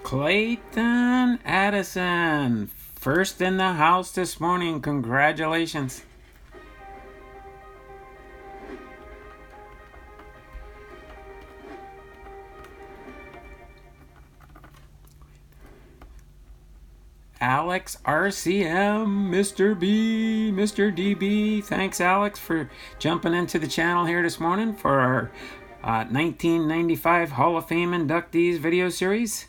Clayton Addison, first in the house this morning. Congratulations. Alex RCM, Mr. B, Mr. DB. Thanks, Alex, for jumping into the channel here this morning for our 1995 Hall of Fame inductees video series.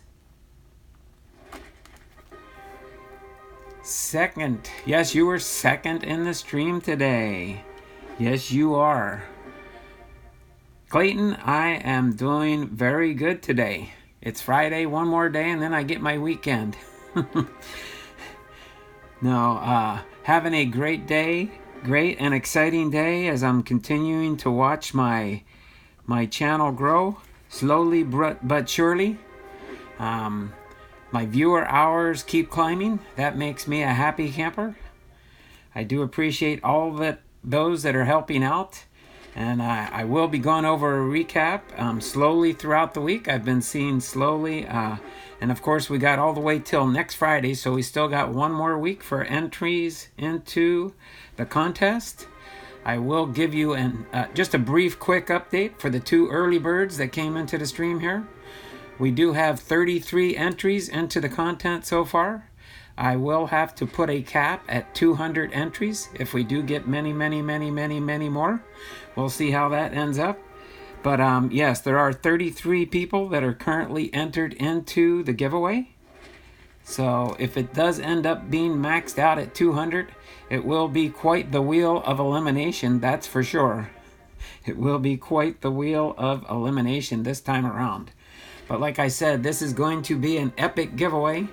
Second. Yes, you were second in the stream today. Yes, you are. Clayton, I am doing very good today. It's Friday, one more day, and then I get my weekend. No, having a great day, great and exciting day as I'm continuing to watch my channel grow, slowly but surely. My viewer hours keep climbing. That makes me a happy camper. I do appreciate all those that are helping out. And I will be going over a recap slowly throughout the week. I've been seeing slowly. And of course, we got all the way till next Friday. So we still got one more week for entries into the contest. I will give you just a brief quick update for the two early birds that came into the stream here. We do have 33 entries into the content so far. I will have to put a cap at 200 entries if we do get many more. We'll see how that ends up. But yes, there are 33 people that are currently entered into the giveaway. So if it does end up being maxed out at 200, it will be quite the wheel of elimination, that's for sure. It will be quite the wheel of elimination this time around. But like I said, this is going to be an epic giveaway.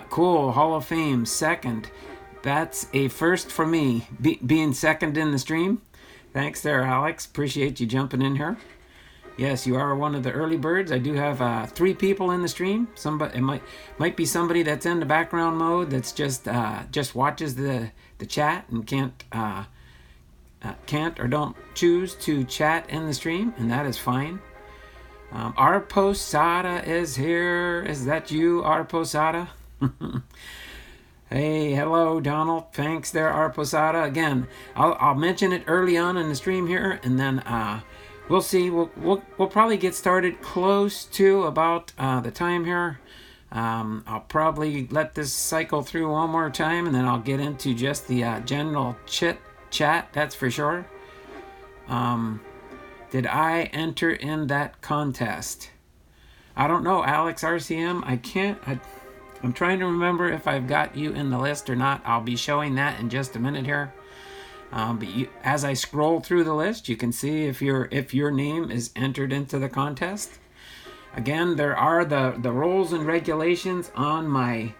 Cool, Hall of Fame, second. That's a first for me, being second in the stream. Thanks there, Alex. Appreciate you jumping in here. Yes, you are one of the early birds. I do have 3 people in the stream. It might be somebody that's in the background mode that's just watches the chat and can't or don't choose to chat in the stream, and that is fine. Arposada is here. Is that you, Arposada? Hey, hello, Donald. Thanks there, Arposada. Again, I'll mention it early on in the stream here, and then we'll see. We'll probably get started close to about the time here. I'll probably let this cycle through one more time, and then I'll get into just the general chat. That's for sure. Did I enter in that contest? I don't know, Alex RCM. I'm trying to remember if I've got you in the list or not. I'll be showing that in just a minute here. But as I scroll through the list, you can see if your name is entered into the contest. Again, there are the rules and regulations on my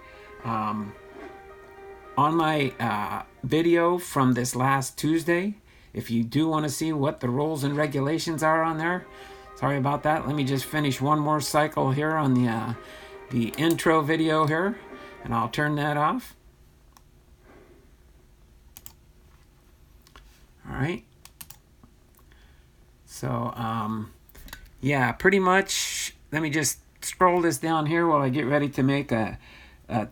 video from this last Tuesday. If you do want to see what the rules and regulations are on there, sorry about that. Let me just finish one more cycle here on the intro video here, and I'll turn that off. All right. So, yeah, pretty much. Let me just scroll this down here while I get ready to make to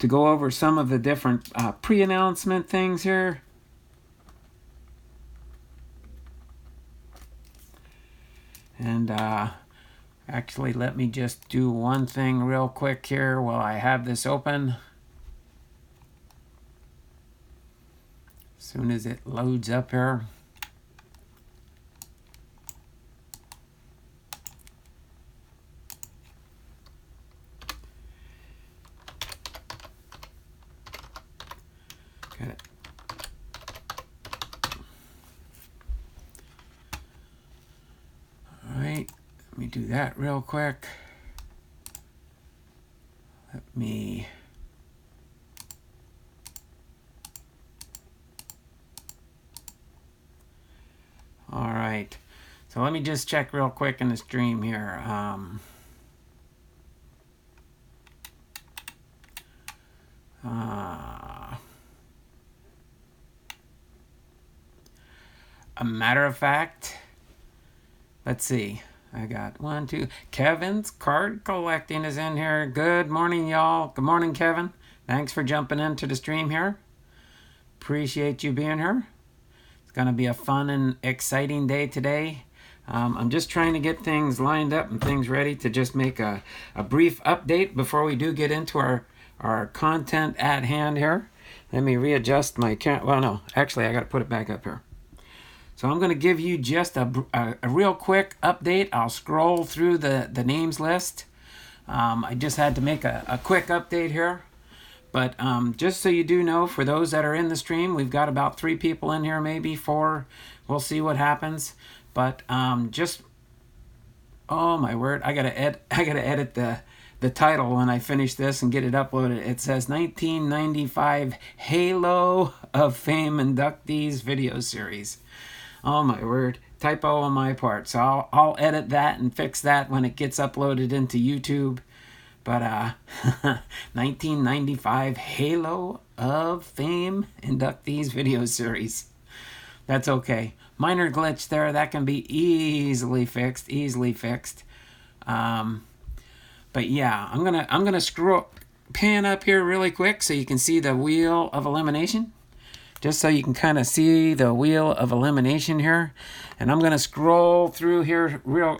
go over some of the different pre-announcement things here. And actually, let me just do one thing real quick here while I have this open. As soon as it loads up here. Got it. All right. Let me do that real quick. Let me... All right. So let me just check real quick in the stream here. A matter of fact, let's see. I got one, two. Kevin's Card Collecting is in here. Good morning, y'all. Good morning, Kevin. Thanks for jumping into the stream here. Appreciate you being here. It's going to be a fun and exciting day today. I'm just trying to get things lined up and things ready to just make a brief update before we do get into our content at hand here. Let me readjust my camera. Well, no, actually, I got to put it back up here. So I'm going to give you just a real quick update. I'll scroll through the names list. I just had to make a quick update here. But just so you do know, for those that are in the stream, we've got about 3 people in here, maybe 4. We'll see what happens. But just, oh my word, I gotta edit the title when I finish this and get it uploaded. It says 1995 Halo of Fame Inductees video series. Oh my word, typo on my part. So I'll edit that and fix that when it gets uploaded into YouTube. But 1995 Halo of Fame Inductees video series. That's okay. Minor glitch there. That can be easily fixed. But yeah, I'm gonna pan up here really quick so you can see the wheel of elimination. Just so you can kind of see the wheel of elimination here. And I'm gonna scroll through here real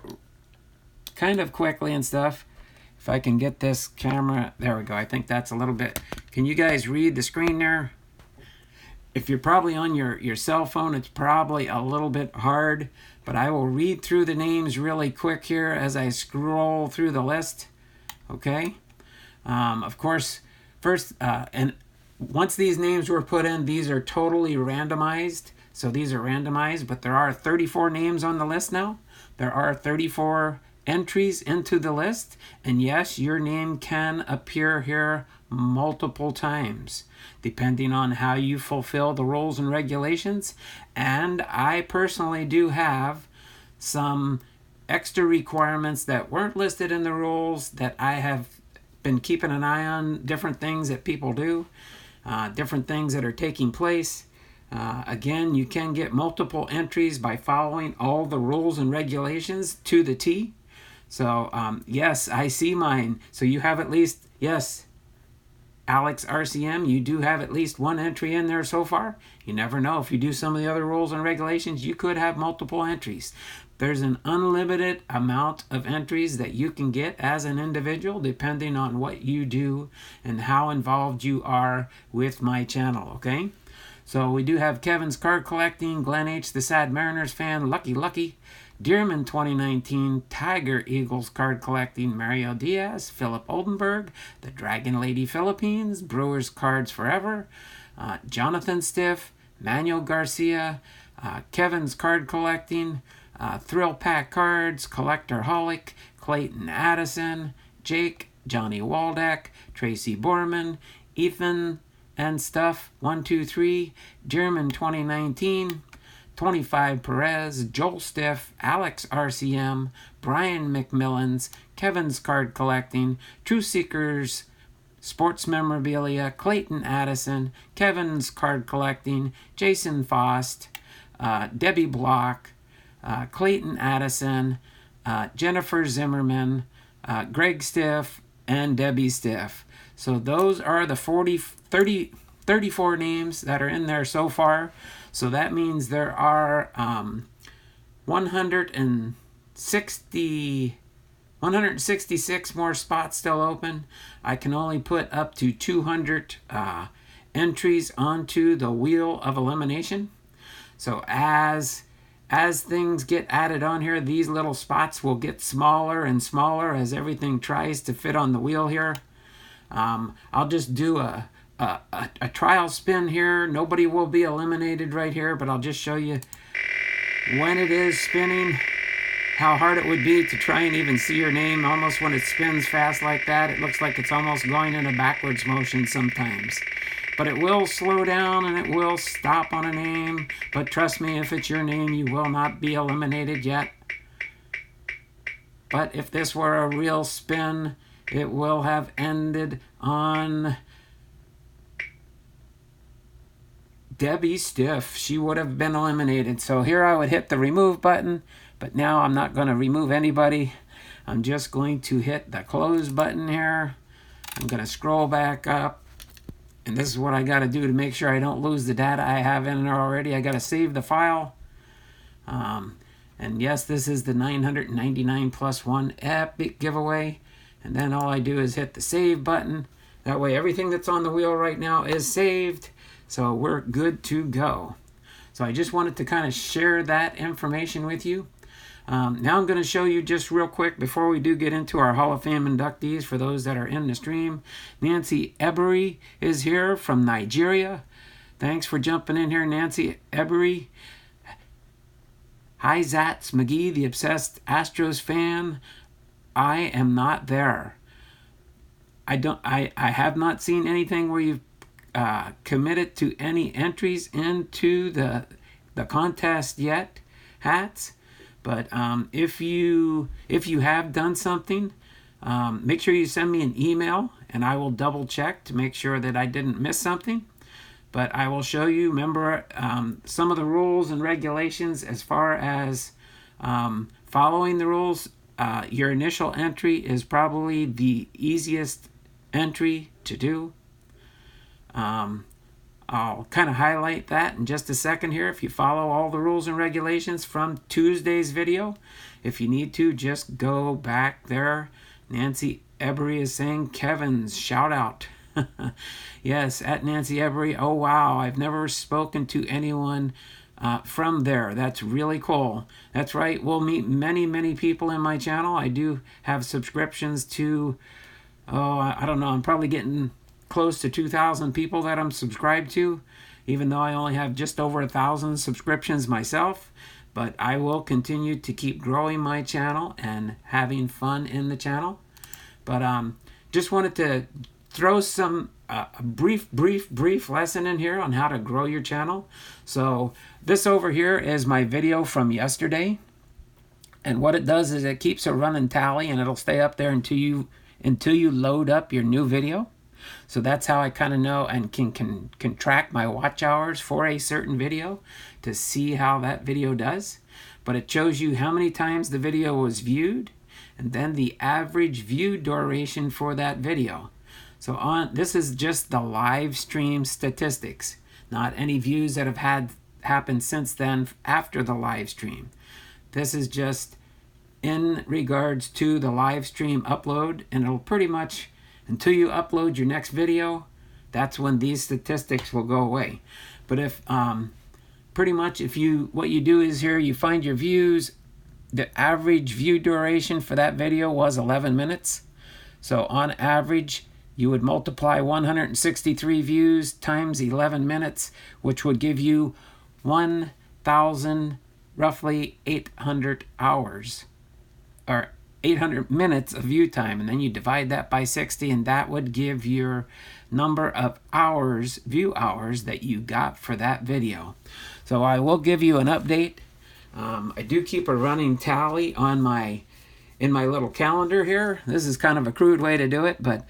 kind of quickly and stuff. If I can get this camera, there we go. I think that's a little bit. Can you guys read the screen there? If you're probably on your cell phone, it's probably a little bit hard, but I will read through the names really quick here as I scroll through the list. Okay. Of course, first, and once these names were put in, these are totally randomized. So these are randomized, but there are 34 names on the list now. There are 34 entries into the list, and yes, your name can appear here multiple times depending on how you fulfill the rules and regulations. And I personally do have some extra requirements that weren't listed in the rules that I have been keeping an eye on, different things that people do, different things that are taking place. Again, you can get multiple entries by following all the rules and regulations to the T. So, yes, I see mine. So you have at least, yes, Alex RCM, you do have at least 1 entry in there so far. You never know. If you do some of the other rules and regulations, you could have multiple entries. There's an unlimited amount of entries that you can get as an individual depending on what you do and how involved you are with my channel, okay? So we do have Kevin's Card Collecting, Glenn H., the Sad Mariners fan, Lucky, Dearman 2019, Tiger Eagles Card Collecting, Mario Diaz, Philip Oldenburg, the Dragon Lady Philippines, Brewers Cards Forever, Jonathan Stiff, Manuel Garcia, Kevin's Card Collecting, Thrill Pack Cards, Collector Holic, Clayton Addison, Jake, Johnny Waldeck, Tracy Borman, Ethan and Stuff 123, German 2019, 25 Perez, Joel Stiff, Alex RCM, Brian McMillans, Kevin's Card Collecting, True Seekers, Sports Memorabilia, Clayton Addison, Kevin's Card Collecting, Jason Faust, Debbie Block, Clayton Addison, Jennifer Zimmerman, Greg Stiff, and Debbie Stiff. So those are the 34 names that are in there so far. So that means there are 166 more spots still open. I can only put up to 200 entries onto the wheel of elimination. So as things get added on here, these little spots will get smaller and smaller as everything tries to fit on the wheel here. I'll just do a trial spin here. Nobody will be eliminated right here, but I'll just show you when it is spinning how hard it would be to try and even see your name. Almost when it spins fast like that, it looks like it's almost going in a backwards motion sometimes. But it will slow down and it will stop on a name. But trust me, if it's your name, you will not be eliminated yet. But if this were a real spin, it will have ended on Debbie Stiff. She would have been eliminated. So here I would hit the remove button, But now I'm not going to remove anybody. I'm just going to hit the close button here. I'm going to scroll back up. And this is what I got to do to make sure I don't lose the data I have in there already. I got to save the file. And yes, this is the 999 plus one epic giveaway. And then all I do is hit the save button. That way everything that's on the wheel right now is saved. So we're good to go. So I just wanted to kind of share that information with you. Now I'm going to show you just real quick before we do get into our Hall of Fame inductees for those that are in the stream. Nancy Ebery is here from Nigeria. Thanks for jumping in here, Nancy Ebery. Hi, Zats McGee, the obsessed Astros fan. I am not there. I have not seen anything where you've committed to any entries into the contest yet, Hats. But if you have done something, make sure you send me an email, and I will double check to make sure that I didn't miss something. But I will show you, remember, some of the rules and regulations as far as following the rules. Your initial entry is probably the easiest entry to do. I'll kind of highlight that in just a second here. If you follow all the rules and regulations from Tuesday's video, if you need to, just go back there. Nancy Ebery is saying Kevin's shout out. Yes, at Nancy Ebery. Oh, wow. I've never spoken to anyone from there. That's really cool. That's right. We'll meet many, many people in my channel. I do have subscriptions to, I don't know. I'm probably getting close to 2,000 people that I'm subscribed to, even though I only have just over 1,000 subscriptions myself. But I will continue to keep growing my channel and having fun in the channel. But just wanted to throw some brief lesson in here on how to grow your channel. So this over here is my video from yesterday. And what it does is it keeps a running tally, and it'll stay up there until you load up your new video. So that's how I kind of know and can track my watch hours for a certain video to see how that video does. But it shows you how many times the video was viewed, and then the average view duration for that video. So this is just the live stream statistics, not any views that have happened since then after the live stream. This is just in regards to the live stream upload, and it'll pretty much, until you upload your next video, that's when these statistics will go away. But if pretty much what you do is here, you find your views. The average view duration for that video was 11 minutes. So on average, you would multiply 163 views times 11 minutes, which would give you 1,000, roughly 800 hours, or 800 minutes of view time. And then you divide that by 60, and that would give your number of hours, view hours, that you got for that video. So I will give you an update. I do keep a running tally on in my little calendar here. This is kind of a crude way to do it, but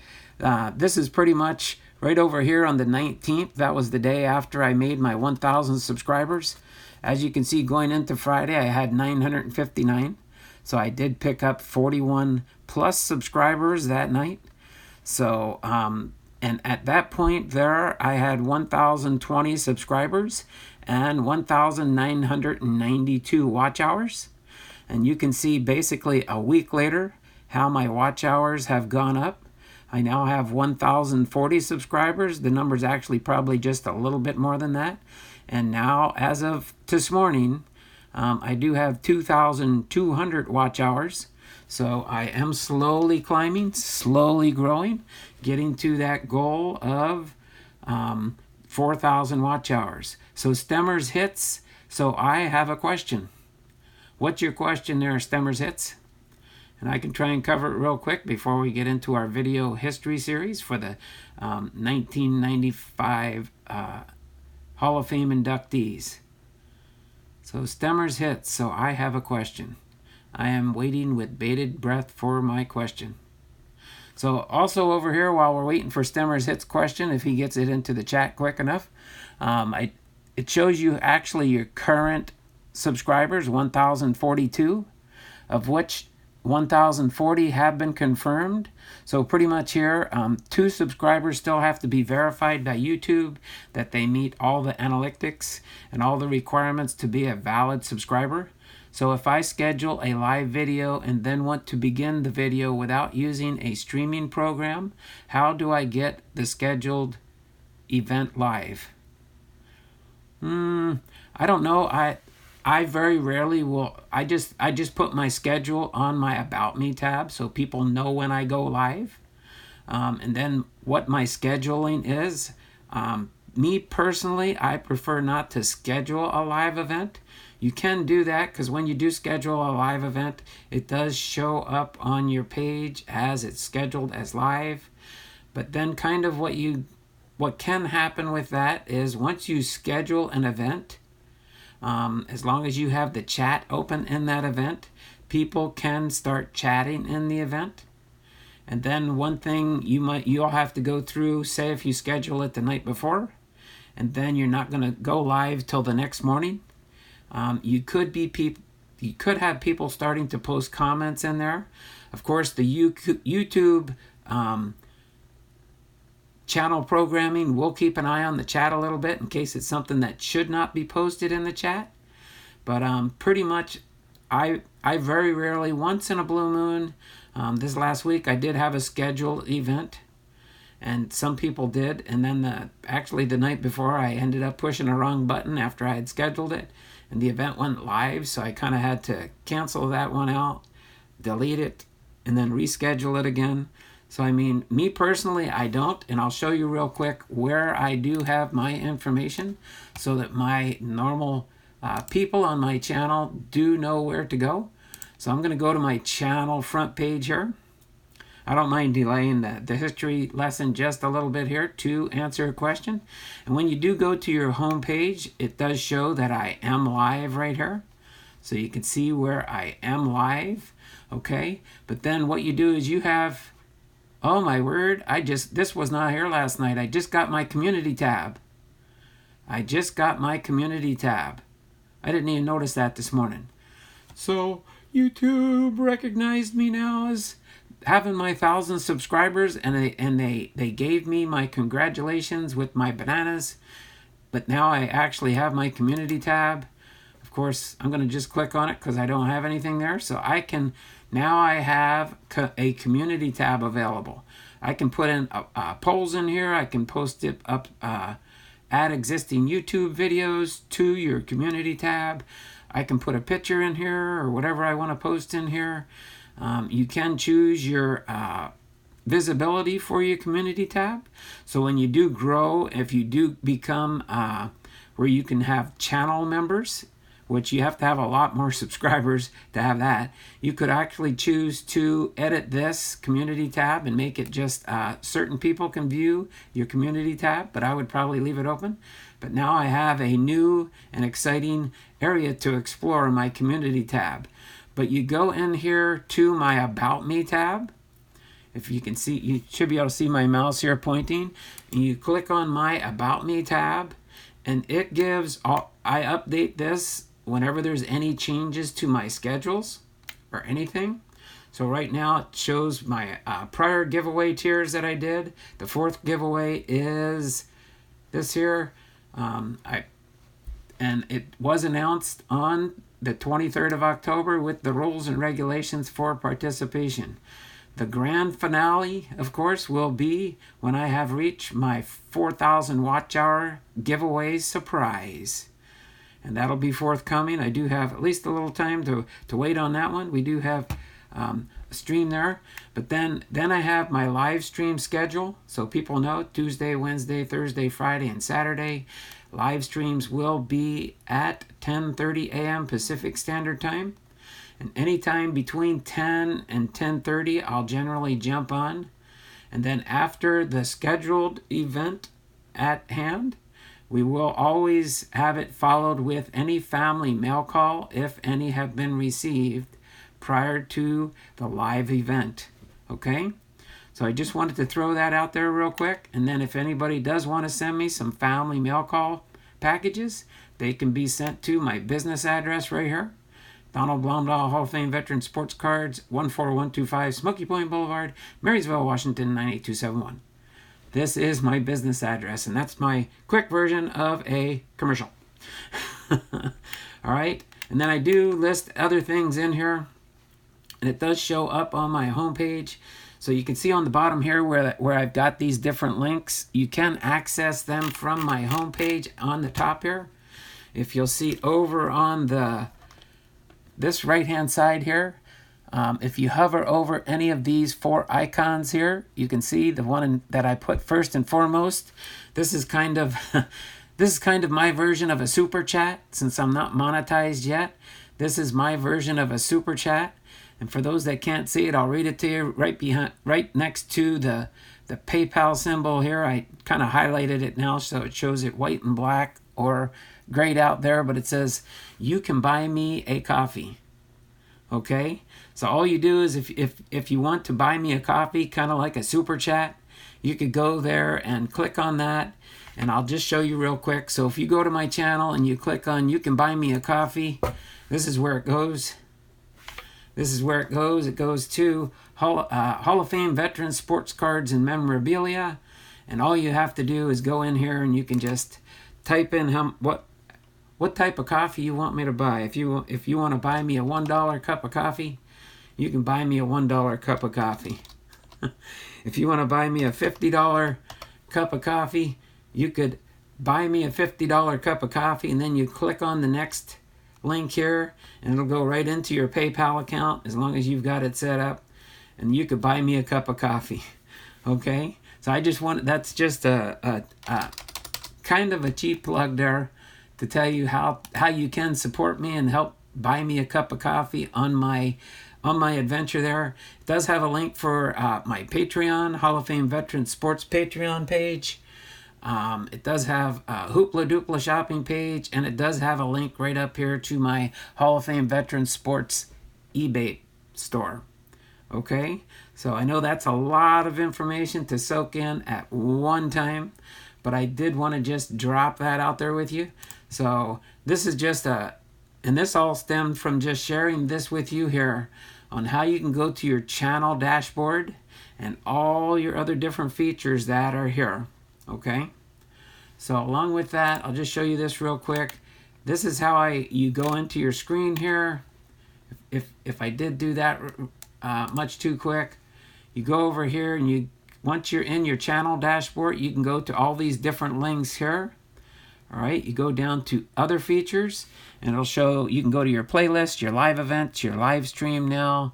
this is pretty much right over here on the 19th. That was the day after I made my 1,000 subscribers. As you can see, going into Friday, I had 959. So I did pick up 41 plus subscribers that night. So, and at that point there, I had 1,020 subscribers and 1,992 watch hours. And you can see basically a week later how my watch hours have gone up. I now have 1,040 subscribers. The number's actually probably just a little bit more than that. And now, as of this morning, I do have 2,200 watch hours. So I am slowly climbing, slowly growing, getting to that goal of 4,000 watch hours. So Stemmers Hits. So I have a question. What's your question there, Stemmers Hits? And I can try and cover it real quick before we get into our video history series for the 1995 Hall of Fame inductees. So Stemmers Hits. So I have a question. I am waiting with bated breath for my question. So also over here, while we're waiting for Stemmers Hits' question, if he gets it into the chat quick enough, it shows you actually your current subscribers, 1,042, of which 1,040 have been confirmed. So pretty much here, 2 subscribers still have to be verified by YouTube that they meet all the analytics and all the requirements to be a valid subscriber. So if I schedule a live video and then want to begin the video without using a streaming program, how do I get the scheduled event live? I don't know. I very rarely will. I just put my schedule on my About Me tab so people know when I go live. And then what my scheduling is. Me personally, I prefer not to schedule a live event. You can do that because when you do schedule a live event, it does show up on your page as it's scheduled as live. But then kind of what can happen with that is once you schedule an event, as long as you have the chat open in that event, people can start chatting in the event. And then one thing you'll have to go through, say if you schedule it the night before, and then you're not going to go live till the next morning. You could have people starting to post comments in there. Of course, the YouTube channel programming will keep an eye on the chat a little bit in case it's something that should not be posted in the chat. But pretty much, I very rarely, once in a blue moon, this last week I did have a scheduled event, and some people did, and then actually the night before I ended up pushing a wrong button after I had scheduled it, and the event went live, so I kind of had to cancel that one out, delete it, and then reschedule it again. So I mean, me personally, I don't, and I'll show you real quick where I do have my information so that my normal people on my channel do know where to go. So I'm going to go to my channel front page here. I don't mind delaying the history lesson just a little bit here to answer a question. And when you do go to your home page, it does show that I am live right here. So you can see where I am live, okay? But then what you do is you have, oh my word, this was not here last night. I just got my community tab. I didn't even notice that this morning. So YouTube recognized me now as having my 1,000 subscribers, and they gave me my congratulations with my bananas. But now I actually have my community tab. Of course, I'm going to just click on it because I don't have anything there. So now I have a community tab available. I can put in polls in here. I can post it up, add existing YouTube videos to your community tab. I can put a picture in here or whatever I want to post in here. You can choose your visibility for your community tab. So when you do grow, if you do become where you can have channel members, which you have to have a lot more subscribers to have that, you could actually choose to edit this community tab and make it just certain people can view your community tab, but I would probably leave it open. But now I have a new and exciting area to explore in my community tab. But you go in here to my About Me tab. If you can see, you should be able to see my mouse here pointing. And you click on my About Me tab, and it gives, I update this whenever there's any changes to my schedules or anything. So right now it shows my prior giveaway tiers that I did. The 4th giveaway is this here. And it was announced on the 23rd of October with the rules and regulations for participation. The grand finale, of course, will be when I have reached my 4,000 watch hour giveaway surprise. And that'll be forthcoming. I do have at least a little time to wait on that one. We do have a stream there. But then I have my live stream schedule. So people know Tuesday, Wednesday, Thursday, Friday, and Saturday. Live streams will be at 10:30 a.m. Pacific Standard Time. And anytime between 10 and 10:30, I'll generally jump on. And then after the scheduled event at hand, we will always have it followed with any family mail call, if any have been received prior to the live event. Okay? So I just wanted to throw that out there real quick. And then if anybody does want to send me some family mail call packages, they can be sent to my business address right here. Donald Blomdahl, Hall of Fame Veteran Sports Cards, 14125 Smoky Point Boulevard, Marysville, Washington, 98271. This is my business address, and that's my quick version of a commercial. All right, and then I do list other things in here, and it does show up on my homepage. So you can see on the bottom here where I've got these different links. You can access them from my homepage on the top here. If you'll see over on this right-hand side here, if you hover over any of these 4 icons here, you can see the one that I put first and foremost. This is kind of my version of a super chat, since I'm not monetized yet. This is my version of a super chat. And for those that can't see it, I'll read it to you right next to the PayPal symbol here. I kind of highlighted it now so it shows it white and black or grayed out there, but it says, "You can buy me a coffee." Okay? So all you do is if you want to buy me a coffee, kind of like a super chat, you could go there and click on that, and I'll just show you real quick. So if you go to my channel and you click on "You can buy me a coffee," this is where it goes. This is where it goes. It goes to Hall of Fame Veteran Sports Cards and Memorabilia. And all you have to do is go in here and you can just type in what type of coffee you want me to buy. If you want to buy me a $1 cup of coffee, you can buy me a $1 cup of coffee. If you want to buy me a $50 cup of coffee, you could buy me a $50 cup of coffee, and then you click on the next link here, and it'll go right into your PayPal account as long as you've got it set up, and you could buy me a cup of coffee. Okay, so that's just a kind of a cheap plug there to tell you how you can support me and help buy me a cup of coffee on my adventure there. It does have a link for my Patreon, Hall of Fame Veteran Sports Patreon page. It does have a Hoopla Doopla shopping page, and it does have a link right up here to my Hall of Fame Veteran Sports eBay store. Okay, so I know that's a lot of information to soak in at one time, but I did want to just drop that out there with you. So this is just and this all stemmed from just sharing this with you here on how you can go to your channel dashboard and all your other different features that are here. Okay, so along with that, I'll just show you this real quick. This is how you go into your screen here. If I did do that much too quick, you go over here, and once you're in your channel dashboard, you can go to all these different links here. All right, you go down to other features, and it'll show, you can go to your playlist, your live events, your live stream now,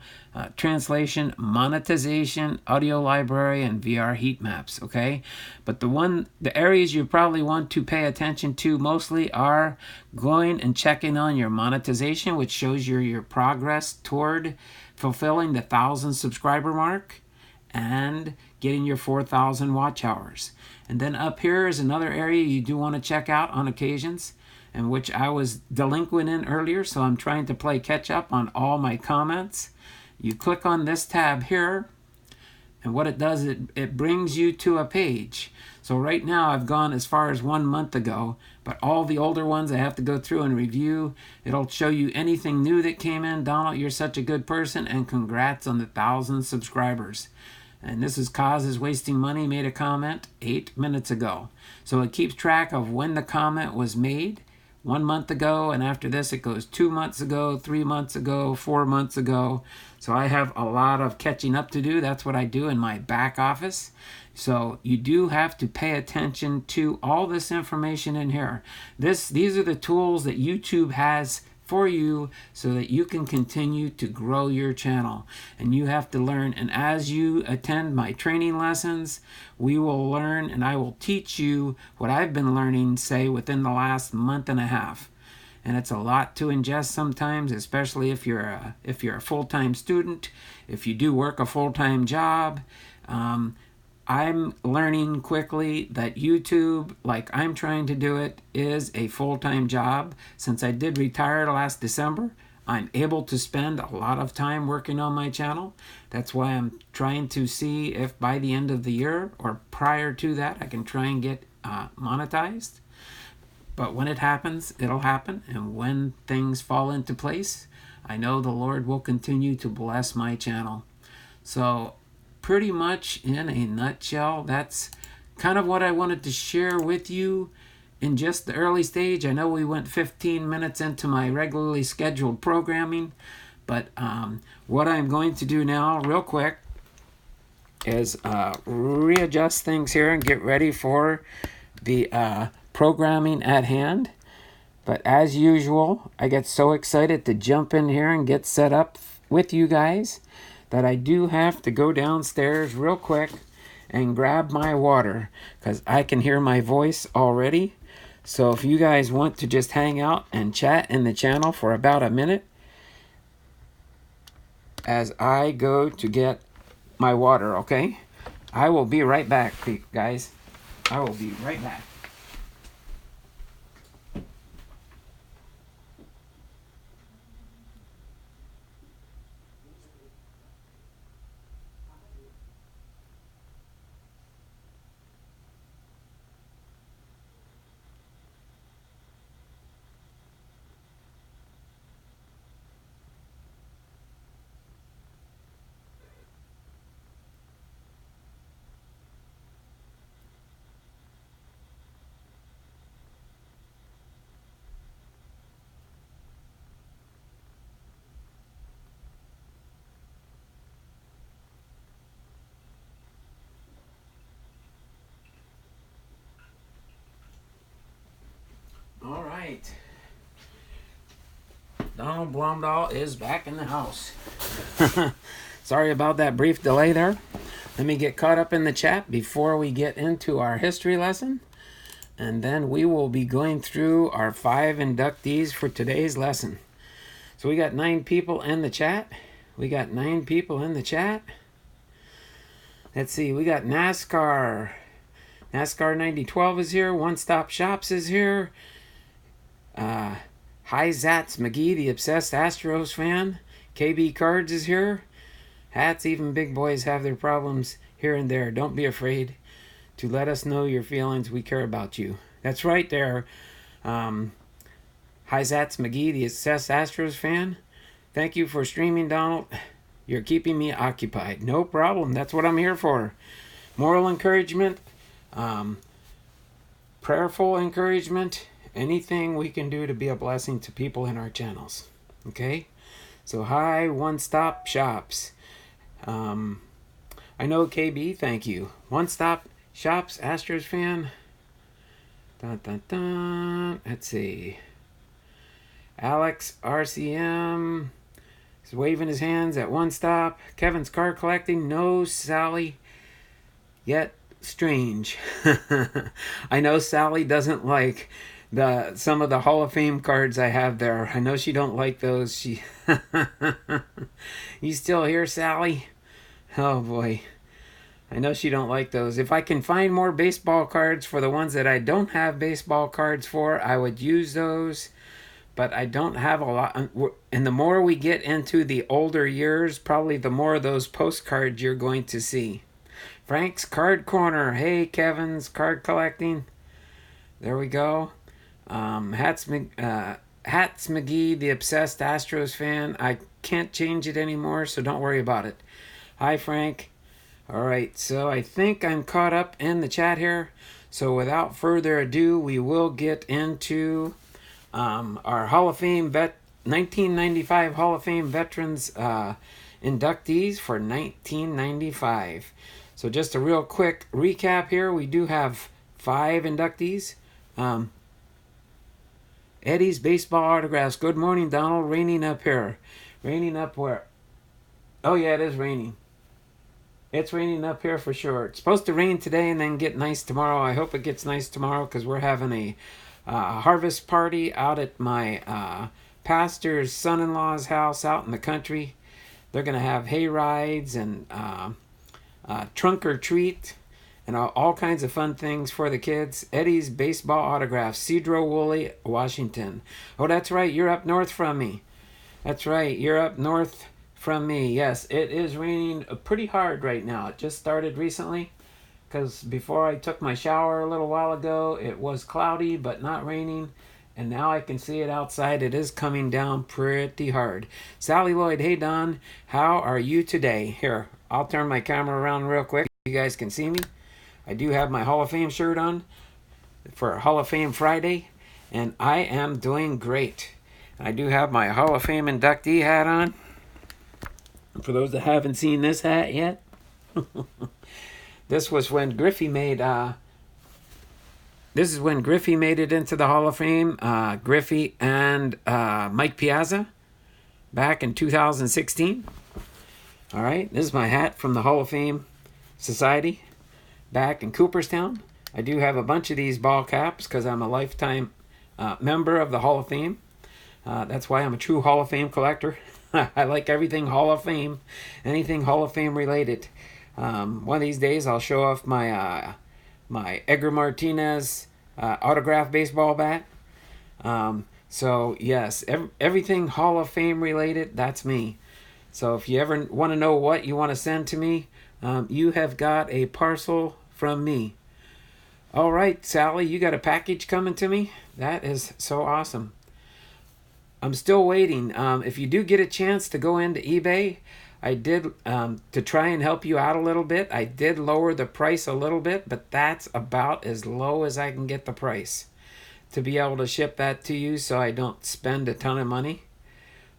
translation, monetization, audio library, and VR heat maps. Okay, but the areas you probably want to pay attention to mostly are going and checking on your monetization, which shows your progress toward fulfilling the 1,000 subscriber mark and getting your 4,000 watch hours. And then up here is another area you do want to check out on occasions, and which I was delinquent in earlier, so I'm trying to play catch up on all my comments. You click on this tab here, and what it does, it brings you to a page. So right now I've gone as far as 1 month ago, but all the older ones I have to go through and review. It'll show you anything new that came in. Donald, you're such a good person, and congrats on the 1,000 subscribers. And this is Cause is Wasting Money made a comment 8 minutes ago. So it keeps track of when the comment was made 1 month ago, and after this it goes 2 months ago, 3 months ago, 4 months ago. So I have a lot of catching up to do. That's what I do in my back office. So you do have to pay attention to all this information in here. These are the tools that YouTube has for you so that you can continue to grow your channel. And you have to learn, and as you attend my training lessons, we will learn, and I will teach you what I've been learning, say, within the last month and a half. And it's a lot to ingest sometimes, especially if you're a full-time student, if you do work a full-time job. I'm learning quickly that YouTube, like I'm trying to do it, is a full-time job. Since I did retire last December, I'm able to spend a lot of time working on my channel. That's why I'm trying to see if by the end of the year or prior to that, I can try and get monetized. But when it happens, it'll happen. And when things fall into place, I know the Lord will continue to bless my channel. So pretty much in a nutshell, that's kind of what I wanted to share with you in just the early stage. I know we went 15 minutes into my regularly scheduled programming, but what I'm going to do now real quick is readjust things here and get ready for the programming at hand. But as usual, I get so excited to jump in here and get set up with you guys that I do have to go downstairs real quick and grab my water because I can hear my voice already. So if you guys want to just hang out and chat in the channel for about a minute as I go to get my water, okay? I will be right back, guys. I will be right back. All right. Donald Blomdahl is back in the house. Sorry about that brief delay there. Let me get caught up in the chat before we get into our history lesson. And then we will be going through our 5 inductees for today's lesson. So we got 9 people in the chat. Let's see, we got NASCAR. NASCAR 9012 is here. One Stop Shops is here. Hi Zats McGee, the obsessed Astros fan. KB Cards is here. Hats, even big boys have their problems here and there. Don't be afraid to let us know your feelings. We care about you. That's right there. Hi Zats McGee, the obsessed Astros fan. Thank you for streaming, Donald. You're keeping me occupied. No problem. That's what I'm here for. Moral encouragement, prayerful encouragement, anything we can do to be a blessing to people in our channels. Okay? So hi, One Stop Shops. I know KB, thank you. One Stop Shops, Astros fan. Dun, dun, dun. Let's see. Alex RCM is waving his hands at One Stop. Kevin's car collecting. No, Sally. Yet strange. I know Sally doesn't like some of the Hall of Fame cards I have there. I know she don't like those. She You still here, Sally? Oh boy. I know she don't like those. If I can find more baseball cards for the ones that I don't have baseball cards for, I would use those. But I don't have a lot. And the more we get into the older years, probably the more of those postcards you're going to see. Frank's Card Corner. Hey, Kevin's card collecting. There we go. Hats McGee, the obsessed Astros fan. I can't change it anymore, so don't worry about it. Hi, Frank. All right, so I think I'm caught up in the chat here. So without further ado, we will get into our Hall of Fame 1995 Hall of Fame veterans inductees for 1995. So just a real quick recap here. We do have 5 inductees. Eddie's baseball autographs. Good morning, Donald. Raining up here. Raining up where? Oh yeah, it is raining. It's raining up here for sure. It's supposed to rain today and then get nice tomorrow. I hope it gets nice tomorrow because we're having a harvest party out at my pastor's son-in-law's house out in the country. They're going to have hay rides and trunk or treat and all kinds of fun things for the kids. Eddie's baseball autographs. Cedro Woolley, Washington. Oh, that's right. You're up north from me. That's right. You're up north from me. Yes, it is raining pretty hard right now. It just started recently. because before I took my shower a little while ago, it was cloudy but not raining. And now I can see it outside. It is coming down pretty hard. Sally Lloyd, hey Don, how are you today? Here, I'll turn my camera around real quick. You guys can see me. I do have my Hall of Fame shirt on for Hall of Fame Friday, and I am doing great. I do have my Hall of Fame inductee hat on. For those that haven't seen this hat yet, this was when Griffey made. This is when Griffey made it into the Hall of Fame. Griffey and Mike Piazza back in 2016. All right, this is my hat from the Hall of Fame Society back in Cooperstown. I do have a bunch of these ball caps because I'm a lifetime member of the Hall of Fame. That's why I'm a true Hall of Fame collector. I like everything Hall of Fame, anything Hall of Fame related. One of these days I'll show off my my Edgar Martinez autograph baseball bat. So yes, everything Hall of Fame related, that's me. So if you ever want to know what you want to send to me, you have got a parcel from me. All right, Sally, you got a package coming to me? That is so awesome. I'm still waiting. If you do get a chance to go into eBay, I did, to try and help you out a little bit, I did lower the price a little bit, but that's about as low as I can get the price to be able to ship that to you so I don't spend a ton of money,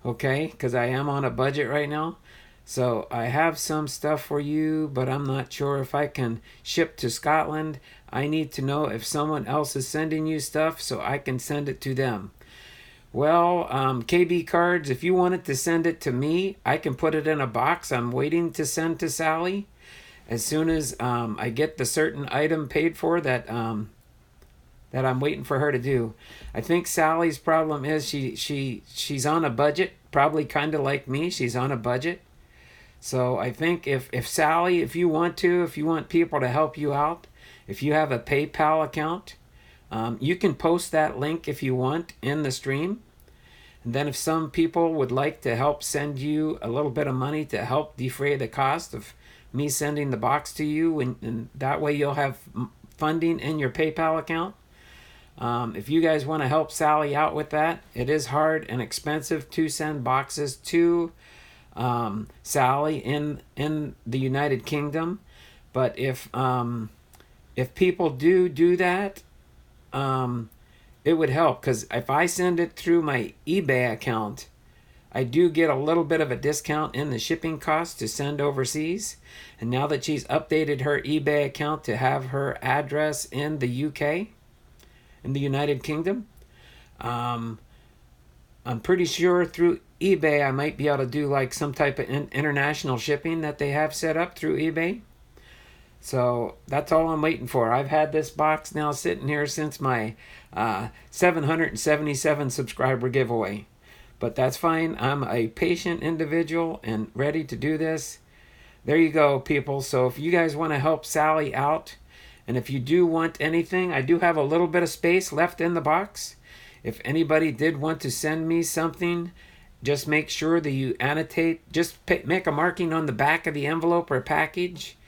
okay? Because I am on a budget right now. So I have some stuff for you, but I'm not sure if I can ship to Scotland. I need to know if someone else is sending you stuff so I can send it to them. Well, KB Cards, if you wanted to send it to me, I can put it in a box. I'm waiting to send to Sally. As soon as I get the certain item paid for that that I'm waiting for her to do. I think Sally's problem is she's on a budget, probably kind of like me. She's on a budget. So I think if Sally, if you want people to help you out, if you have a PayPal account, you can post that link if you want in the stream. And then if some people would like to help send you a little bit of money to help defray the cost of me sending the box to you, and that way you'll have funding in your PayPal account. If you guys want to help Sally out with that, it is hard and expensive to send boxes to Sally in the United Kingdom. But if people do that, it would help, because if I send it through my eBay account, I do get a little bit of a discount in the shipping cost to send overseas. And now that she's updated her eBay account to have her address in the UK, in the United Kingdom, I'm pretty sure through eBay I might be able to do like some type of international shipping that they have set up through eBay. So that's all I'm waiting for. I've had this box now sitting here since my 777 subscriber giveaway. But that's fine. I'm a patient individual and ready to do this. There you go, people. So if you guys want to help Sally out, and if you do want anything, I do have a little bit of space left in the box. If anybody did want to send me something, just make sure that you annotate, just make a marking on the back of the envelope or package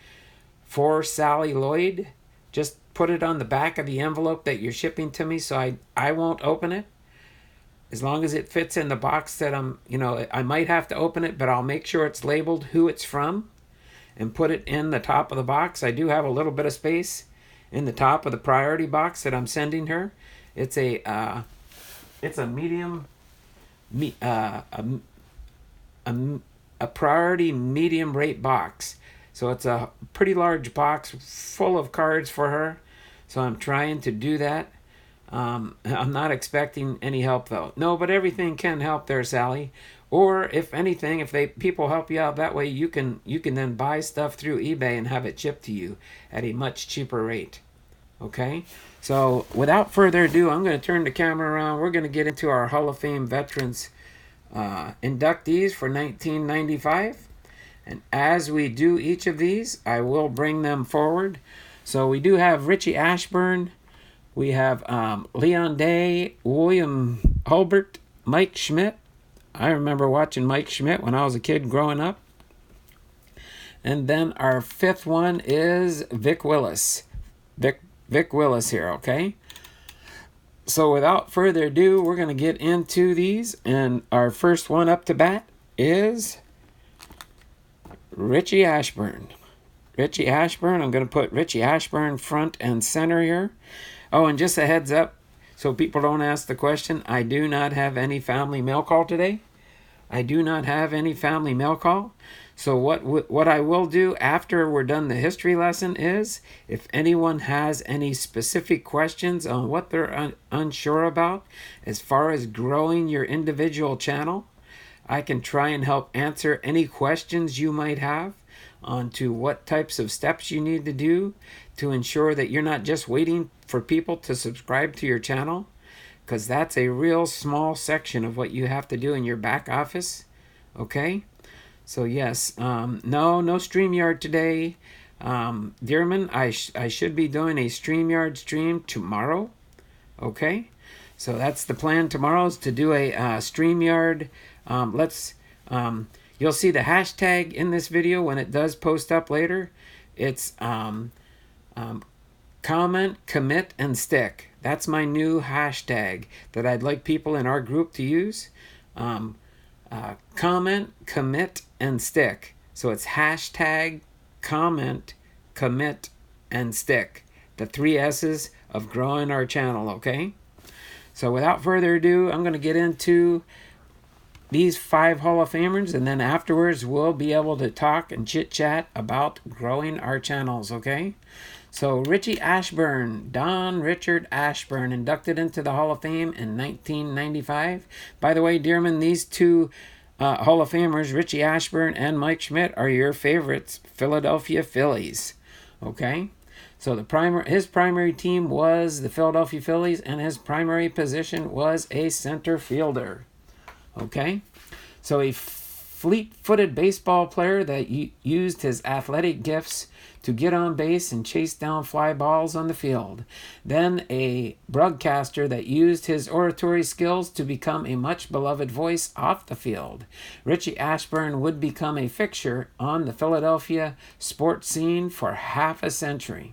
for Sally Lloyd. Just put it on the back of the envelope that you're shipping to me, so I won't open it. As long as it fits in the box that I might have to open it, but I'll make sure it's labeled who it's from and put it in the top of the box. I do have a little bit of space in the top of the priority box that I'm sending her. It's a medium, a priority medium rate box. So it's a pretty large box full of cards for her. So I'm trying to do that. I'm not expecting any help though. No, but everything can help there, Sally. Or if anything, if people help you out that way, you can then buy stuff through eBay and have it shipped to you at a much cheaper rate. Okay? So without further ado, I'm going to turn the camera around. We're going to get into our Hall of Fame veterans inductees for 1995. And as we do each of these, I will bring them forward. So we do have Richie Ashburn. We have Leon Day, William Hulbert, Mike Schmidt. I remember watching Mike Schmidt when I was a kid growing up. And then our fifth one is Vic Willis. Vic Willis here, okay? So without further ado, we're going to get into these. And our first one up to bat is Richie Ashburn. Richie Ashburn. I'm going to put Richie Ashburn front and center here. Oh, and just a heads up, so people don't ask the question, I do not have any family mail call today. I do not have any family mail call. So what I will do after we're done the history lesson is, if anyone has any specific questions on what they're unsure about as far as growing your individual channel, I can try and help answer any questions you might have on to what types of steps you need to do to ensure that you're not just waiting for people to subscribe to your channel, because that's a real small section of what you have to do in your back office. Okay? So yes, no StreamYard today. Dearman, I should be doing a StreamYard stream tomorrow. Okay? So that's the plan tomorrow, is to do a StreamYard. You'll see the hashtag in this video when it does post up later. It's comment, commit, and stick. That's my new hashtag that I'd like people in our group to use. Comment, commit, and stick. So it's hashtag, comment, commit, and stick. The 3 S's of growing our channel, okay? So without further ado, I'm going to get into these 5 Hall of Famers, and then afterwards we'll be able to talk and chit-chat about growing our channels, okay? So Richie Ashburn, Don Richard Ashburn, inducted into the Hall of Fame in 1995. By the way, Dearman, these 2 Hall of Famers, Richie Ashburn and Mike Schmidt, are your favorites, Philadelphia Phillies, okay? So his primary team was the Philadelphia Phillies, and his primary position was a center fielder. Okay, so a fleet-footed baseball player that used his athletic gifts to get on base and chase down fly balls on the field. Then a broadcaster that used his oratory skills to become a much-beloved voice off the field. Richie Ashburn would become a fixture on the Philadelphia sports scene for half a century.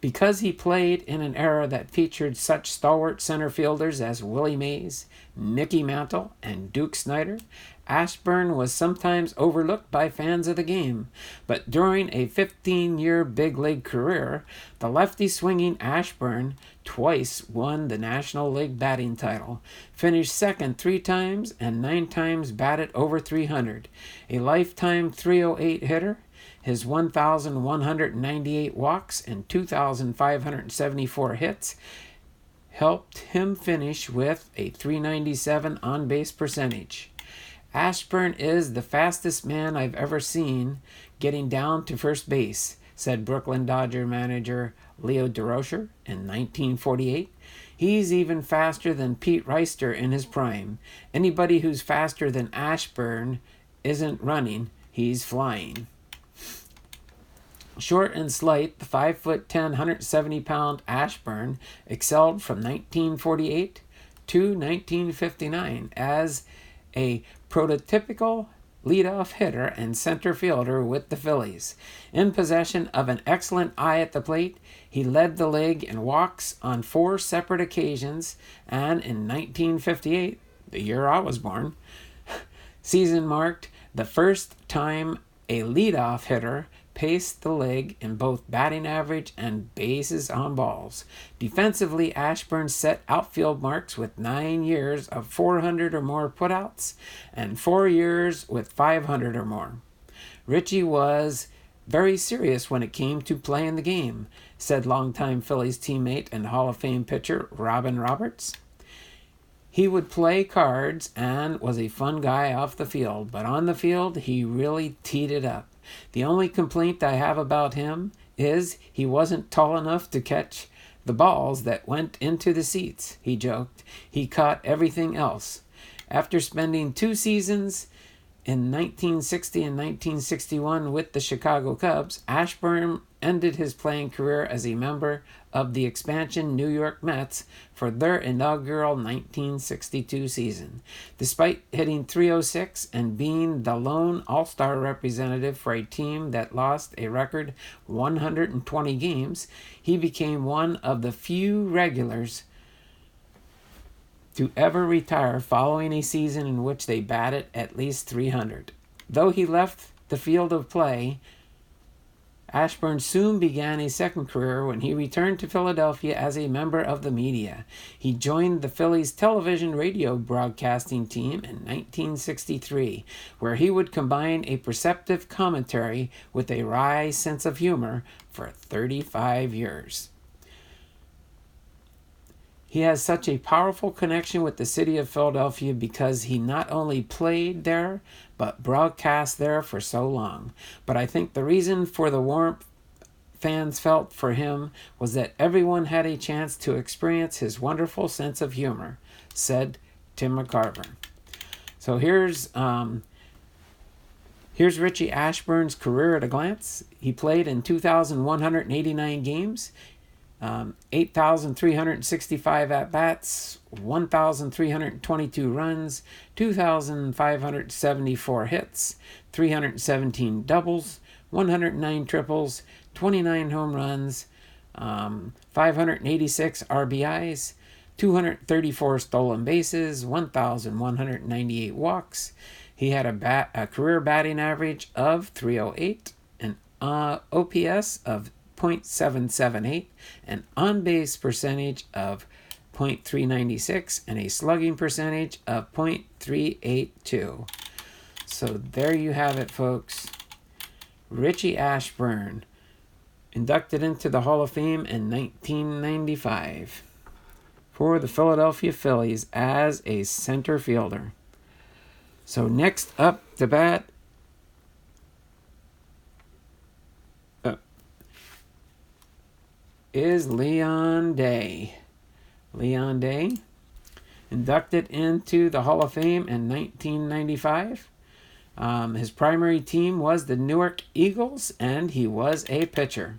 Because he played in an era that featured such stalwart center fielders as Willie Mays, Mickey Mantle, and Duke Snider, Ashburn was sometimes overlooked by fans of the game. But during a 15-year big league career, the lefty-swinging Ashburn twice won the National League batting title, finished second 3 times, and 9 times batted over 300, a lifetime .308 hitter. His 1,198 walks and 2,574 hits helped him finish with a .397 on-base percentage. Ashburn is the fastest man I've ever seen getting down to first base, said Brooklyn Dodger manager Leo DeRocher in 1948. He's even faster than Pete Reister in his prime. Anybody who's faster than Ashburn isn't running, he's flying. Short and slight, the 5'10", 170-pound Ashburn excelled from 1948 to 1959 as a prototypical leadoff hitter and center fielder with the Phillies. In possession of an excellent eye at the plate, he led the league in walks on 4 separate occasions, and in 1958, the year I was born, season marked the first time a leadoff hitter paced the league in both batting average and bases on balls. Defensively, Ashburn set outfield marks with 9 years of 400 or more putouts and 4 years with 500 or more. Richie was very serious when it came to playing the game, said longtime Phillies teammate and Hall of Fame pitcher Robin Roberts. He would play cards and was a fun guy off the field, but on the field, he really teed it up. The only complaint I have about him is he wasn't tall enough to catch the balls that went into the seats, he joked. He caught everything else. After spending 2 seasons in 1960 and 1961 with the Chicago Cubs, Ashburn ended his playing career as a member of the expansion New York Mets for their inaugural 1962 season. Despite hitting .306 and being the lone All-Star representative for a team that lost a record 120 games, he became one of the few regulars to ever retire following a season in which they batted at least .300. Though he left the field of play, Ashburn soon began a second career when he returned to Philadelphia as a member of the media. He joined the Phillies television radio broadcasting team in 1963, where he would combine a perceptive commentary with a wry sense of humor for 35 years. He has such a powerful connection with the city of Philadelphia because he not only played there, but broadcast there for so long. But I think the reason for the warmth fans felt for him was that everyone had a chance to experience his wonderful sense of humor, said Tim McCarver. So here's Richie Ashburn's career at a glance. He played in 2,189 games. 8,365 at-bats, 1,322 runs, 2,574 hits, 317 doubles, 109 triples, 29 home runs, 586 RBIs, 234 stolen bases, 1,198 walks. He had a career batting average of .308, an OPS of .778, an on-base percentage of .396, and a slugging percentage of .382. So there you have it, folks. Richie Ashburn, inducted into the Hall of Fame in 1995 for the Philadelphia Phillies as a center fielder. So next up to bat is Leon Day. Leon Day, inducted into the Hall of Fame in 1995. His primary team was the Newark Eagles, and he was a pitcher.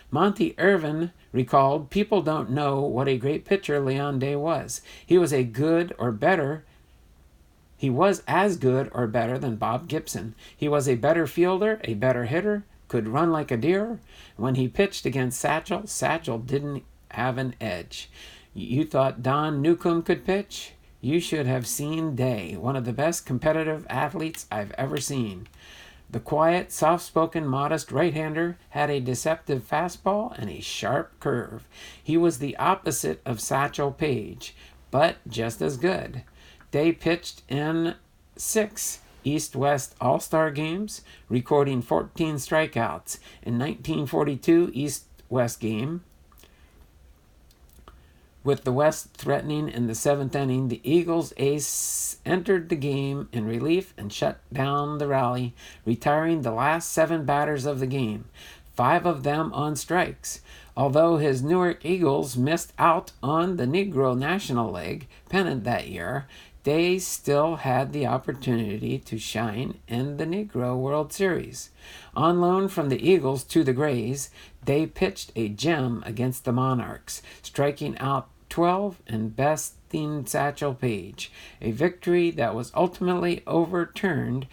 Monty Irvin recalled, "People don't know what a great pitcher Leon Day was. He was as good or better than Bob Gibson. He was a better fielder, a better hitter, could run like a deer. When he pitched against Satchel, Satchel didn't have an edge. You thought Don Newcomb could pitch? You should have seen Day, one of the best competitive athletes I've ever seen. The quiet, soft-spoken, modest right-hander had a deceptive fastball and a sharp curve. He was the opposite of Satchel Paige, but just as good. Day pitched in 6 East-West All-Star games, recording 14 strikeouts. In 1942 East-West game, with the West threatening in the 7th inning, the Eagles ace entered the game in relief and shut down the rally, retiring the last 7 batters of the game, 5 of them on strikes. Although his Newark Eagles missed out on the Negro National League pennant that year, they still had the opportunity to shine in the Negro World Series. On loan from the Eagles to the Grays, they pitched a gem against the Monarchs, striking out 12 and besting Satchel Paige, a victory that was ultimately overturned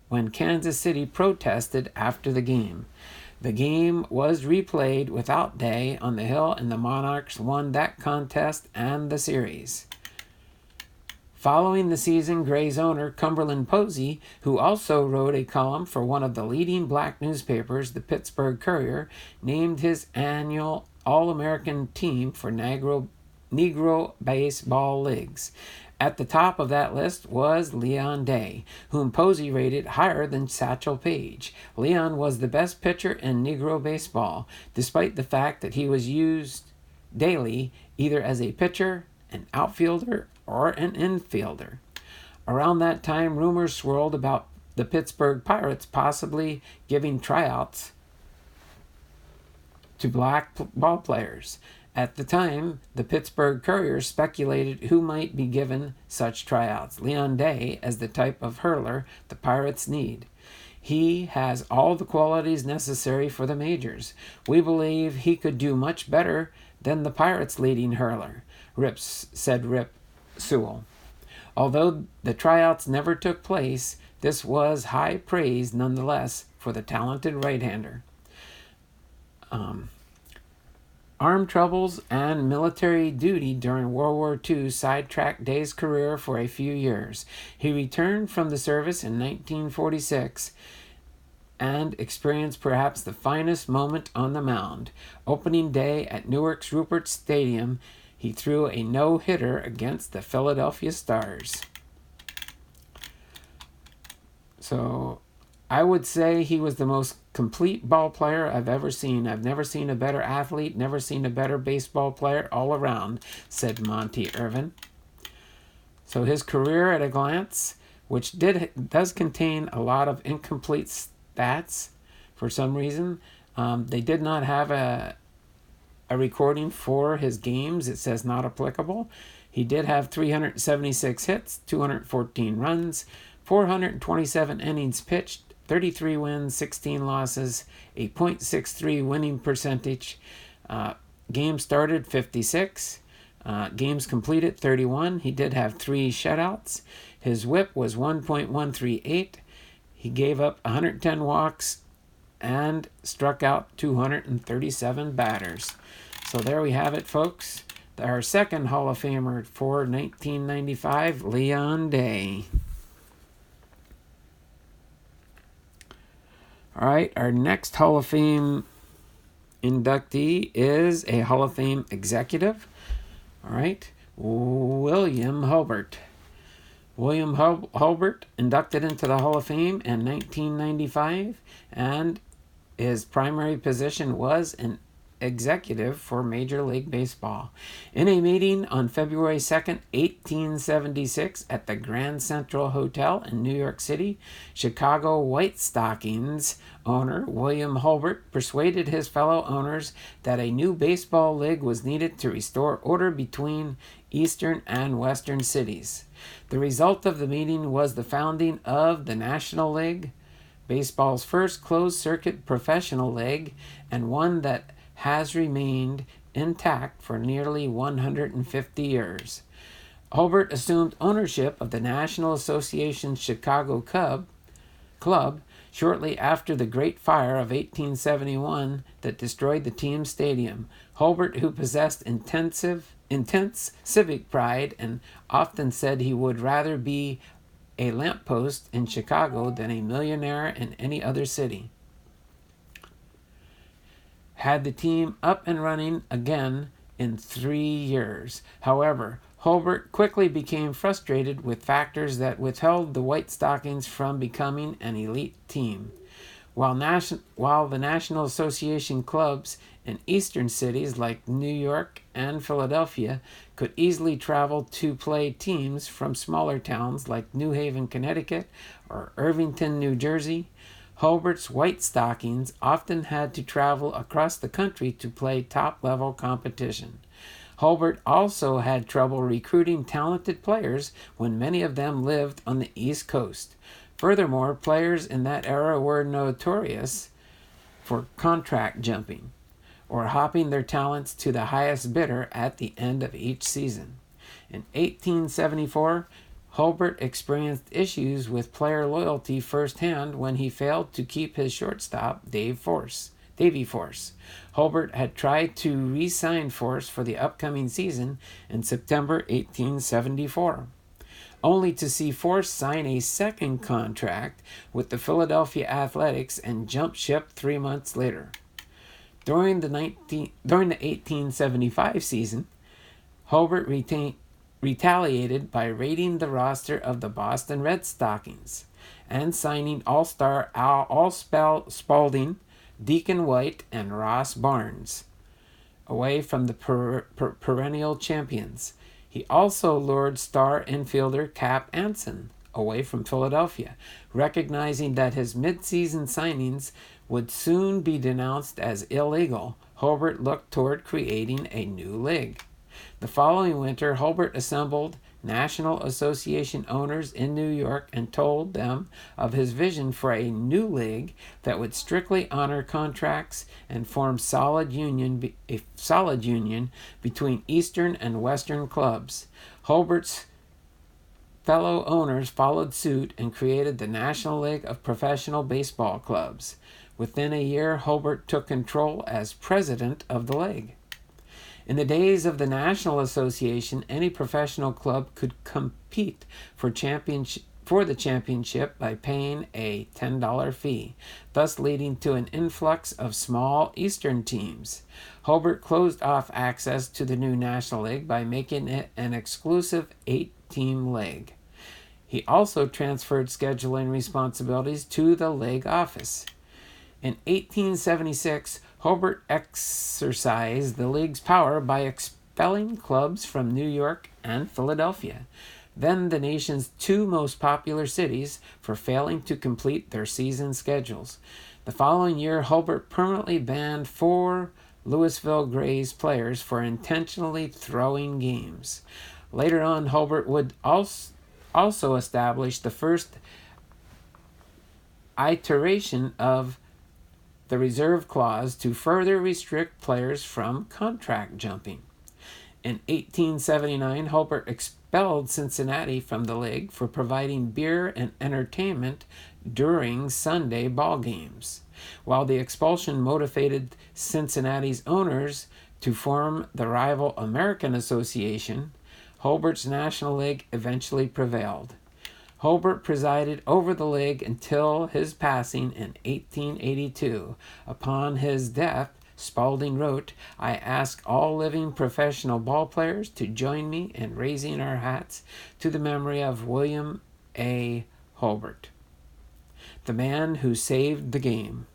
when Kansas City protested after the game. The game was replayed without Day on the Hill, and the Monarchs won that contest and the series. Following the season, Gray's owner, Cumberland Posey, who also wrote a column for one of the leading black newspapers, the Pittsburgh Courier, named his annual All-American team for Negro baseball leagues. At the top of that list was Leon Day, whom Posey rated higher than Satchel Paige. Leon was the best pitcher in Negro baseball, despite the fact that he was used daily either as a pitcher, an outfielder, or an infielder. Around that time, rumors swirled about the Pittsburgh Pirates possibly giving tryouts to black ball players. At the time, the Pittsburgh Courier speculated who might be given such tryouts. Leon Day as the type of hurler the Pirates need. He has all the qualities necessary for the majors. We believe he could do much better than the Pirates' leading hurler, said Rip Sewell. Although the tryouts never took place, this was high praise nonetheless for the talented right-hander. Armed troubles and military duty during World War II sidetracked Day's career for a few years. He returned from the service in 1946 and experienced perhaps the finest moment on the mound. Opening day at Newark's Rupert Stadium, he threw a no-hitter against the Philadelphia Stars. So I would say he was the most complete ball player I've ever seen. I've never seen a better athlete, never seen a better baseball player all around, said Monty Irvin. So his career at a glance, which does contain a lot of incomplete stats for some reason. They did not have a recording for his games. It says not applicable. He did have 376 hits, 214 runs, 427 innings pitched, 33 wins, 16 losses, a .63 winning percentage. Games started 56. Games completed 31. He did have 3 shutouts. His whip was 1.138. He gave up 110 walks and struck out 237 batters. So there we have it, folks. Our second Hall of Famer for 1995, Leon Day. All right, our next Hall of Fame inductee is a Hall of Fame executive. All right, William Hulbert. William Hulbert inducted into the Hall of Fame in 1995, and his primary position was an executive for Major League Baseball. In a meeting on February 2nd, 1876 at the Grand Central Hotel in New York City, Chicago White Stockings owner William Hulbert persuaded his fellow owners that a new baseball league was needed to restore order between eastern and western cities. The result of the meeting was the founding of the National League, baseball's first closed-circuit professional league, and one that has remained intact for nearly 150 years. Hulbert assumed ownership of the National Association's Chicago Club shortly after the Great Fire of 1871 that destroyed the team's stadium. Hulbert, who possessed intense civic pride and often said he would rather be a lamppost in Chicago than a millionaire in any other city, had the team up and running again in 3 years. However, Hulbert quickly became frustrated with factors that withheld the White Stockings from becoming an elite team. While the National Association clubs in eastern cities like New York and Philadelphia could easily travel to play teams from smaller towns like New Haven, Connecticut, or Irvington, New Jersey, Hulbert's White Stockings often had to travel across the country to play top-level competition. Hulbert also had trouble recruiting talented players when many of them lived on the East Coast. Furthermore, players in that era were notorious for contract jumping or hopping their talents to the highest bidder at the end of each season. In 1874, Hulbert experienced issues with player loyalty firsthand when he failed to keep his shortstop, Davy Force. Hulbert had tried to re-sign Force for the upcoming season in September 1874, only to see Force sign a second contract with the Philadelphia Athletics and jump ship 3 months later. During the 1875 season, Hulbert retaliated by raiding the roster of the Boston Red Stockings and signing all-star Al Spalding, Deacon White, and Ross Barnes away from the perennial champions. He also lured star infielder Cap Anson away from Philadelphia, recognizing that his mid-season signings would soon be denounced as illegal. Hulbert looked toward creating a new league. The following winter, Hulbert assembled National Association owners in New York and told them of his vision for a new league that would strictly honor contracts and form a solid union between Eastern and Western clubs. Holbert's fellow owners followed suit and created the National League of Professional Baseball Clubs. Within a year, Holbert took control as president of the league. In the days of the National Association, any professional club could compete for the championship by paying a $10 fee, thus leading to an influx of small Eastern teams. Holbert closed off access to the new National League by making it an exclusive 8-team league. He also transferred scheduling responsibilities to the league office. In 1876, Holbert exercised the league's power by expelling clubs from New York and Philadelphia, then the nation's two most popular cities, for failing to complete their season schedules. The following year, Holbert permanently banned 4 Louisville Grays players for intentionally throwing games. Later on, Holbert would also establish the first iteration of the reserve clause to further restrict players from contract jumping. In 1879, Holbert expelled Cincinnati from the league for providing beer and entertainment during Sunday ball games. While the expulsion motivated Cincinnati's owners to form the rival American Association, Holbert's National League eventually prevailed. Holbert presided over the league until his passing in 1882. Upon his death, Spalding wrote, "I ask all living professional ball players to join me in raising our hats to the memory of William A. Holbert, the man who saved the game."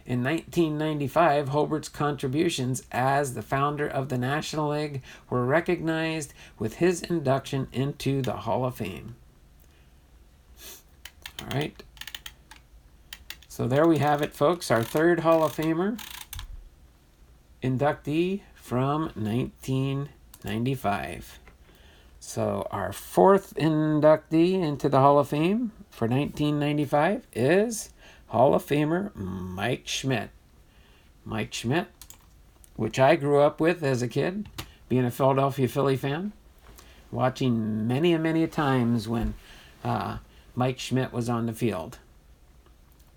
In 1995, Holbert's contributions as the founder of the National League were recognized with his induction into the Hall of Fame. All right. So there we have it, folks. Our third Hall of Famer inductee from 1995. So our fourth inductee into the Hall of Fame for 1995 is Hall of Famer Mike Schmidt. Mike Schmidt, which I grew up with as a kid, being a Philadelphia Philly fan, watching many and many times when Mike Schmidt was on the field.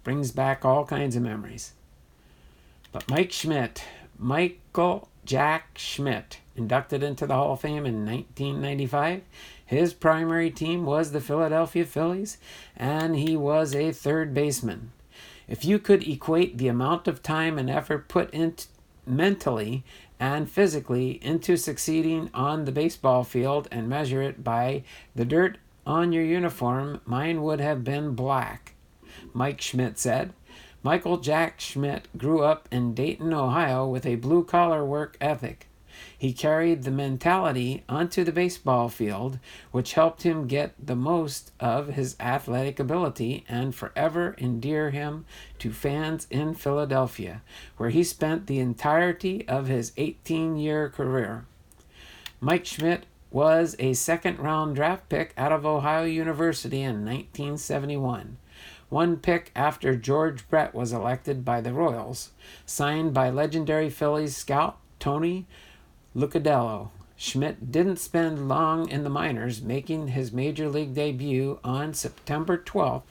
Brings back all kinds of memories. But Mike Schmidt, Michael Jack Schmidt, inducted into the Hall of Fame in 1995. His primary team was the Philadelphia Phillies, and he was a third baseman. If you could equate the amount of time and effort put into mentally and physically into succeeding on the baseball field and measure it by the dirt on your uniform, mine would have been black, Mike Schmidt said. Michael Jack Schmidt grew up in Dayton, Ohio with a blue-collar work ethic. He carried the mentality onto the baseball field, which helped him get the most of his athletic ability and forever endear him to fans in Philadelphia, where he spent the entirety of his 18-year career. Mike Schmidt was a second-round draft pick out of Ohio University in 1971. One pick after George Brett was elected by the Royals, signed by legendary Phillies scout Tony Lucadello. Schmidt didn't spend long in the minors, making his major league debut on September 12,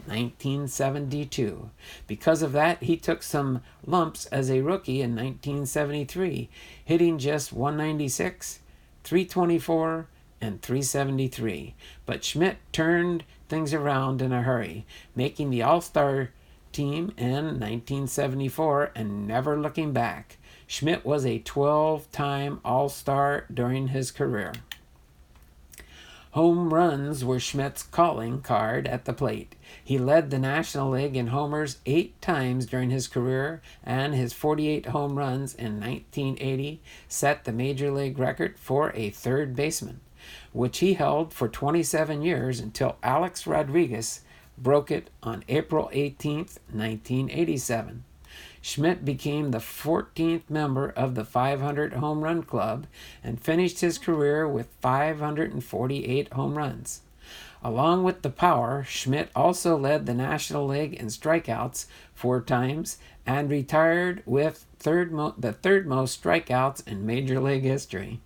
1972. Because of that, he took some lumps as a rookie in 1973, hitting just 196, 324, and 373. But Schmidt turned things around in a hurry, making the All-Star team in 1974 and never looking back. Schmidt was a 12-time All-Star during his career. Home runs were Schmidt's calling card at the plate. He led the National League in homers 8 times during his career, and his 48 home runs in 1980 set the major league record for a third baseman, which he held for 27 years until Alex Rodriguez broke it on April 18, 1987. Schmidt became the 14th member of the 500 home run club and finished his career with 548 home runs. Along with the power, Schmidt also led the National League in strikeouts 4 times and retired with the third most strikeouts in Major League history.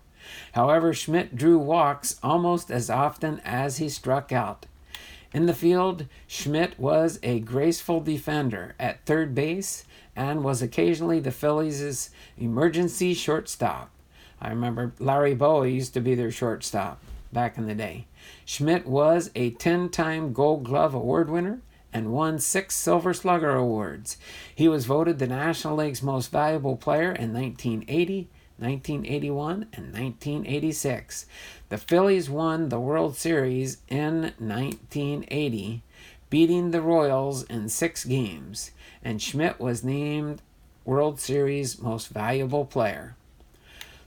However, Schmidt drew walks almost as often as he struck out. In the field, Schmidt was a graceful defender at third base and was occasionally the Phillies' emergency shortstop. I remember Larry Bowa used to be their shortstop back in the day. Schmidt was a 10-time Gold Glove Award winner and won 6 Silver Slugger Awards. He was voted the National League's most valuable player in 1980, 1981, and 1986. The Phillies won the World Series in 1980, beating the Royals in 6 games, and Schmidt was named World Series most valuable player.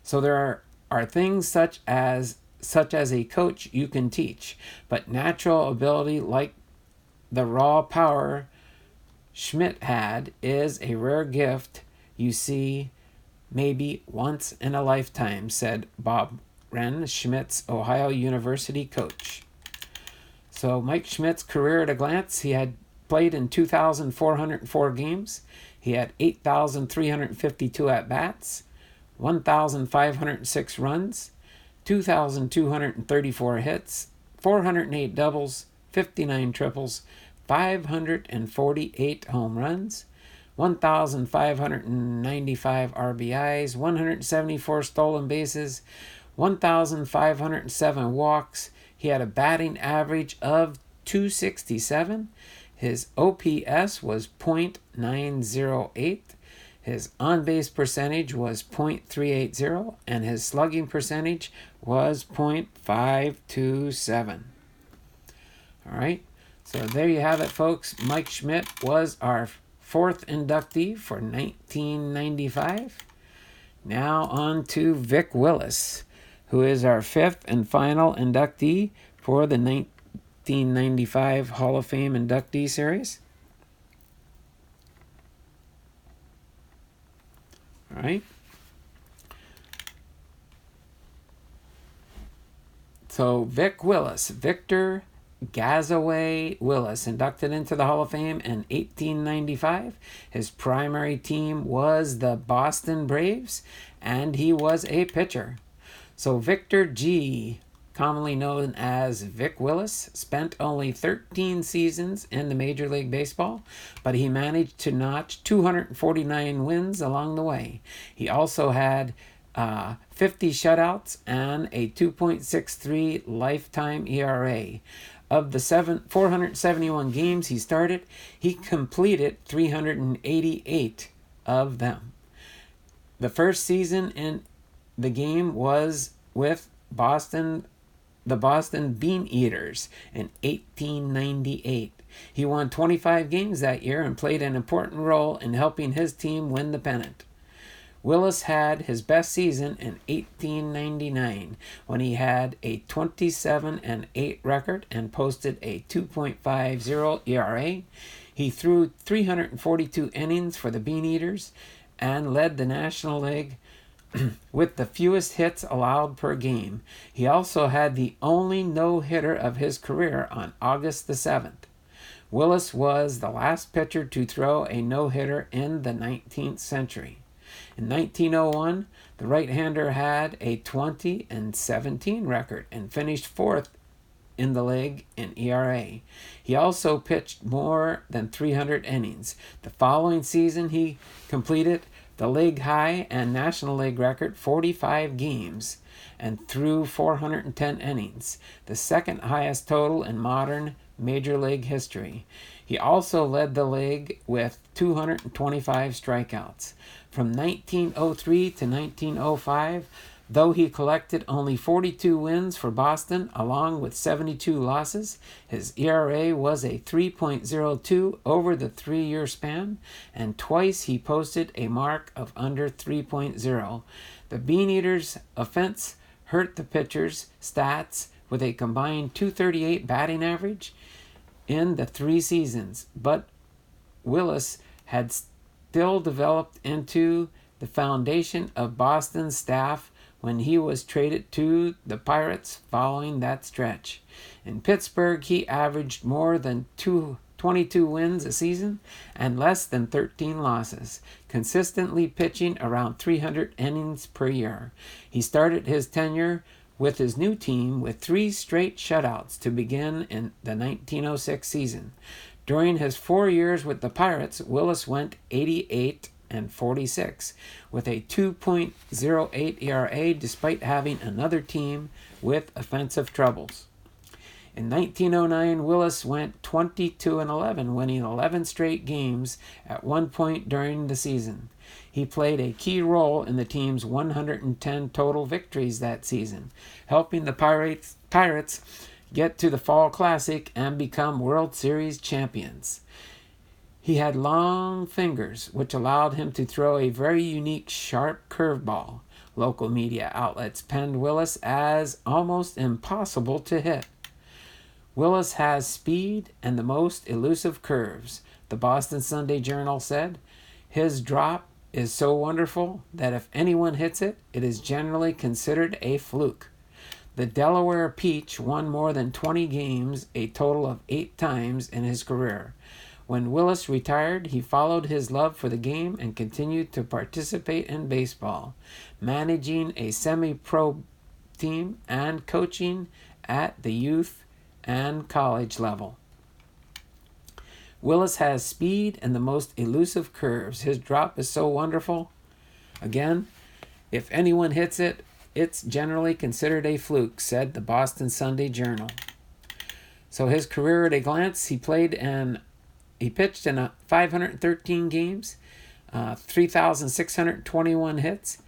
So there are things such as a coach you can teach, but natural ability like the raw power Schmidt had is a rare gift you see maybe once in a lifetime, said Bob Wren, Schmidt's Ohio University coach. So Mike Schmidt's career at a glance: he had played in 2,404 games. He had 8,352 at-bats, 1,506 runs, 2,234 hits, 408 doubles, 59 triples, 548 home runs, 1,595 RBIs, 174 stolen bases, 1,507 walks. He had a batting average of .267. His OPS was .908. His on-base percentage was .380, and his slugging percentage was .527. All right, so there you have it, folks. Mike Schmidt was our 4th inductee for 1995. Now on to Vic Willis, who is our 5th and final inductee for the 1995 Hall of Fame inductee series. All right. So Vic Willis, Victor Gazaway Willis, inducted into the Hall of Fame in 1895. His primary team was the Boston Braves, and he was a pitcher. So Victor G., commonly known as Vic Willis, spent only 13 seasons in the Major League Baseball, but he managed to notch 249 wins along the way. He also had 50 shutouts and a 2.63 lifetime ERA. Of the 471 games he started, he completed 388 of them. The first season in the game was with the Boston Bean Eaters in 1898. He won 25 games that year and played an important role in helping his team win the pennant. Willis had his best season in 1899 when he had a 27-8 record and posted a 2.50 ERA. He threw 342 innings for the Bean Eaters and led the National League with the fewest hits allowed per game. He also had the only no-hitter of his career on August the 7th. Willis was the last pitcher to throw a no-hitter in the 19th century. In 1901, the right-hander had a 20-17 record and finished 4th in the league in ERA. He also pitched more than 300 innings. The following season, he completed the league high and National League record 45 games and threw 410 innings, the second highest total in modern Major League history. He also led the league with 225 strikeouts. From 1903 to 1905, though he collected only 42 wins for Boston along with 72 losses, his ERA was a 3.02 over the 3-year span, and twice he posted a mark of under 3.0. The Bean Eaters' offense hurt the pitcher's stats with a combined .238 batting average in the 3 seasons, but Willis had still developed into the foundation of Boston's staff when he was traded to the Pirates following that stretch. In Pittsburgh, he averaged more than 22 wins a season and less than 13 losses, consistently pitching around 300 innings per year. He started his tenure with his new team with 3 straight shutouts to begin in the 1906 season. During his 4 years with the Pirates, Willis went 88-46 with a 2.08 ERA despite having another team with offensive troubles. In 1909, Willis went 22-11, winning 11 straight games at one point during the season. He played a key role in the team's 110 total victories that season, helping the Pirates get to the Fall Classic and become World Series champions. He had long fingers, which allowed him to throw a very unique, sharp curveball. Local media outlets penned Willis as almost impossible to hit. Willis has speed and the most elusive curves, the Boston Sunday Journal said. His drop is so wonderful that if anyone hits it, it is generally considered a fluke. The Delaware Peach won more than 20 games, a total of 8 times in his career. When Willis retired, he followed his love for the game and continued to participate in baseball, managing a semi-pro team and coaching at the youth and college level. Willis has speed and the most elusive curves. His drop is so wonderful. Again, if anyone hits it, it's generally considered a fluke, said the Boston Sunday Journal. So his career at a glance, he pitched in 513 games, 3,621 hits,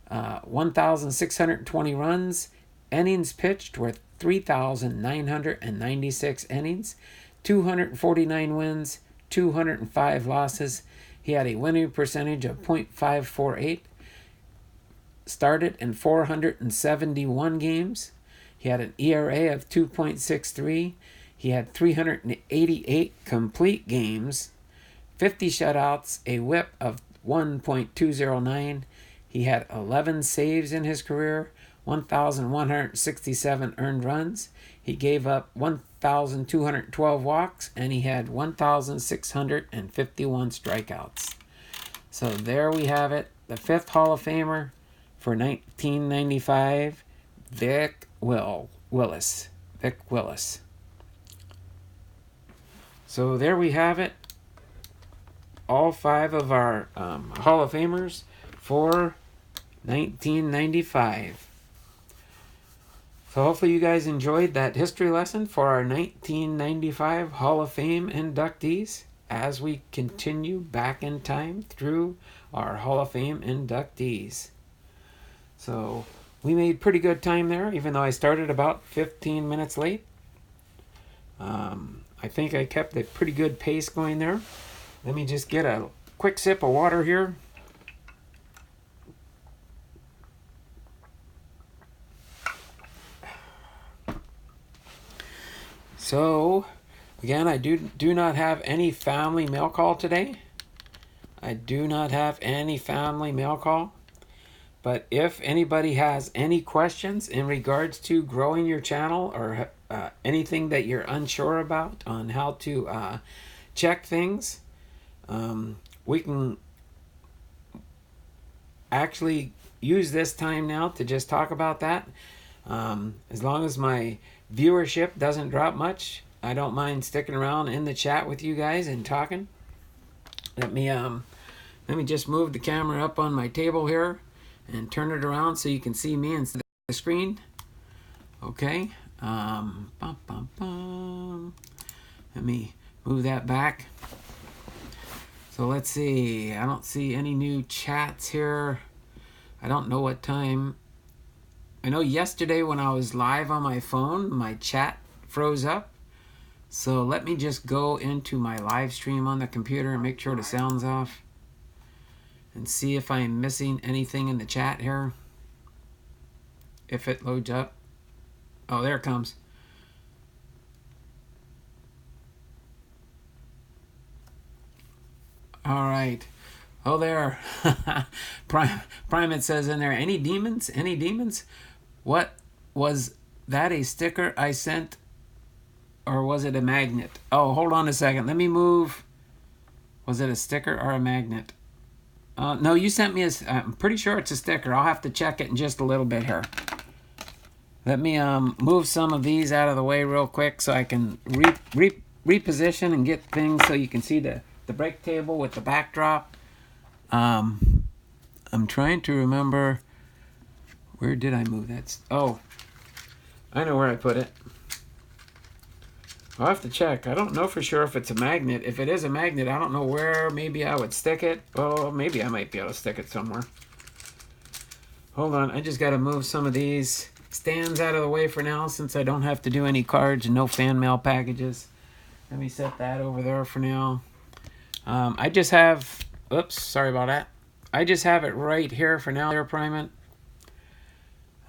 1,620 runs. Innings pitched were 3,996 innings, 249 wins, 205 losses. He had a winning percentage of .548. Started in 471 games. He had an ERA of 2.63. He had 388 complete games, 50 shutouts, a whip of 1.209. He had 11 saves in his career, 1,167 earned runs. He gave up 1,212 walks, and he had 1,651 strikeouts. So there we have it. The 5th Hall of Famer for 1995, Vic Willis. So there we have it. All 5 of our Hall of Famers for 1995. So hopefully you guys enjoyed that history lesson for our 1995 Hall of Fame inductees as we continue back in time through our Hall of Fame inductees. So we made pretty good time there, even though I started about 15 minutes late. I think I kept a pretty good pace going there. Let me just get a quick sip of water here. So, again, I do not have any family mail call today. But if anybody has any questions in regards to growing your channel or anything that you're unsure about on how to check things, we can actually use this time now to just talk about that. As long as my viewership doesn't drop much, I don't mind sticking around in the chat with you guys and talking. Let me just move the camera up on my table here and turn it around so you can see me instead of the screen. Okay. Let me move that back. So let's see. I don't see any new chats here. I don't know what time. I know yesterday when I was live on my phone, my chat froze up. So let me just go into my live stream on the computer and make sure the sound's off. And see if I'm missing anything in the chat here. If it loads up. Oh, there it comes. All right. Oh, there. Primate says in there, any demons? Any demons? What was that, a sticker I sent, or was it a magnet? Oh, hold on a second. Let me move. Was it a sticker or a magnet? No, you sent me I'm pretty sure it's a sticker. I'll have to check it in just a little bit here. Let me move some of these out of the way real quick so I can reposition and get things so you can see the break table with the backdrop. I'm trying to remember, where did I move that? Oh, I know where I put it. I'll have to check. I don't know for sure if it's a magnet. If it is a magnet, I don't know where maybe I would stick it. Oh, maybe I might be able to stick it somewhere. Hold on, I just got to move some of these stands out of the way for now since I don't have to do any cards and no fan mail packages. Let me set that over there for now. I just have, oops, sorry about that. I just have it right here for now there, Primate.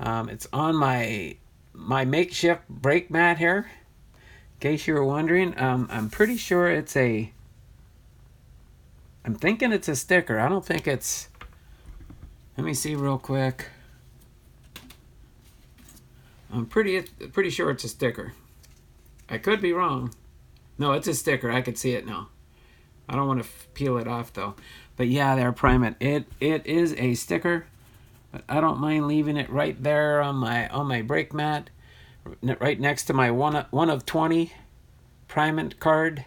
It's on my makeshift brake mat here. In case you were wondering, I'm pretty sure it's I'm thinking it's a sticker. I don't think it's, let me see real quick. I'm pretty sure it's a sticker. I could be wrong. No, it's a sticker. I could see it now. I don't want to peel it off though. But yeah, there, Primate. It is a sticker. But I don't mind leaving it right there on my brake mat, right next to my one of 20 Primate card.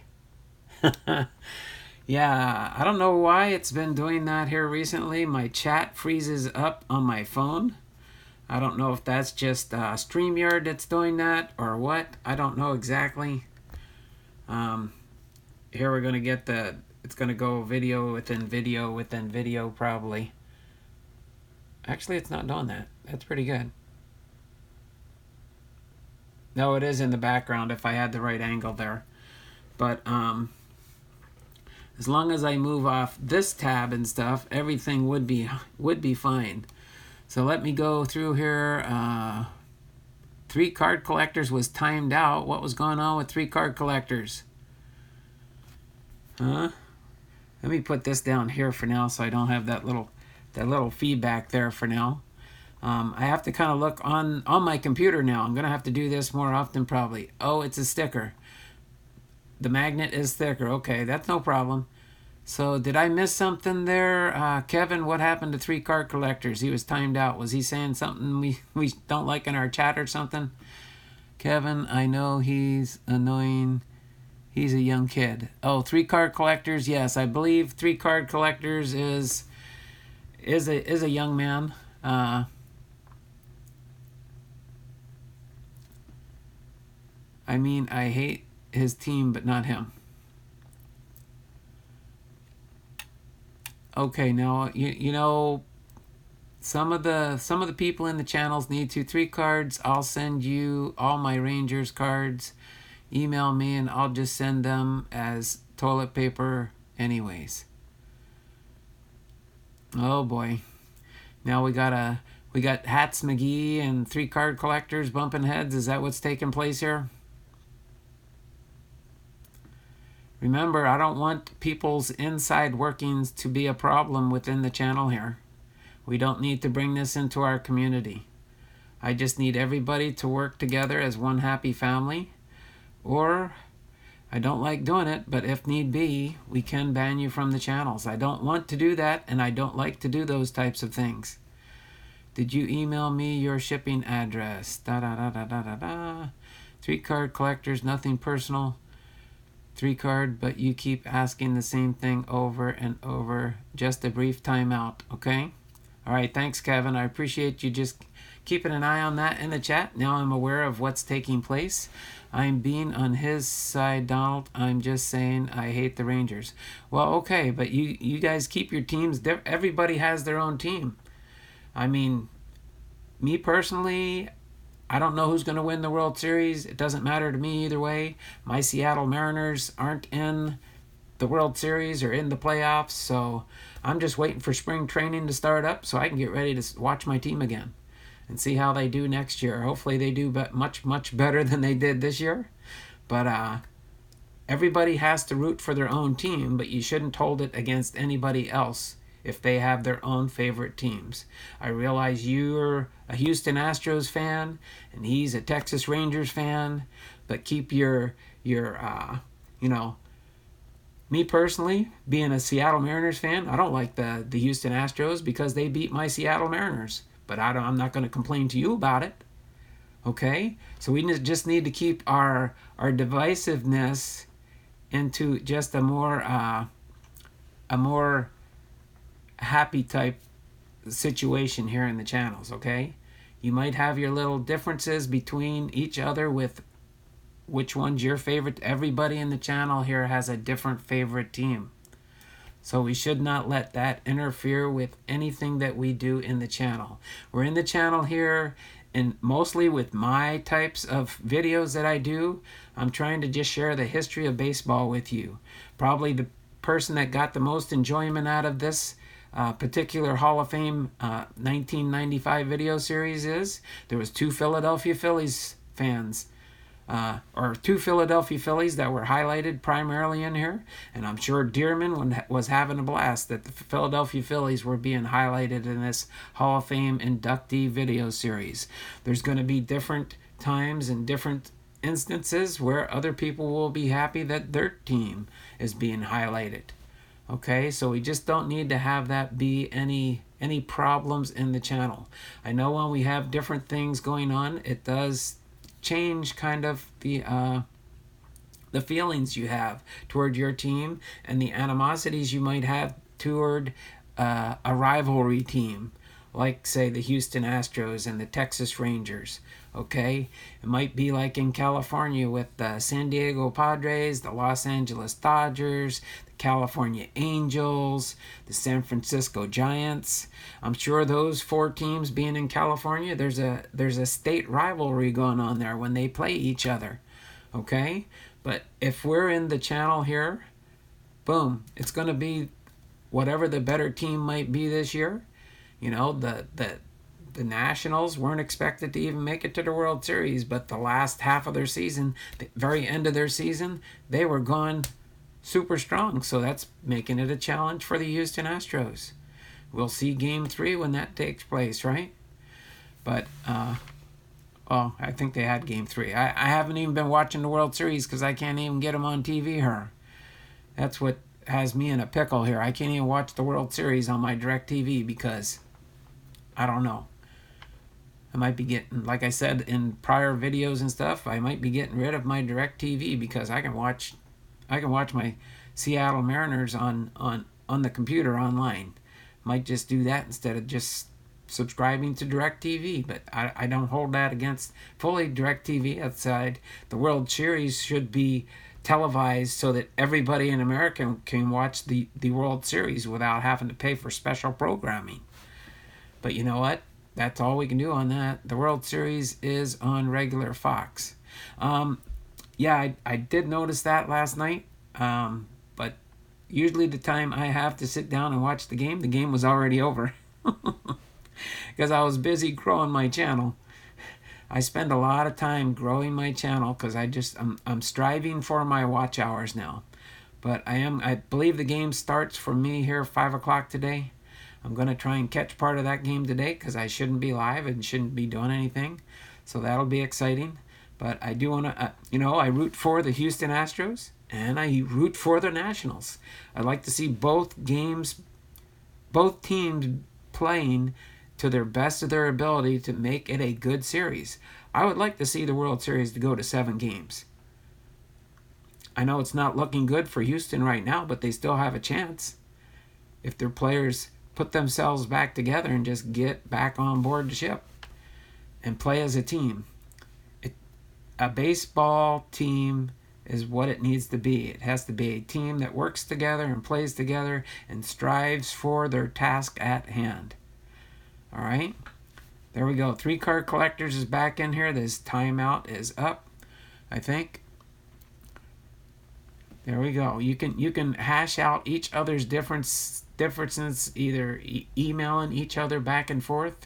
Yeah, I don't know why it's been doing that here recently. My chat freezes up on my phone. I don't know if that's just StreamYard that's doing that or what. I don't know exactly. Here we're going to get it's going to go video within video within video probably. Actually, it's not doing that. That's pretty good. No, it is in the background if I had the right angle there. But as long as I move off this tab and stuff, everything would be fine. So let me go through here. 3 card collectors was timed out. What was going on with 3 card collectors? Huh? Let me put this down here for now so I don't have that little feedback there for now. I have to kind of look on my computer now. I'm going to have to do this more often probably. Oh, it's a sticker. The magnet is sticker. Okay, that's no problem. So did I miss something there? Kevin, what happened to 3 card collectors? He was timed out. Was he saying something we don't like in our chat or something? Kevin, I know he's annoying. He's a young kid. Oh, 3 card collectors. Yes, I believe 3 card collectors is a young man. I mean, I hate his team, but not him. Okay, now you know some of the people in the channels need 3 cards. I'll send you all my Rangers cards. Email me and I'll just send them as toilet paper anyways. Oh boy. Now we got Hats McGee and 3 card collectors bumping heads. Is that what's taking place here? Remember, I don't want people's inside workings to be a problem within the channel here. We don't need to bring this into our community. I just need everybody to work together as one happy family. Or, I don't like doing it, but if need be, we can ban you from the channels. I don't want to do that, and I don't like to do those types of things. Did you email me your shipping address? Da da da da da da da. 3 card collectors, nothing personal. 3 card, but you keep asking the same thing over and over. Just a brief timeout, okay? All right, thanks, Kevin. I appreciate you just keeping an eye on that in the chat. Now I'm aware of what's taking place. I'm being on his side, Donald. I'm just saying I hate the Rangers. Well, okay, but you guys keep your teams. Everybody has their own team. I mean, me personally, I don't know who's going to win the World Series. It doesn't matter to me either way. My Seattle Mariners aren't in the World Series or in the playoffs, so I'm just waiting for spring training to start up so I can get ready to watch my team again and see how they do next year. Hopefully they do much, much better than they did this year. But everybody has to root for their own team, but you shouldn't hold it against anybody else if they have their own favorite teams. I realize you're a Houston Astros fan and he's a Texas Rangers fan, but keep your you know, me personally, being a Seattle Mariners fan, I don't like the Houston Astros because they beat my Seattle Mariners. But I'm not going to complain to you about it. Okay? So we just need to keep our divisiveness into just a more happy type situation here in the channels, okay? You might have your little differences between each other with which one's your favorite. Everybody in the channel here has a different favorite team. So we should not let that interfere with anything that we do in the channel. We're in the channel here, and mostly with my types of videos that I do, I'm trying to just share the history of baseball with you. Probably the person that got the most enjoyment out of this particular Hall of Fame 1995 video series is there was two Philadelphia Phillies fans. Or two Philadelphia Phillies that were highlighted primarily in here. And I'm sure Dearman was having a blast that the Philadelphia Phillies were being highlighted in this Hall of Fame inductee video series. There's going to be different times and different instances where other people will be happy that their team is being highlighted. Okay, so we just don't need to have that be any problems in the channel. I know when we have different things going on, it does change kind of the feelings you have toward your team and the animosities you might have toward a rivalry team, like say the Houston Astros and the Texas Rangers. Okay, it might be like in California with the San Diego Padres, the Los Angeles Dodgers, the California Angels, the San Francisco Giants. I'm sure those four teams being in California, there's a state rivalry going on there when they play each other. Okay, but if we're in the channel here, boom, it's going to be whatever the better team might be this year. You know, the Nationals weren't expected to even make it to the World Series, but the last half of their season, the very end of their season, they were going super strong. So that's making it a challenge for the Houston Astros. We'll see Game 3 when that takes place, right? But, well, I think they had Game 3. I haven't even been watching the World Series because I can't even get them on TV here. That's what has me in a pickle here. I can't even watch the World Series on my DirecTV because, I don't know. I might be getting, like I said in prior videos and stuff, I might be getting rid of my DirecTV because I can watch my Seattle Mariners on the computer online. Might just do that instead of just subscribing to DirecTV, but I don't hold that against fully DirecTV outside. The World Series should be televised so that everybody in America can watch the World Series without having to pay for special programming. But you know what? That's all we can do on that. The World Series is on regular Fox. Yeah, I did notice that last night. But usually the time I have to sit down and watch the game was already over. Because I was busy growing my channel. I spend a lot of time growing my channel because I'm striving for my watch hours now. But I believe the game starts for me here 5 o'clock today. I'm going to try and catch part of that game today because I shouldn't be live and shouldn't be doing anything. So that'll be exciting. But I do want to, I root for the Houston Astros and I root for the Nationals. I'd like to see both teams playing to their best of their ability to make it a good series. I would like to see the World Series to go to 7 games. I know it's not looking good for Houston right now, but they still have a chance if their players put themselves back together and just get back on board the ship and play as a team. A baseball team is what it needs to be. It has to be a team that works together and plays together and strives for their task at hand. All right, there we go. 3-card collectors is back in here. This timeout is up, I think. There we go. You can hash out each other's differences, either emailing each other back and forth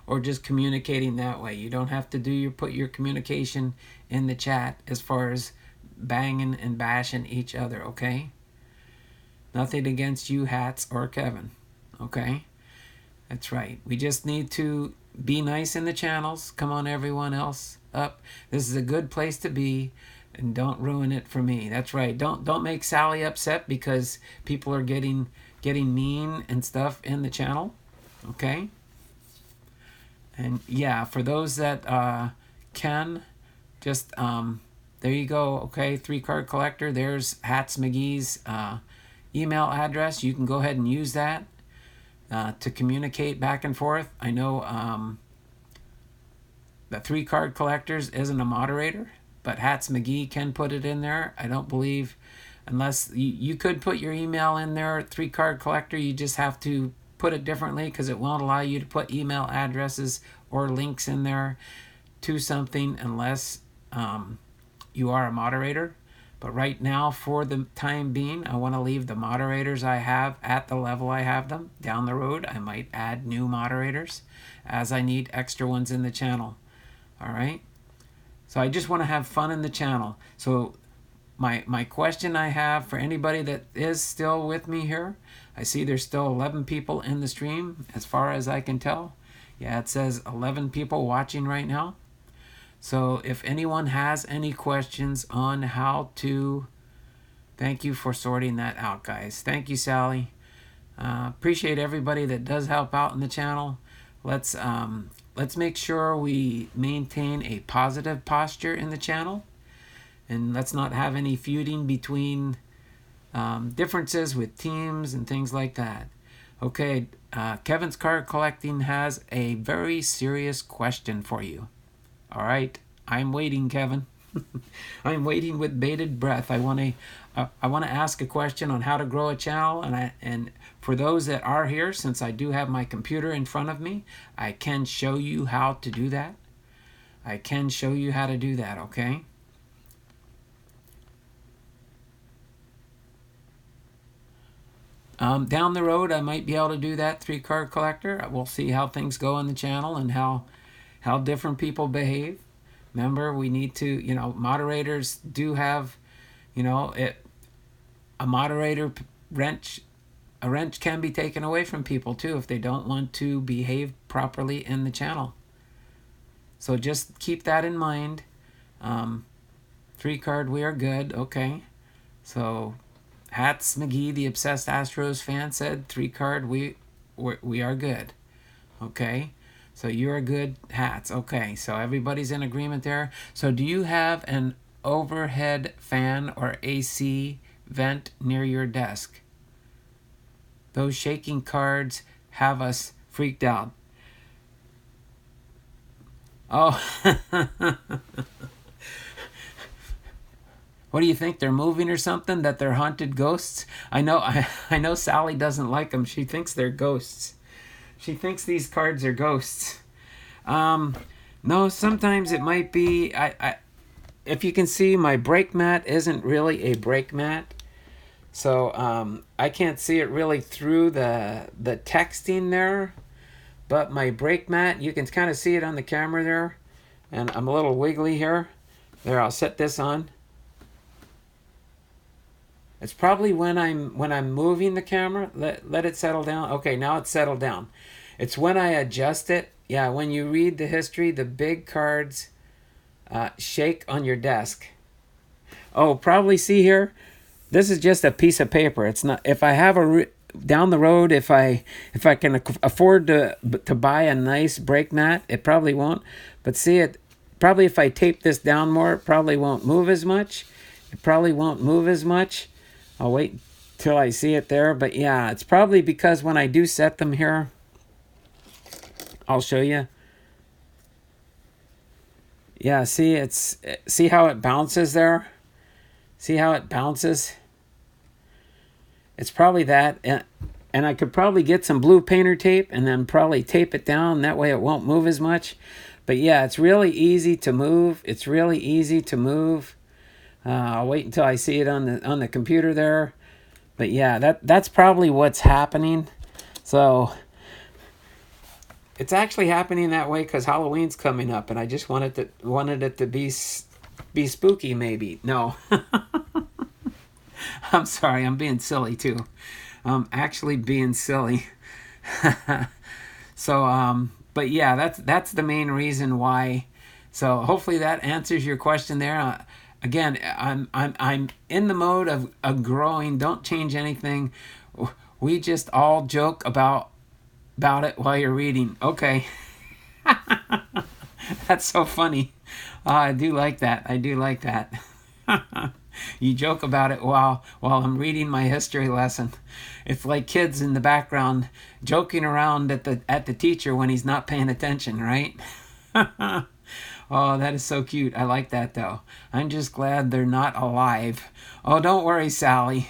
or just communicating that way. You don't have to put your communication in the chat as far as banging and bashing each other, okay? Nothing against you, Hats, or Kevin. Okay? That's right. We just need to be nice in the channels. Come on, everyone else up. This is a good place to be, and don't ruin it for me. That's right. Don't make Sally upset because people are getting mean and stuff in the channel. Okay? And yeah, for those that can, just there you go. Okay, 3-card collector. There's Hats McGee's email address. You can go ahead and use that to communicate back and forth. I know the 3-card collectors isn't a moderator, but Hats McGee can put it in there. I don't believe, unless you could put your email in there, 3-card collector. You just have to put it differently because it won't allow you to put email addresses or links in there to something unless you are a moderator. But right now, for the time being, I want to leave the moderators I have at the level I have them. Down the road, I might add new moderators as I need extra ones in the channel. All right? So I just want to have fun in the channel. So my question I have for anybody that is still with me here, I see there's still 11 people in the stream as far as I can tell. Yeah, it says 11 people watching right now. So if anyone has any questions on how to, thank you for sorting that out, guys. Thank you, Sally. Appreciate everybody that does help out in the channel. Let's make sure we maintain a positive posture in the channel, and let's not have any feuding between differences with teams and things like that. Okay, Kevin's Card Collecting has a very serious question for you. All right, I'm waiting, Kevin. I'm waiting with bated breath. I want to ask a question on how to grow a channel, and for those that are here, since I do have my computer in front of me, I can show you how to do that. I can show you how to do that. Okay. Down the road, I might be able to do that, 3-card collector. We'll see how things go on the channel and how different people behave. Remember, we need to, moderators do have, a moderator wrench. A wrench can be taken away from people too if they don't want to behave properly in the channel. So just keep that in mind. 3-card, we are good. Okay. So Hats McGee, the obsessed Astros fan, said 3-card, we are good. Okay. So you're good, Hats. Okay, so everybody's in agreement there. So do you have an overhead fan or AC vent near your desk? Those shaking cards have us freaked out. Oh. What do you think? They're moving or something? That they're haunted ghosts? I know Sally doesn't like them. She thinks they're ghosts. She thinks these cards are ghosts. No, sometimes it might be. If you can see, my brake mat isn't really a brake mat, so I can't see it really through the texting there. But my brake mat, you can kind of see it on the camera there, and I'm a little wiggly here. There, I'll set this on. It's probably when I'm moving the camera. Let it settle down. Okay, now it's settled down. It's when I adjust it. Yeah, when you read the history, the big cards shake on your desk. Oh, probably see here. This is just a piece of paper. It's not. If I have down the road, if I can afford to buy a nice brake mat, it probably won't. But see it. Probably if I tape this down more, it probably won't move as much. It probably won't move as much. I'll wait till I see it there. But yeah, it's probably because when I do set them here, I'll show you. Yeah, see how it bounces there? See how it bounces? It's probably that. And I could probably get some blue painter tape and then probably tape it down. That way it won't move as much. But yeah, it's really easy to move. It's really easy to move. I'll wait until I see it on the computer there. But yeah, that's probably what's happening. So it's actually happening that way because Halloween's coming up, and I just wanted it to be spooky. Maybe no. I'm sorry, I'm being silly too. I'm actually being silly. So, but yeah, that's the main reason why. So hopefully that answers your question there. Again, I'm in the mode of growing. Don't change anything. We just all joke about it while you're reading. Okay. That's so funny. I do like that. I do like that. You joke about it while I'm reading my history lesson. It's like kids in the background joking around at the teacher when he's not paying attention, right? Oh, that is so cute. I like that though. I'm just glad they're not alive. Oh, don't worry, Sally.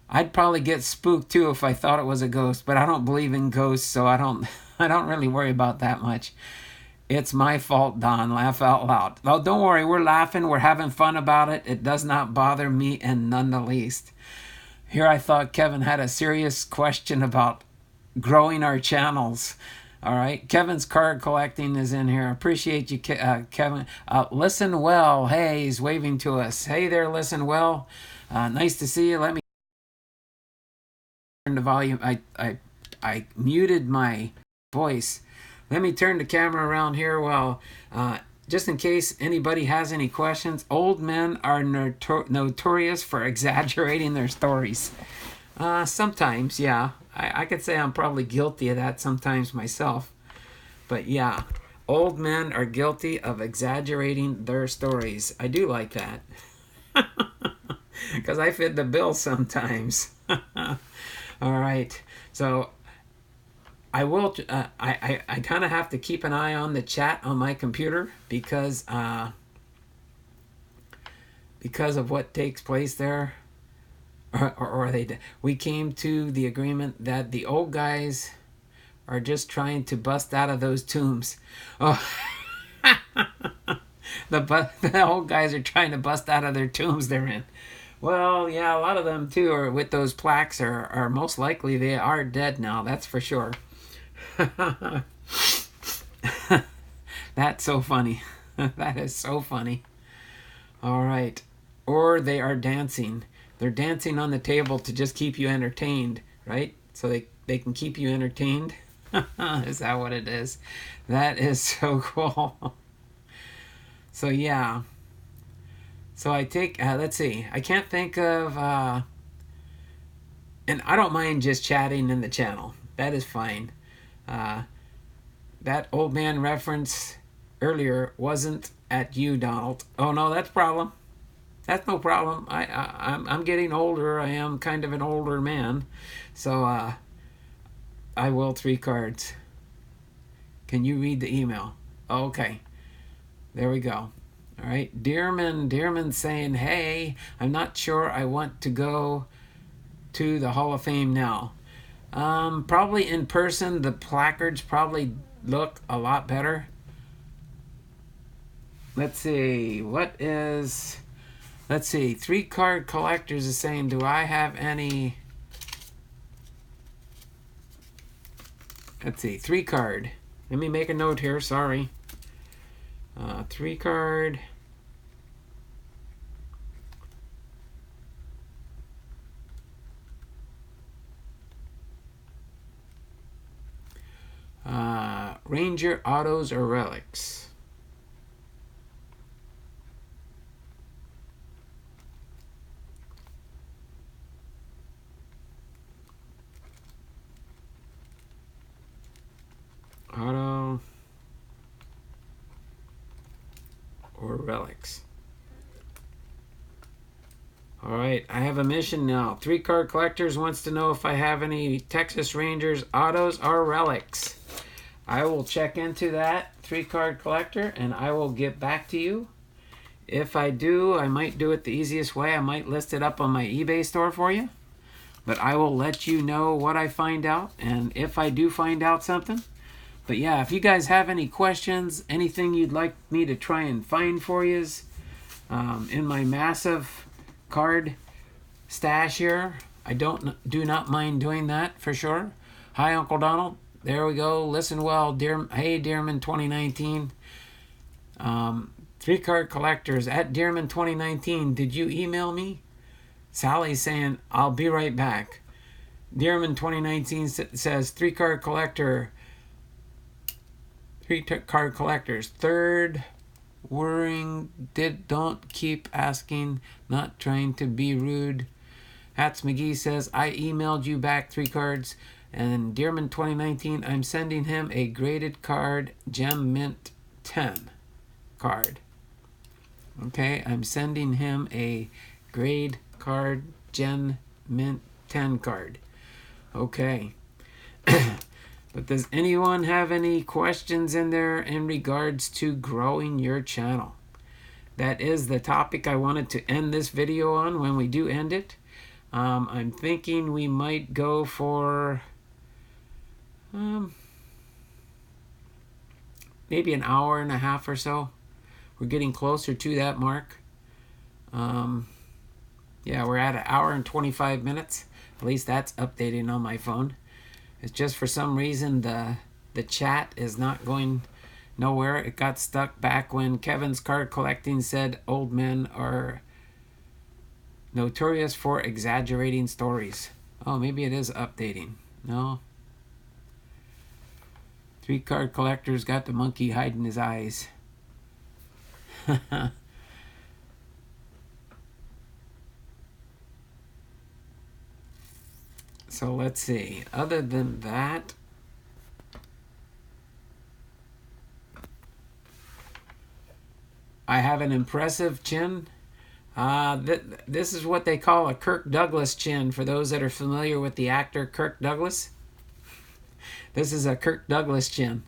I'd probably get spooked too if I thought it was a ghost, but I don't believe in ghosts, so I don't I don't really worry about that much. It's my fault, Don. Laugh out loud. Oh, don't worry. We're laughing. We're having fun about it. It does not bother me in none the least. Here I thought Kevin had a serious question about growing our channels. All right. Kevin's card collecting is in here. Appreciate you, Kevin. Listen well. Hey, he's waving to us. Hey there, listen well. Nice to see you. Let me turn the volume. I muted my voice. Let me turn the camera around here while, just in case anybody has any questions. Old men are notorious for exaggerating their stories. Sometimes, yeah. I could say I'm probably guilty of that sometimes myself. But yeah, old men are guilty of exaggerating their stories. I do like that. Because I fit the bill sometimes. All right. So I will. I kind of have to keep an eye on the chat on my computer because of what takes place there, or we came to the agreement that the old guys are just trying to bust out of those tombs. Oh, the old guys are trying to bust out of their tombs they're in. Well, yeah, a lot of them too are with those plaques are most likely they are dead now. That's for sure. That's so funny. That is so funny. All right. Or they are dancing. They're dancing on the table to just keep you entertained, right? So they can keep you entertained. Is that what it is? That is so cool. So yeah. So I take, let's see. I can't think of, and I don't mind just chatting in the channel. That is fine. That old man reference earlier wasn't at you, Donald. Oh no, that's a problem. That's no problem. I'm getting older. I am kind of an older man, so I will 3 cards. Can you read the email? Okay, there we go. All right, Dearman saying, hey, I'm not sure I want to go to the Hall of Fame now. Probably in person, the placards probably look a lot better. Let's see, let's see, 3 card collectors is saying, do I have any, let's see, 3 card. Let me make a note here, sorry. 3 card. Ranger autos or relics. Auto or relics. All right, I have a mission now. 3 card collectors wants to know if I have any Texas Rangers autos or relics. I will check into that, 3 card collector, and I will get back to you. If I do, I might do it the easiest way. I might list it up on my eBay store for you. But I will let you know what I find out, and if I do find out something. But yeah, if you guys have any questions, anything you'd like me to try and find for you in my massive card stash here, I do not mind doing that for sure. Hi, Uncle Donald. There we go. Listen well, dear. Hey, Dearman 2019. 3 card collectors at Dearman 2019. Did you email me? Sally's saying, I'll be right back. Dearman 2019 says, three card collectors. Third, worrying, don't keep asking, not trying to be rude. Hats McGee says, I emailed you back 3 cards. And Dearman 2019, I'm sending him a graded card, Gem Mint 10 card. Okay, I'm sending him a grade card, Gem Mint 10 card. Okay. But does anyone have any questions in there in regards to growing your channel? That is the topic I wanted to end this video on when we do end it. I'm thinking we might go for maybe an hour and a half or so. We're getting closer to that mark. Yeah, we're at an hour and 25 minutes. At least that's updating on my phone. It's just for some reason the chat is not going nowhere. It got stuck back when Kevin's card collecting said old men are notorious for exaggerating stories. Oh, maybe it is updating. No. 3 card collectors got the monkey hiding his eyes. So let's see. Other than that, I have an impressive chin. This is what they call a Kirk Douglas chin for those that are familiar with the actor Kirk Douglas. This is a Kirk Douglas chin,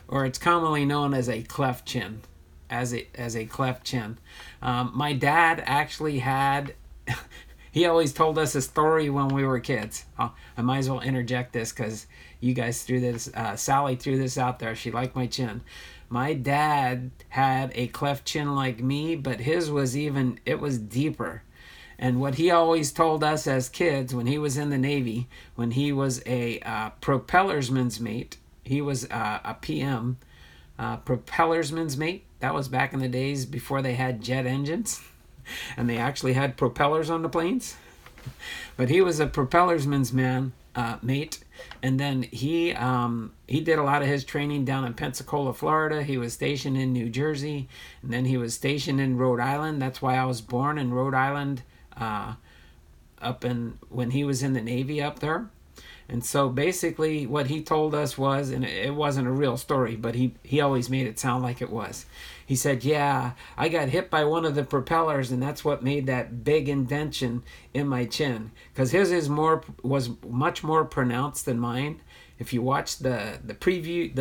or it's commonly known as a cleft chin. As a cleft chin. My dad actually had. He always told us a story when we were kids. I might as well interject this because you guys threw this. Sally threw this out there. She liked my chin. My dad had a cleft chin like me, but his was it was deeper. And what he always told us as kids when he was in the Navy, when he was a propellersman's mate, he was a PM, propellersman's mate. That was back in the days before they had jet engines. And they actually had propellers on the planes. But he was a propellersman's mate. And then he did a lot of his training down in Pensacola, Florida. He was stationed in New Jersey. And then he was stationed in Rhode Island. That's why I was born in Rhode Island when he was in the Navy up there. And so basically what he told us was, and it wasn't a real story, but he always made it sound like it was. He said, yeah, I got hit by one of the propellers, and that's what made that big indentation in my chin. Because his was much more pronounced than mine. If you watch the preview,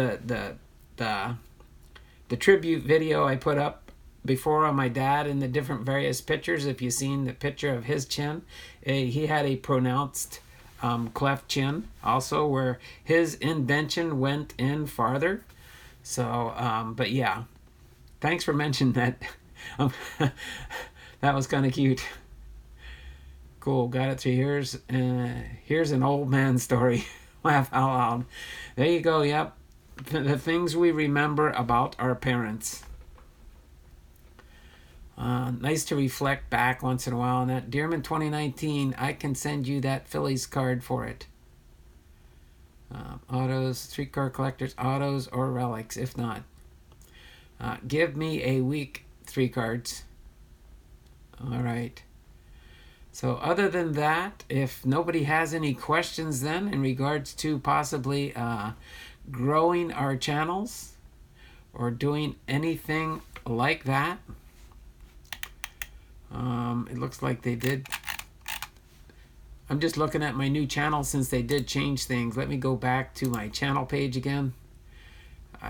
the tribute video I put up before on my dad and the different various pictures, if you've seen the picture of his chin, he had a pronounced cleft chin also, where his indentation went in farther. So but yeah, thanks for mentioning that. That was kind of cute. Cool, got it. Here's an old man story. Laugh out loud. There you go. Yep, the things we remember about our parents. Nice to reflect back once in a while on that. Dearman 2019, I can send you that Phillies card for it. Autos, 3 card collectors, autos or relics, if not. Give me a week, 3 cards. All right. So other than that, if nobody has any questions then in regards to possibly growing our channels or doing anything like that, it looks like they did. I'm just looking at my new channel since they did change things. Let me go back to my channel page again.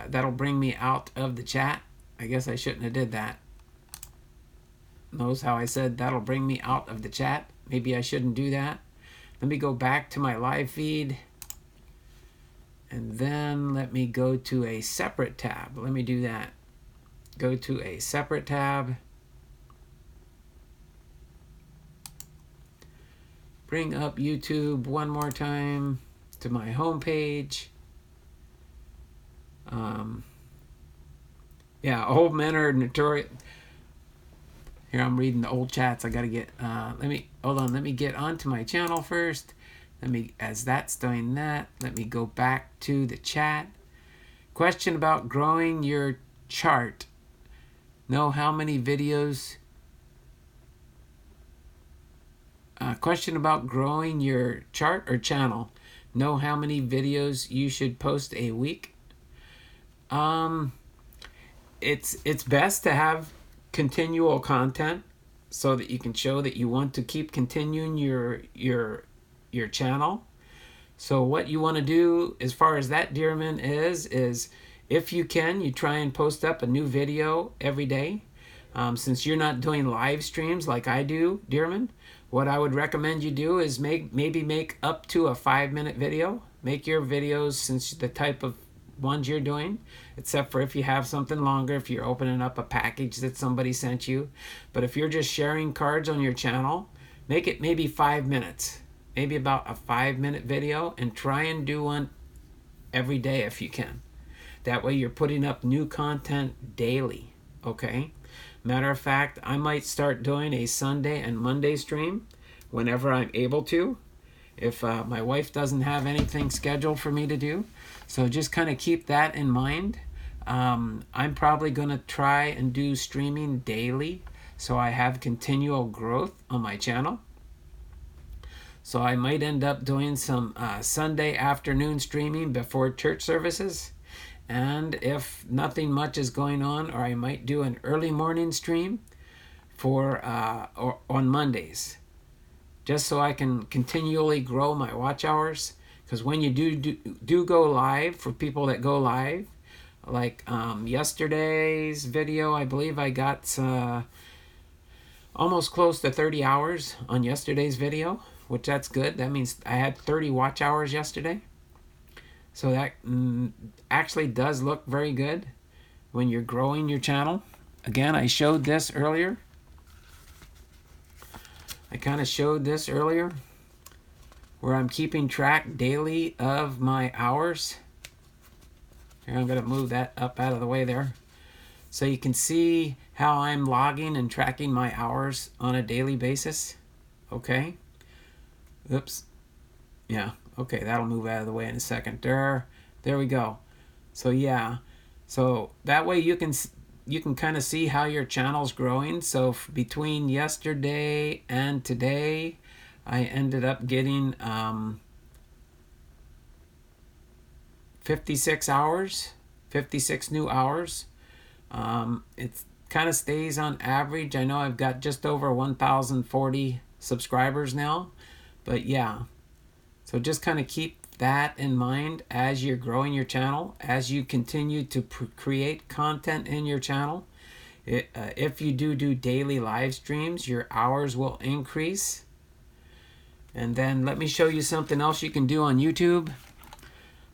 That'll bring me out of the chat. I guess I shouldn't have did that. Notice how I said that'll bring me out of the chat. Maybe I shouldn't do that. Let me go back to my live feed. And then let me go to a separate tab. Let me do that. Go to a separate tab. Bring up YouTube one more time to my home page. Yeah, old men are notorious. Here I'm reading the old chats. I gotta get let me get onto my channel first. As that's doing that, let me go back to the chat. Question about growing your chart. Know how many videos question about growing your chart or channel. Know how many videos you should post a week. It's best to have continual content so that you can show that you want to keep continuing your channel. So what you want to do as far as that, Dearman, is if you can, you try and post up a new video every day. Since you're not doing live streams like I do, Dearman, what I would recommend you do is maybe make up to a 5-minute video. Make your videos, since the type of ones you're doing, except for if you have something longer, if you're opening up a package that somebody sent you. But if you're just sharing cards on your channel, make it maybe 5 minutes, maybe about a 5-minute video, and try and do one every day if you can. That way you're putting up new content daily, okay? Matter of fact, I might start doing a Sunday and Monday stream whenever I'm able to, if my wife doesn't have anything scheduled for me to do. So just kind of keep that in mind. I'm probably going to try and do streaming daily so I have continual growth on my channel. So I might end up doing some Sunday afternoon streaming before church services. And if nothing much is going on, or I might do an early morning stream or on Mondays, just so I can continually grow my watch hours. Because when you do go live, for people that go live, like yesterday's video, I believe I got almost close to 30 hours on yesterday's video, which that's good. That means I had 30 watch hours yesterday. So that actually does look very good when you're growing your channel. Again, I showed this earlier. I kind of showed this earlier where I'm keeping track daily of my hours. Here, I'm going to move that up out of the way there. So you can see how I'm logging and tracking my hours on a daily basis. Okay. Oops. Yeah. Okay, that'll move out of the way in a second. There we go. So yeah, so that way you can kind of see how your channel's growing. So between yesterday and today, I ended up getting 56 hours, 56 new hours. It kind of stays on average. I know I've got just over 1,040 subscribers now, but yeah. So just kind of keep that in mind as you're growing your channel, as you continue to create content in your channel. If you do daily live streams, your hours will increase. And then let me show you something else you can do on YouTube.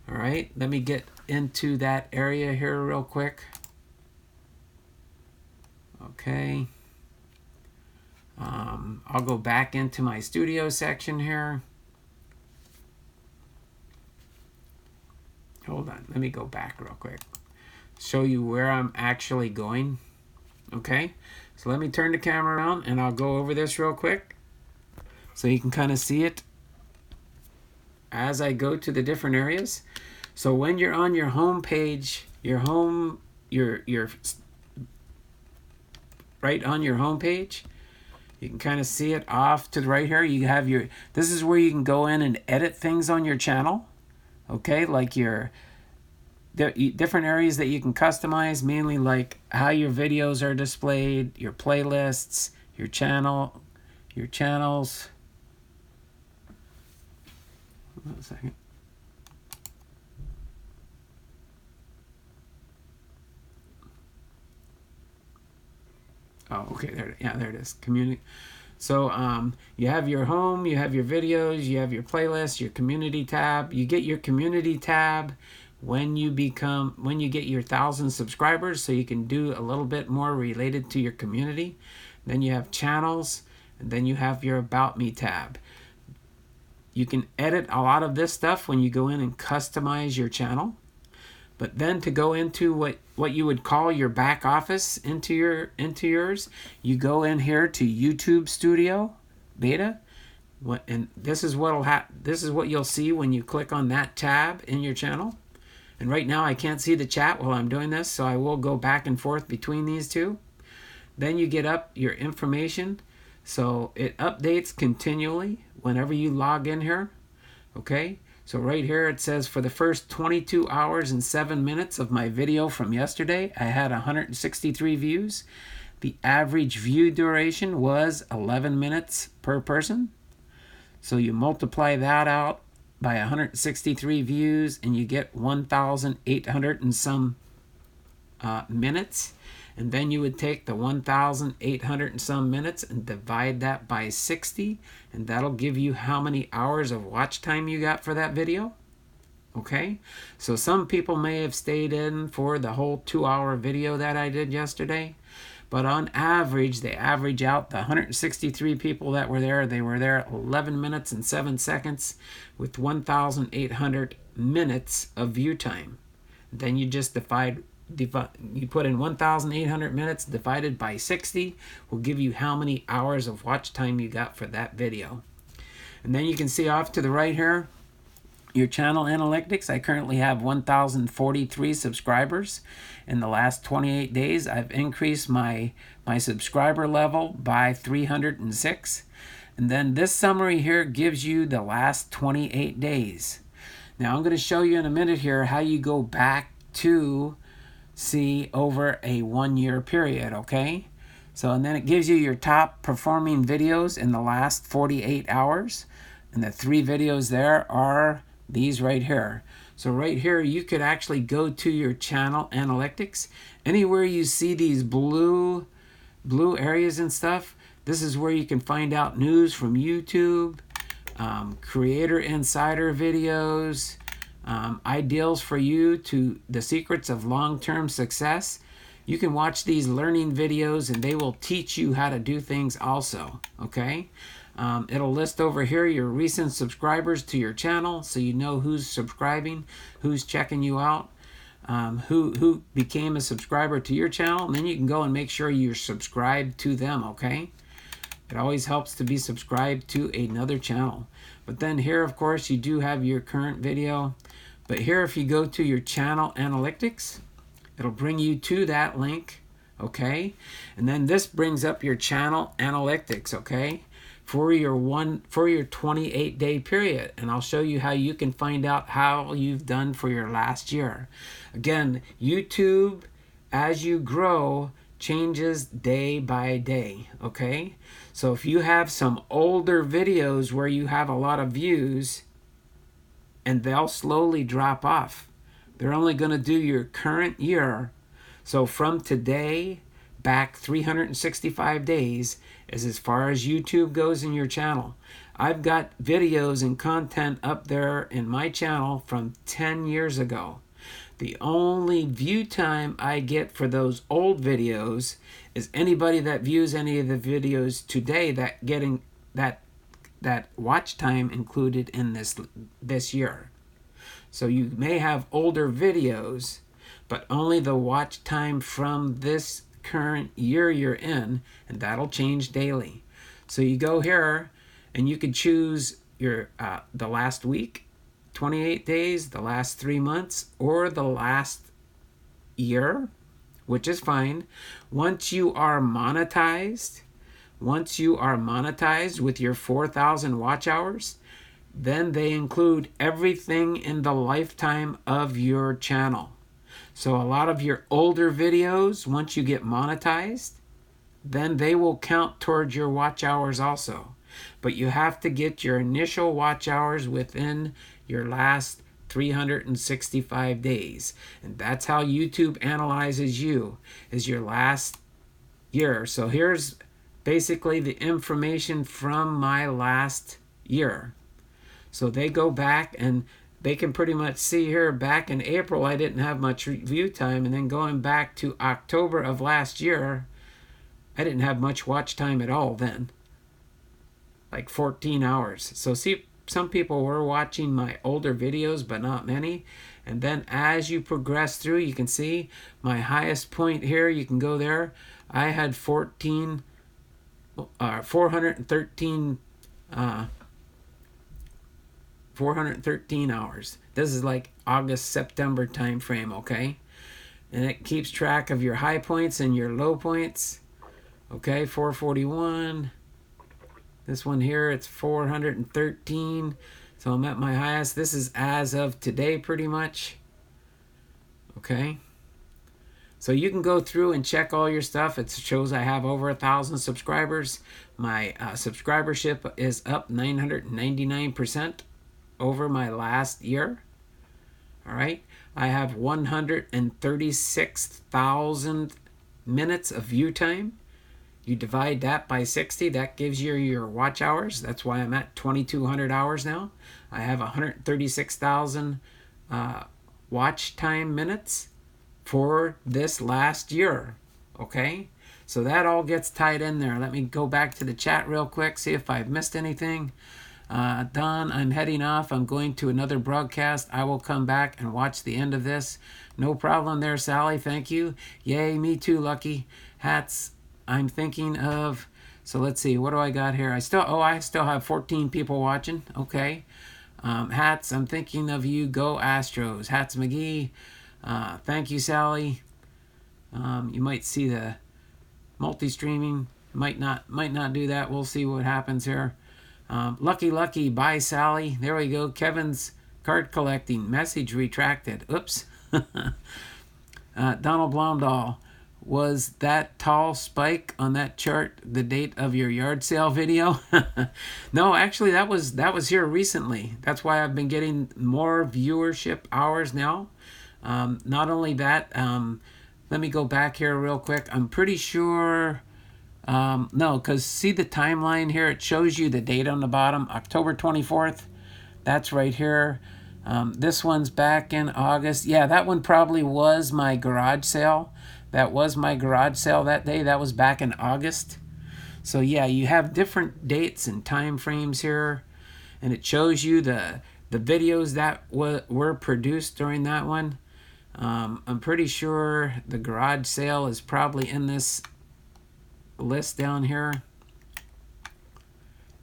All right, let me get into that area here real quick. Okay. I'll go back into my studio section here. Hold on, let me go back real quick. Show you where I'm actually going. Okay, so let me turn the camera around and I'll go over this real quick so you can kind of see it as I go to the different areas. So when you're on your home page, your right on your home page, you can kind of see it off to the right here. You have this is where you can go in and edit things on your channel. Okay, like your different areas that you can customize, mainly like how your videos are displayed, your playlists, your channels. Hold on a second. Oh, okay, there it is. Community. So you have your home, you have your videos, you have your playlist, your community tab. You get your community tab when you get your 1,000 subscribers, so you can do a little bit more related to your community. Then you have channels, and then you have your About Me tab. You can edit a lot of this stuff when you go in and customize your channel. But then to go into what you would call your back office into yours, you go in here to YouTube Studio Beta. And this is what you'll see when you click on that tab in your channel. And right now I can't see the chat while I'm doing this, so I will go back and forth between these two. Then you get up your information. So it updates continually whenever you log in here. Okay, so right here it says for the first 22 hours and 7 minutes of my video from yesterday, I had 163 views. The average view duration was 11 minutes per person. So you multiply that out by 163 views and you get 1,800 and some minutes. And then you would take the 1,800 and some minutes and divide that by 60, and that'll give you how many hours of watch time you got for that video. Okay, so some people may have stayed in for the whole 2-hour video that I did yesterday, but on average, they average out the 163 people that were there. They were there 11 minutes and 7 seconds with 1,800 minutes of view time. Then you just you put in 1,800 minutes divided by 60 will give you how many hours of watch time you got for that video. And then you can see off to the right here your channel analytics. I currently have 1,043 subscribers. In the last 28 days I've increased my subscriber level by 306. And then this summary here gives you the last 28 days. Now I'm going to show you in a minute here how you go back to see over a 1-year period, okay? So, and then it gives you your top performing videos in the last 48 hours. And the 3 videos there are these right here. So right here, you could actually go to your channel analytics. Anywhere you see these blue areas and stuff, this is where you can find out news from YouTube, creator insider videos, ideals for you to the secrets of long-term success. You can watch these learning videos and they will teach you how to do things also, okay? It'll list over here your recent subscribers to your channel, so you know who's subscribing, who's checking you out, who became a subscriber to your channel, and then you can go and make sure you're subscribed to them, okay? It always helps to be subscribed to another channel. But then here, of course, you do have your current video. But here, if you go to your channel analytics, it'll bring you to that link, okay? And then this brings up your channel analytics, okay? For your 28-day period. And I'll show you how you can find out how you've done for your last year. Again, YouTube, as you grow, changes day by day, okay? So if you have some older videos where you have a lot of views, and they'll slowly drop off. They're only going to do your current year. So from today back 365 days is as far as YouTube goes in your channel. I've got videos and content up there in my channel from 10 years ago. The only view time I get for those old videos is anybody that views any of the videos today that getting that watch time included in this year. So you may have older videos, but only the watch time from this current year you're in, and that'll change daily. So you go here and you can choose your the last week, 28 days, the last 3 months, or the last year, which is fine. Once you are monetized with your 4,000 watch hours, then they include everything in the lifetime of your channel. So a lot of your older videos, once you get monetized, then they will count towards your watch hours also. But you have to get your initial watch hours within your last 365 days. And that's how YouTube analyzes you, is your last year. So here's basically the information from my last year. So they go back and they can pretty much see here back in April I didn't have much view time, and then going back to October of last year I didn't have much watch time at all then, like 14 hours. So see, some people were watching my older videos but not many, And then as you progress through, you can see my highest point here. You can go there. I had 413 413 hours. This is like August, September time frame, okay? And it keeps track of your high points and your low points. Okay, 441. This one here, it's 413. So I'm at my highest. This is as of today, pretty much. Okay. So you can go through and check all your stuff. It shows I have over 1,000 subscribers. My subscribership is up 999% over my last year. All right. I have 136,000 minutes of view time. You divide that by 60, that gives you your watch hours. That's why I'm at 2,200 hours now. I have 136,000 watch time minutes for this last year. Okay? So that all gets tied in there. Let me go back to the chat real quick, see if I've missed anything. Don, I'm heading off. I'm going to another broadcast. I will come back and watch the end of this. No problem there, Sally. Thank you. Yay, me too, Lucky. Hats, I'm thinking of... So let's see. What do I got here? I still have 14 people watching. Okay. Hats, I'm thinking of you. Go Astros. Hats McGee. Thank you, Sally. You might see the multi-streaming. Might not do that. We'll see what happens here. Lucky, bye, Sally. There we go. Kevin's card collecting. Message retracted. Oops. Donald Blomdahl. Was that tall spike on that chart the date of your yard sale video? No, actually, that was here recently. That's why I've been getting more viewership hours now. Not only that, let me go back here real quick. I'm pretty sure... no, because see the timeline here? It shows you the date on the bottom, October 24th. That's right here. This one's back in August. Yeah, that one probably was my garage sale. That was my garage sale that day. That was back in August. So yeah, you have different dates and time frames here. And it shows you the videos that were produced during that one. I'm pretty sure the garage sale is probably in this list down here.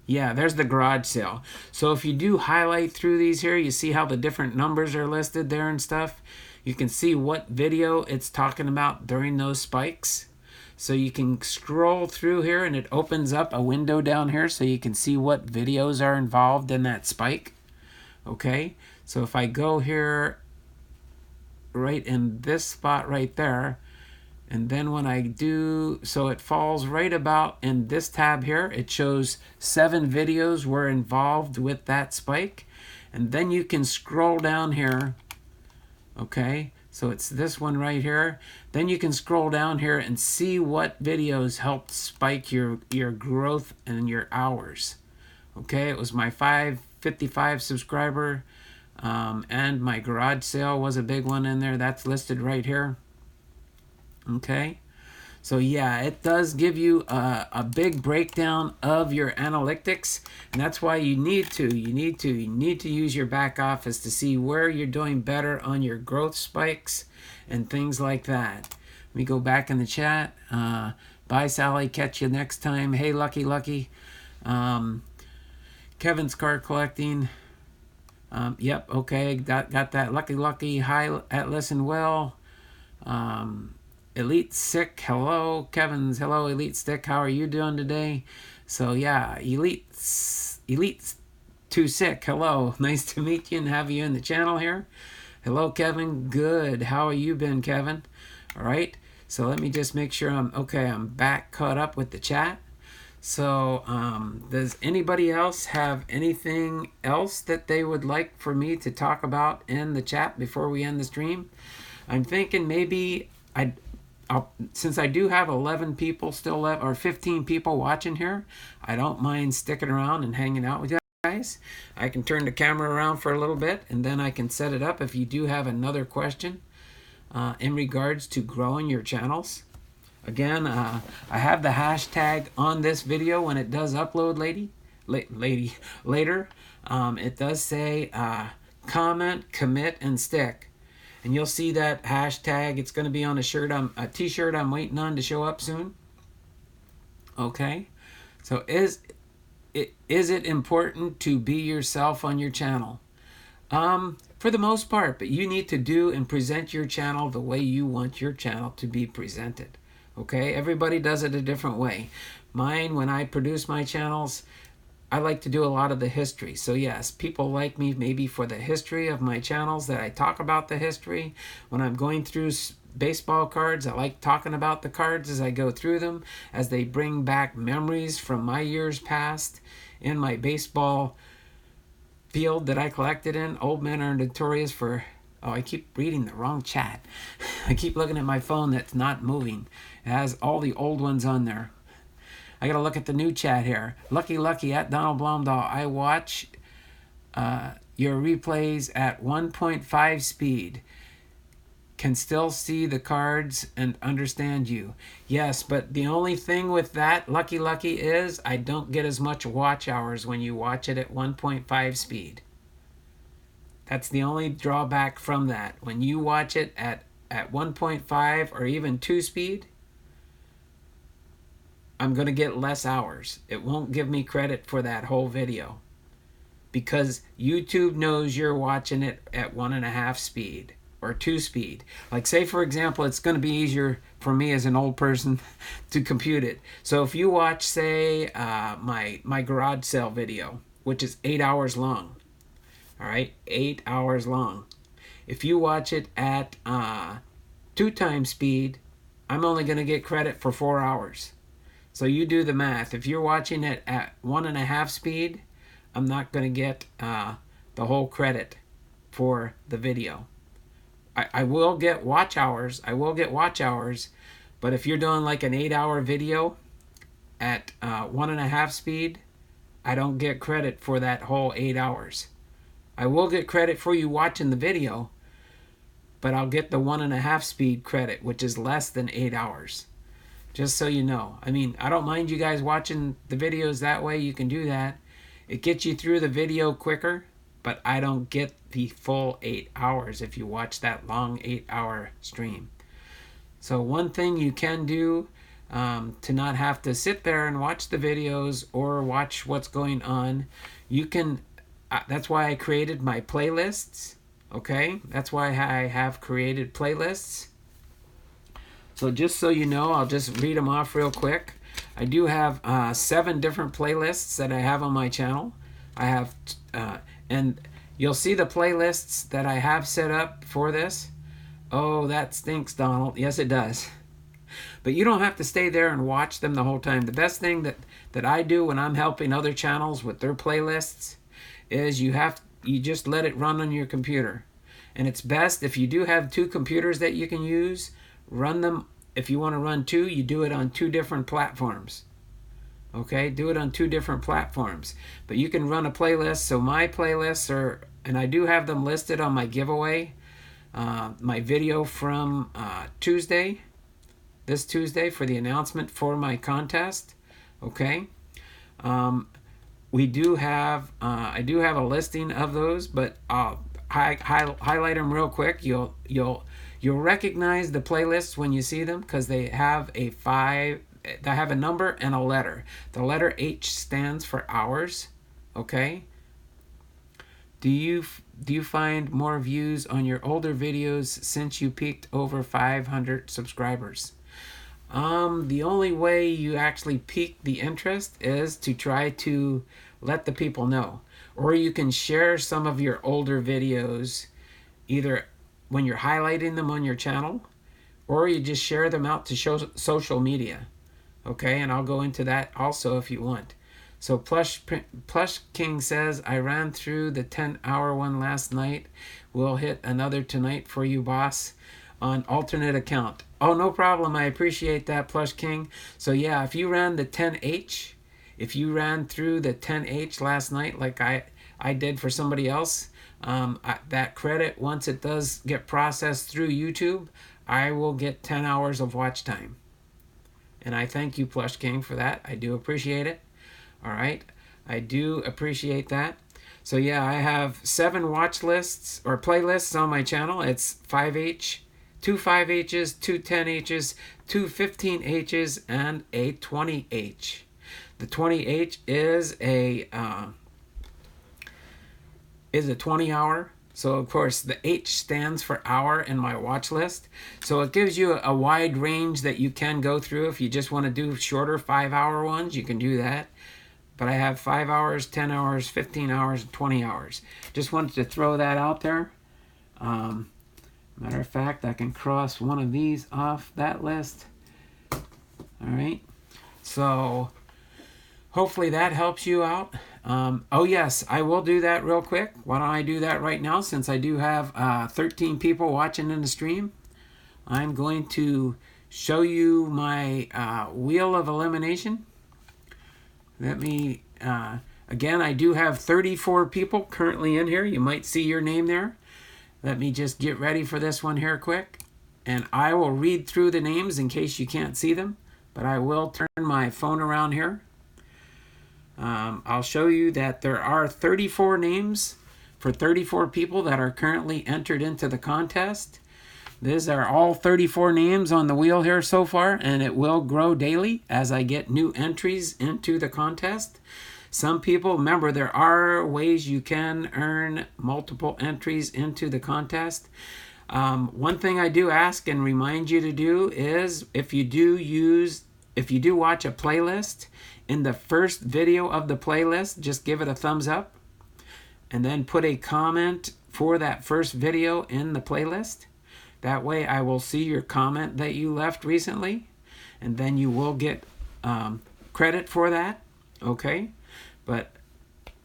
Yeah, there's the garage sale. So if you do highlight through these here, you see how the different numbers are listed there and stuff. You can see what video it's talking about during those spikes. So you can scroll through here and it opens up a window down here so you can see what videos are involved in that spike. Okay, so if I go here right in this spot right there, and then when I do, so it falls right about in this tab here. It shows 7 videos were involved with that spike. And then you can scroll down here. Okay, so it's this one right here. Then you can scroll down here and see what videos helped spike your growth and your hours. Okay, it was my 555 subscriber. And my garage sale was a big one in there. That's listed right here. Okay, so yeah, it does give you a big breakdown of your analytics, and that's why you need to use your back office to see where you're doing better on your growth spikes and things like that. Let me go back in the chat. Bye, Sally. Catch you next time. Hey, Lucky. Kevin's card collecting. Yep. Okay. Got that. Lucky. Hi. At Listen Well. Elite Sick, hello. Kevin's, hello, Elite Stick. How are you doing today? So yeah, Elite Too Sick, hello. Nice to meet you and have you in the channel here. Hello, Kevin. Good. How have you been, Kevin? All right. So let me just make sure I'm back caught up with the chat. So does anybody else have anything else that they would like for me to talk about in the chat before we end the stream? I'm thinking maybe since I do have 11 people still left, or 15 people watching here, I don't mind sticking around and hanging out with you guys. I can turn the camera around for a little bit, and then I can set it up if you do have another question in regards to growing your channels. Again, I have the hashtag on this video when it does upload later. It does say comment, commit, and stick. And you'll see that hashtag. It's going to be on a t-shirt I'm waiting on to show up soon. Okay? So is it important to be yourself on your channel? For the most part, but you need to do and present your channel the way you want your channel to be presented. Okay? Everybody does it a different way. Mine, when I produce my channels, I like to do a lot of the history. So yes, people like me maybe for the history of my channels, that I talk about the history. When I'm going through baseball cards, I like talking about the cards as I go through them, as they bring back memories from my years past in my baseball field that I collected in. Old men are notorious for... Oh, I keep reading the wrong chat. I keep looking at my phone that's not moving. It has all the old ones on there. I gotta look at the new chat here. Lucky at Donald Blomdahl. I watch your replays at 1.5 speed. Can still see the cards and understand you. Yes, but the only thing with that, Lucky, is I don't get as much watch hours when you watch it at 1.5 speed. That's the only drawback from that. When you watch it at 1.5 or even 2 speed, I'm going to get less hours. It won't give me credit for that whole video, because YouTube knows you're watching it at 1.5 speed or 2 speed. Like, say for example, it's going to be easier for me as an old person to compute it. So if you watch, say, my garage sale video, which is 8 hours long, all right, 8 hours long. If you watch it at 2 times speed, I'm only going to get credit for 4 hours. So you do the math. If you're watching it at 1.5 speed, I'm not going to get the whole credit for the video. I will get watch hours. But if you're doing like an 8-hour video at 1.5 speed, I don't get credit for that whole 8 hours. I will get credit for you watching the video, but I'll get the 1.5 speed credit, which is less than 8 hours. Just so you know. I mean, I don't mind you guys watching the videos that way. You can do that. It gets you through the video quicker, but I don't get the full 8 hours if you watch that long 8-hour stream. So one thing you can do to not have to sit there and watch the videos or watch what's going on, you can... that's why I created my playlists. Okay? That's why I have created playlists. So just so you know, I'll just read them off real quick. I do have 7 different playlists that I have on my channel. I have, and you'll see the playlists that I have set up for this. Oh, that stinks, Donald. Yes, it does. But you don't have to stay there and watch them the whole time. The best thing that I do when I'm helping other channels with their playlists is you just let it run on your computer. And it's best if you do have 2 computers that you can use, run them. If you want to run 2, you do it on 2 different platforms. Okay, do it on 2 different platforms. But you can run a playlist. So my playlists are, and I do have them listed on my giveaway, my video from this Tuesday for the announcement for my contest. Okay, we do have, I do have a listing of those, but I'll highlight them real quick. You'll recognize the playlists when you see them, because they have a number and a letter. The letter H stands for hours. Okay. Do you find more views on your older videos since you peaked over 500 subscribers? The only way you actually pique the interest is to try to let the people know. Or you can share some of your older videos, either when you're highlighting them on your channel, or you just share them out to social media. Okay, and I'll go into that also if you want. So Plush King says, I ran through the 10-hour one last night. We'll hit another tonight for you, boss, on alternate account. Oh, no problem. I appreciate that, Plush King. So yeah, if you ran the 10H, if you ran through the 10H last night like I did for somebody else, that credit, once it does get processed through YouTube, I will get 10 hours of watch time. And I thank you, Plush King, for that. I do appreciate it. All right. I do appreciate that. So yeah, I have 7 watch lists or playlists on my channel. It's 5H, 2 5Hs, 2 10Hs, 2 15Hs, and a 20H. The 20H is a 20 hour. So of course the H stands for hour in my watch list. So it gives you a wide range that you can go through. If you just want to do shorter 5-hour ones, you can do that. But I have 5 hours, 10 hours, 15 hours, 20 hours. Just wanted to throw that out there. Matter of fact, I can cross one of these off that list. All right. So hopefully that helps you out. Oh yes, I will do that real quick. Why don't I do that right now, since I do have 13 people watching in the stream. I'm going to show you my wheel of elimination. Let me, again, I do have 34 people currently in here. You might see your name there. Let me just get ready for this one here quick. And I will read through the names in case you can't see them. But I will turn my phone around here. I'll show you that there are 34 names for 34 people that are currently entered into the contest. These are all 34 names on the wheel here so far, and it will grow daily as I get new entries into the contest. Some people, remember, there are ways you can earn multiple entries into the contest. One thing I do ask and remind you to do is if you do watch a playlist, in the first video of the playlist, just give it a thumbs up and then put a comment for that first video in the playlist. That way I will see your comment that you left recently, and then you will get credit for that, okay? But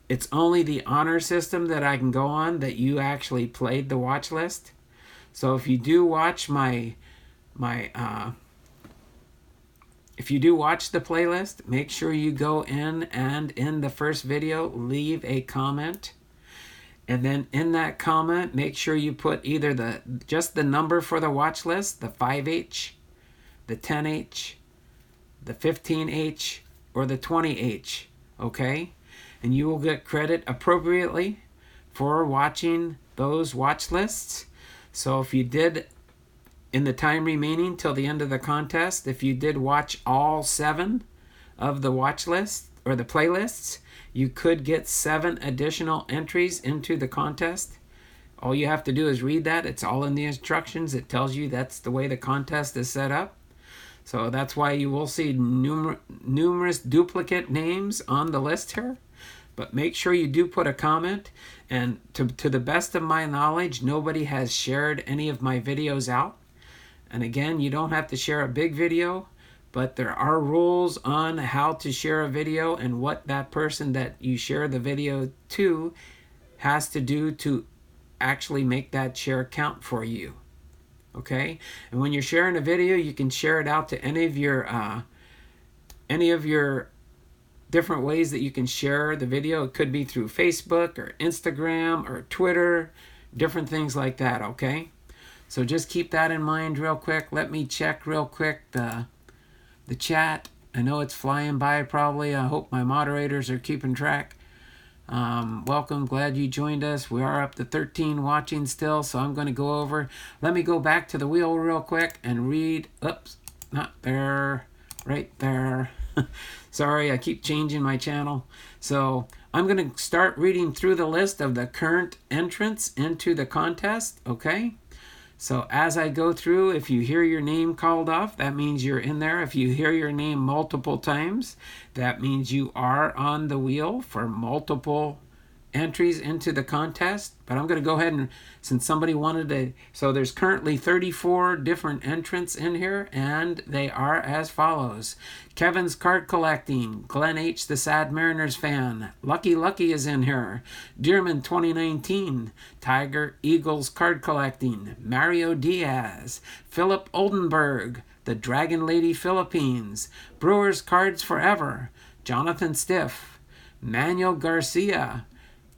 it's only the honor system that I can go on that you actually played the watch list. So if you do watch if you do watch the playlist, make sure you go in and in the first video leave a comment. And then in that comment, make sure you put either just the number for the watch list, the 5H, the 10H, the 15H, or the 20H, okay? And you will get credit appropriately for watching those watch lists. So if you did, in the time remaining till the end of the contest, if you did watch all 7 of the watch lists or the playlists, you could get 7 additional entries into the contest. All you have to do is read that. It's all in the instructions. It tells you that's the way the contest is set up. So that's why you will see numerous duplicate names on the list here. But make sure you do put a comment. And to the best of my knowledge, nobody has shared any of my videos out. And again, you don't have to share a big video, but there are rules on how to share a video and what that person that you share the video to has to do to actually make that share count for you. Okay? And when you're sharing a video, you can share it out to any of your different ways that you can share the video. It could be through Facebook or Instagram or Twitter, different things like that, okay? So just keep that in mind real quick. Let me check real quick the chat. I know it's flying by probably. I hope my moderators are keeping track. Welcome, glad you joined us. We are up to 13 watching still, so I'm going to go over. Let me go back to the wheel real quick and read. Oops, not there, right there. Sorry, I keep changing my channel. So I'm going to start reading through the list of the current entrants into the contest, okay? So as I go through, if you hear your name called off, that means you're in there. If you hear your name multiple times, that means you are on the wheel for multiple entries into the contest. But I'm going to go ahead and, since somebody wanted to, so there's currently 34 different entrants in here, and they are as follows. Kevin's Card Collecting, Glenn H. the Sad Mariners fan, Lucky is in here, Dearman 2019, Tiger Eagles Card Collecting, Mario Diaz, Philip Oldenburg, The Dragon Lady Philippines, Brewers Cards Forever, Jonathan Stiff, Manuel Garcia,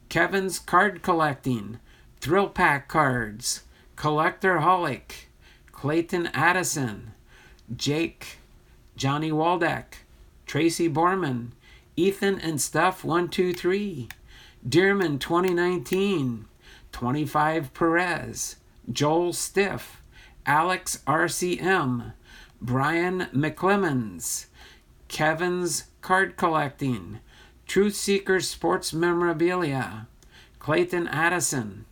Kevin's Card Collecting, Thrill Pack Cards, Collectorholic, Clayton Addison, Jake, Johnny Waldeck, Tracy Borman, Ethan and Stuff 123, Dearman 2019, 25 Perez, Joel Stiff, Alex RCM, Brian McClemens, Kevin's Card Collecting, Truth Seekers Sports Memorabilia, Clayton Addison,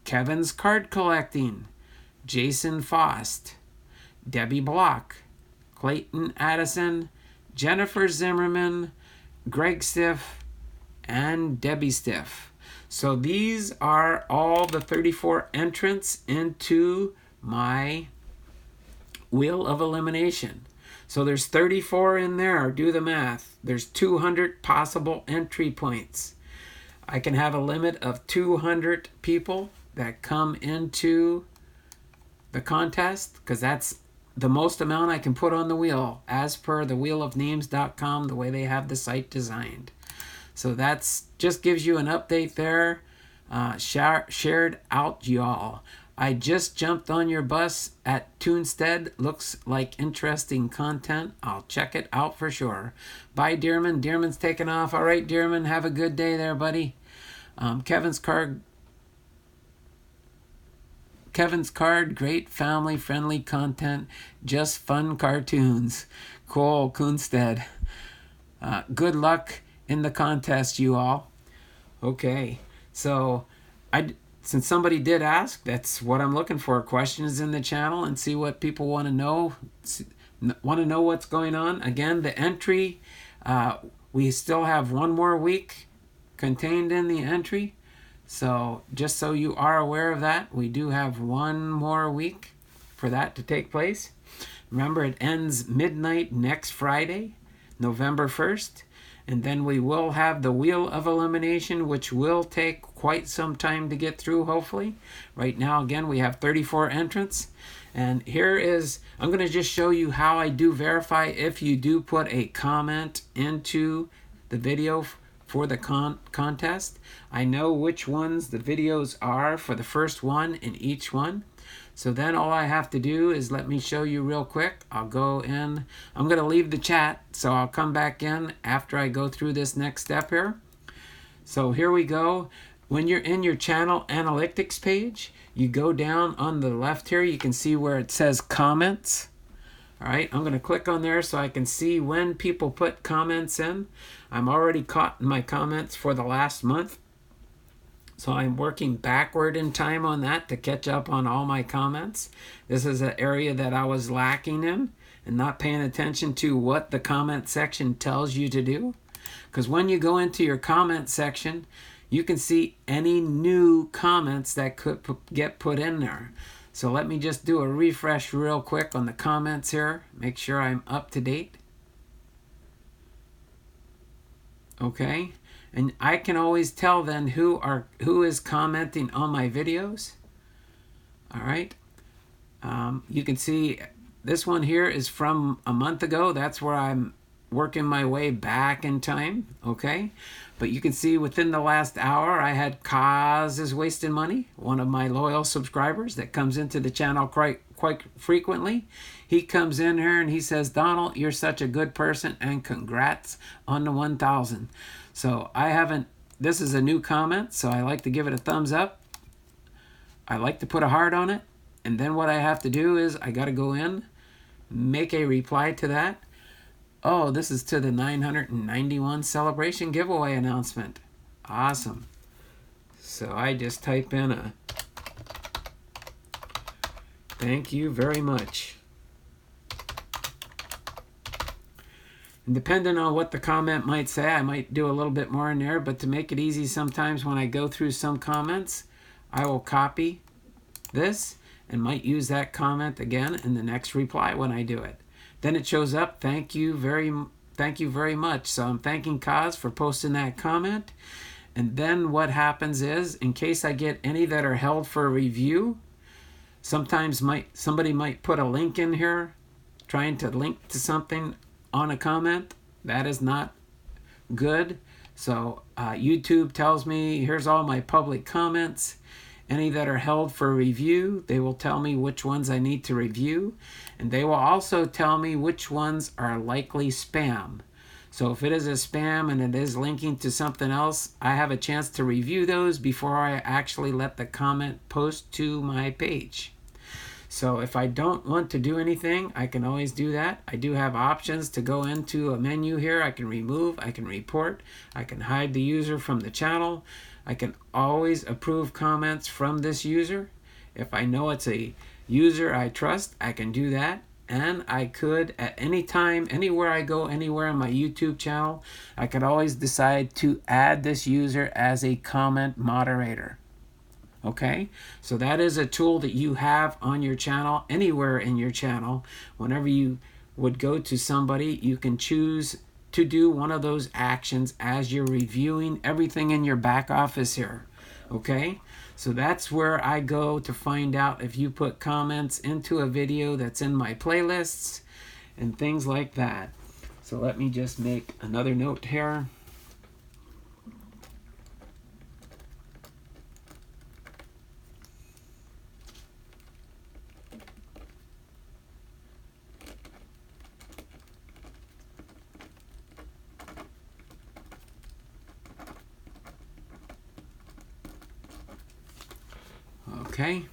Kevin's Card Collecting, Jason Faust, Debbie Block, Clayton Addison, Jennifer Zimmerman, Greg Stiff, and Debbie Stiff. So these are all the 34 entrants into my Wheel of Elimination. So there's 34 in there. Do the math. There's 200 possible entry points. I can have a limit of 200 people that come into the contest, because that's the most amount I can put on the wheel as per the wheelofnames.com, the way they have the site designed. So that's just gives you an update there. Shared out, y'all. I just jumped on your bus at Tunstead. Looks like interesting content. I'll check it out for sure. Bye, Dearman. Dearman's taking off. All right, Dearman, have a good day there, buddy. Kevin's card, great family-friendly content, just fun cartoons. Cool, Kunstead. Good luck in the contest, you all. Okay, so since somebody did ask, that's what I'm looking for. Questions in the channel and see what people want to know. Want to know what's going on. Again, the entry, we still have one more week contained in the entry. So just so you are aware of that, we do have one more week for that to take place. Remember, it ends midnight next Friday, November 1st. And then we will have the Wheel of Elimination, which will take quite some time to get through, hopefully. Right now, again, we have 34 entrants. And here is, I'm going to just show you how I do verify if you do put a comment into the video for the contest. I know which ones the videos are for the first one in each one. So then all I have to do is, let me show you real quick. I'll go in. I'm going to leave the chat, so I'll come back in after I go through this next step here. So here we go. When you're in your channel analytics page, you go down on the left here. You can see where it says comments. All right, I'm going to click on there so I can see when people put comments in. I'm already caught in my comments for the last month. So I'm working backward in time on that to catch up on all my comments. This is an area that I was lacking in and not paying attention to what the comment section tells you to do. Because when you go into your comment section, you can see any new comments that could get put in there. So let me just do a refresh real quick on the comments here. Make sure I'm up to date. Okay. And I can always tell then who is commenting on my videos. All right. You can see this one here is from a month ago. That's where I'm working my way back in time. Okay. But you can see within the last hour, I had Kaz is Wasting Money, one of my loyal subscribers that comes into the channel quite frequently. He comes in here and he says, Donald, you're such a good person and congrats on the 1,000. So this is a new comment, so I like to give it a thumbs up. I like to put a heart on it. And then what I have to do is I got to go in, make a reply to that. Oh, this is to the 991 celebration giveaway announcement. Awesome. So I just type in a thank you very much. And depending on what the comment might say, I might do a little bit more in there, but to make it easy, sometimes when I go through some comments, I will copy this and might use that comment again in the next reply when I do it. Then it shows up, thank you very much. So I'm thanking Kaz for posting that comment. And then what happens is, in case I get any that are held for review, sometimes somebody might put a link in here, trying to link to something on a comment. That is not good. So YouTube tells me, here's all my public comments. Any that are held for review, they will tell me which ones I need to review. And they will also tell me which ones are likely spam. So if it is a spam and it is linking to something else, I have a chance to review those before I actually let the comment post to my page. So if I don't want to do anything, I can always do that. I do have options to go into a menu here. I can remove, I can report, I can hide the user from the channel. I can always approve comments from this user. If I know it's a user I trust, I can do that. And I could, at any time, anywhere I go, anywhere on my YouTube channel, I could always decide to add this user as a comment moderator. Okay, so that is a tool that you have on your channel, anywhere in your channel. Whenever you would go to somebody, you can choose to do one of those actions as you're reviewing everything in your back office here. Okay, so that's where I go to find out if you put comments into a video that's in my playlists and things like that. So let me just make another note here. Okay,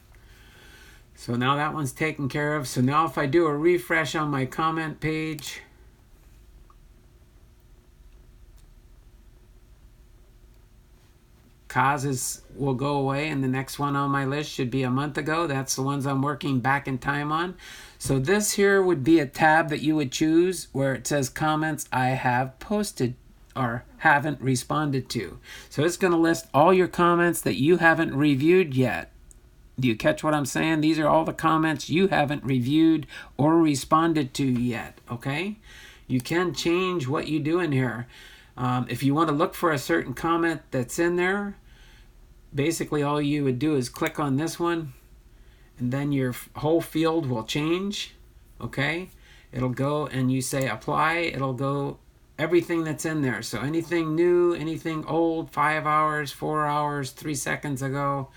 so now that one's taken care of. So now if I do a refresh on my comment page, causes will go away, and the next one on my list should be a month ago. That's the ones I'm working back in time on. So this here would be a tab that you would choose where it says comments I have posted or haven't responded to. So it's going to list all your comments that you haven't reviewed yet. Do you catch what I'm saying? These are all the comments you haven't reviewed or responded to yet, okay? You can change what you do in here. If you want to look for a certain comment that's in there, basically all you would do is click on this one, and then your whole field will change, okay? It'll go and you say apply, it'll go everything that's in there. So anything new, anything old, 5 hours, 4 hours, 3 seconds ago,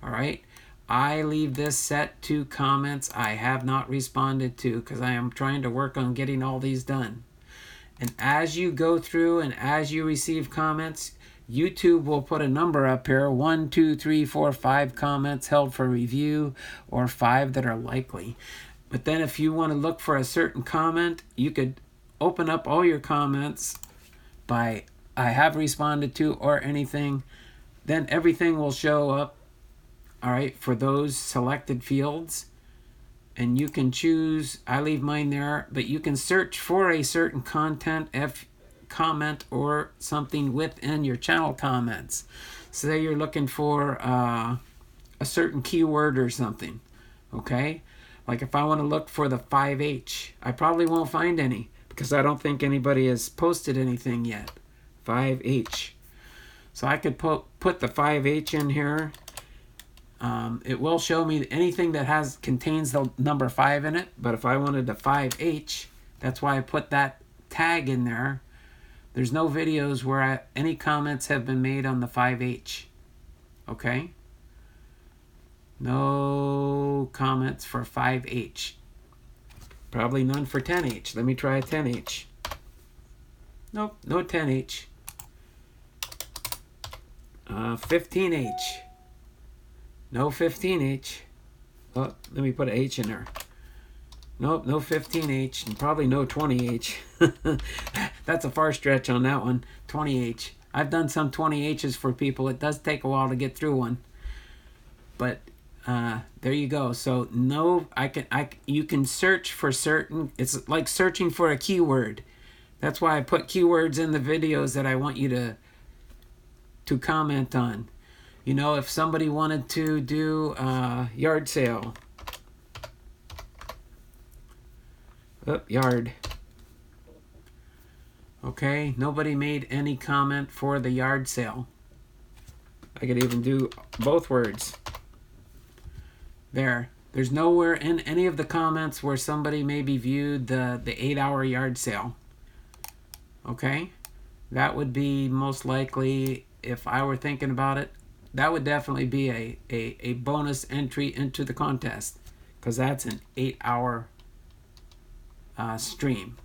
all right? I leave this set to comments I have not responded to because I am trying to work on getting all these done. And as you go through and as you receive comments, YouTube will put a number up here, 1, 2, 3, 4, 5 comments held for review, or 5 that are likely. But then if you want to look for a certain comment, you could open up all your comments by I have responded to or anything. Then everything will show up, all right, for those selected fields. And you can choose, I leave mine there, but you can search for a certain content, comment or something within your channel comments. Say you're looking for a certain keyword or something, okay? Like if I want to look for the 5H, I probably won't find any because I don't think anybody has posted anything yet. 5H. So I could put the 5H in here. It will show me anything that contains the number 5 in it, but if I wanted the 5H, that's why I put that tag in there. There's no videos where any comments have been made on the 5H. Okay? No comments for 5H. Probably none for 10H. Let me try a 10H. Nope, no 10H. 15H. No 15H. Oh, let me put an H in there. Nope, no 15H, and probably no 20H. That's a far stretch on that one. 20H. I've done some 20Hs for people. It does take a while to get through one. But there you go. So no, you can search for certain. It's like searching for a keyword. That's why I put keywords in the videos that I want you to comment on. You know, if somebody wanted to do yard sale. Yard. Okay, nobody made any comment for the yard sale. I could even do both words. There's nowhere in any of the comments where somebody maybe viewed the 8-hour yard sale. Okay, that would be most likely, if I were thinking about it, that would definitely be a bonus entry into the contest because that's an 8-hour stream.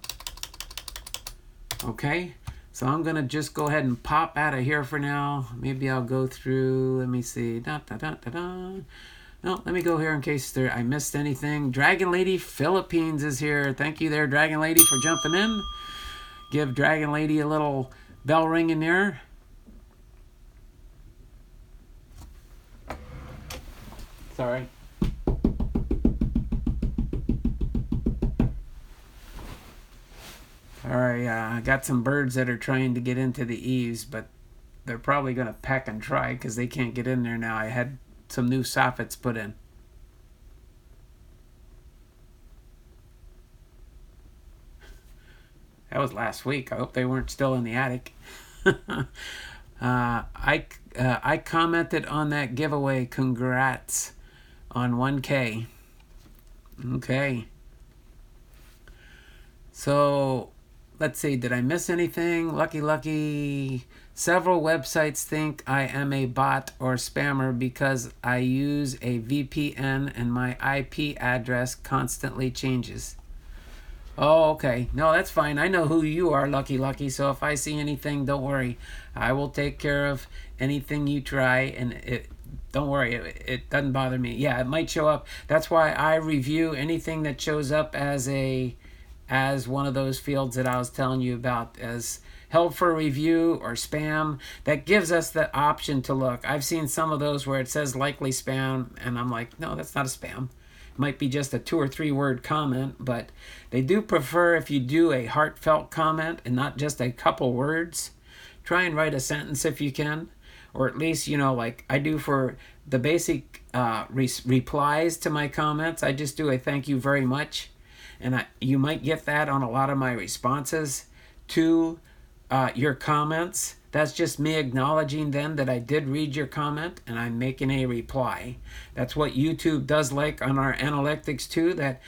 Okay, so I'm gonna just go ahead and pop out of here for now. Maybe I'll go through, let me see, no, let me go here in case I missed anything. Dragon Lady Philippines is here. Thank you there, Dragon Lady, for jumping in. Give Dragon Lady a little bell ring in there. Sorry. Alright, I got some birds that are trying to get into the eaves, but they're probably going to peck and try because they can't get in there now. I had some new soffits put in. That was last week. I hope they weren't still in the attic. I commented on that giveaway. Congrats on 1K. Okay. So let's see. Did I miss anything? Lucky. Several websites think I am a bot or spammer because I use a VPN and my IP address constantly changes. Oh, okay. No, that's fine. I know who you are, Lucky. So if I see anything, don't worry. I will take care of anything you try, and don't worry. It doesn't bother me. Yeah, it might show up. That's why I review anything that shows up as one of those fields that I was telling you about as held for review or spam. That gives us the option to look. I've seen some of those where it says likely spam, and I'm like, no, that's not a spam. Might be just a 2 or 3 word comment, but they do prefer if you do a heartfelt comment and not just a couple words. Try and write a sentence if you can, or at least, like I do for the basic replies to my comments. I just do a thank you very much, and you might get that on a lot of my responses to your comments. That's just me acknowledging then that I did read your comment and I'm making a reply. That's what YouTube does like on our analytics too, that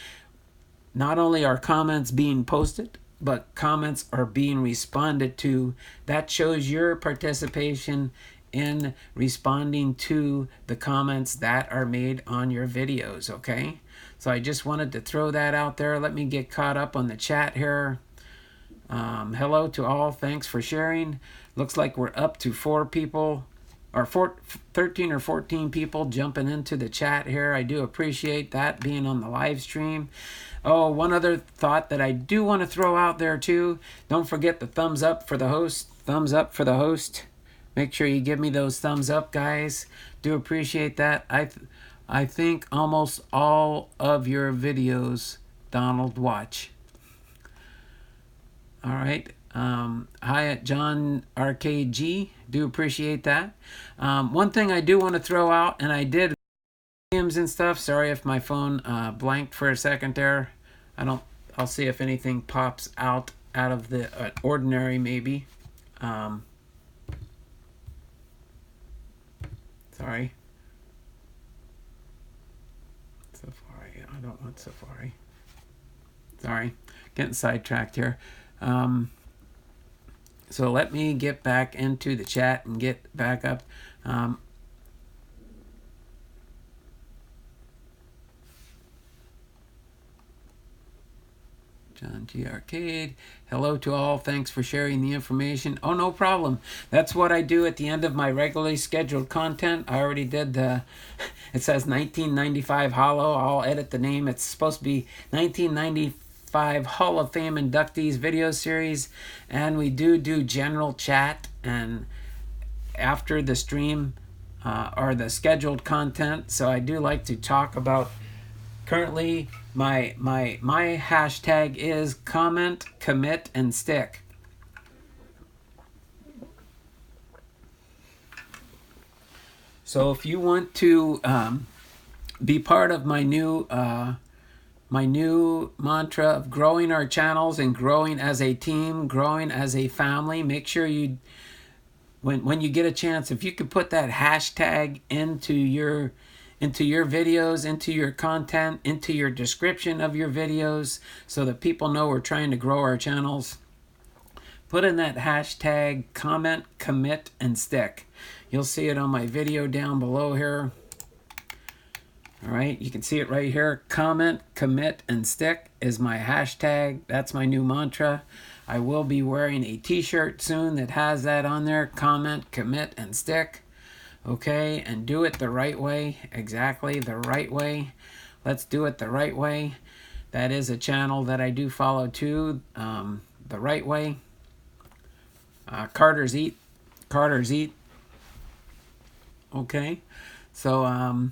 not only are comments being posted, but comments are being responded to. That shows your participation in responding to the comments that are made on your videos, okay? So I just wanted to throw that out there. Let me get caught up on the chat here. Hello to all. Thanks for sharing. Looks like we're up to 4 people, or 13 or 14 people jumping into the chat here. I do appreciate that, being on the live stream. Oh, one other thought that I do want to throw out there too. Don't forget the thumbs up for the host. Thumbs up for the host. Make sure you give me those thumbs up, guys. Do appreciate that. I think almost all of your videos Donald watch. All right. Hi at John RKG. Do appreciate that. One thing I do want to throw out, and I did games and stuff. Sorry if my phone blanked for a second there. I'll see if anything pops out of the ordinary maybe. Sorry. Safari. I don't want Safari. Sorry. Getting sidetracked here. So let me get back into the chat and get back up. John G. Arcade. Hello to all. Thanks for sharing the information. Oh, no problem. That's what I do at the end of my regularly scheduled content. I already did it says 1995 Hollow. I'll edit the name. It's supposed to be 1995 Hall of Fame Inductees video series. And we do general chat and after the stream or the scheduled content. So I do like to talk about currently my hashtag is comment, commit, and stick. So if you want to be part of my new mantra of growing our channels and growing as a team, growing as a family, make sure you when you get a chance, if you could put that hashtag into your videos, into your content, into your description of your videos, so that people know we're trying to grow our channels. Put in that hashtag comment, commit, and stick. You'll see it on my video down below here. All right, you can see it right here. Comment, commit, and stick is my hashtag. That's my new mantra. I will be wearing a t-shirt soon that has that on there. Comment, commit, and stick. Okay, and do it the right way. Exactly the right way. Let's do it the right way. That is a channel that I do follow too. The right way. Carter's Eat. Okay, so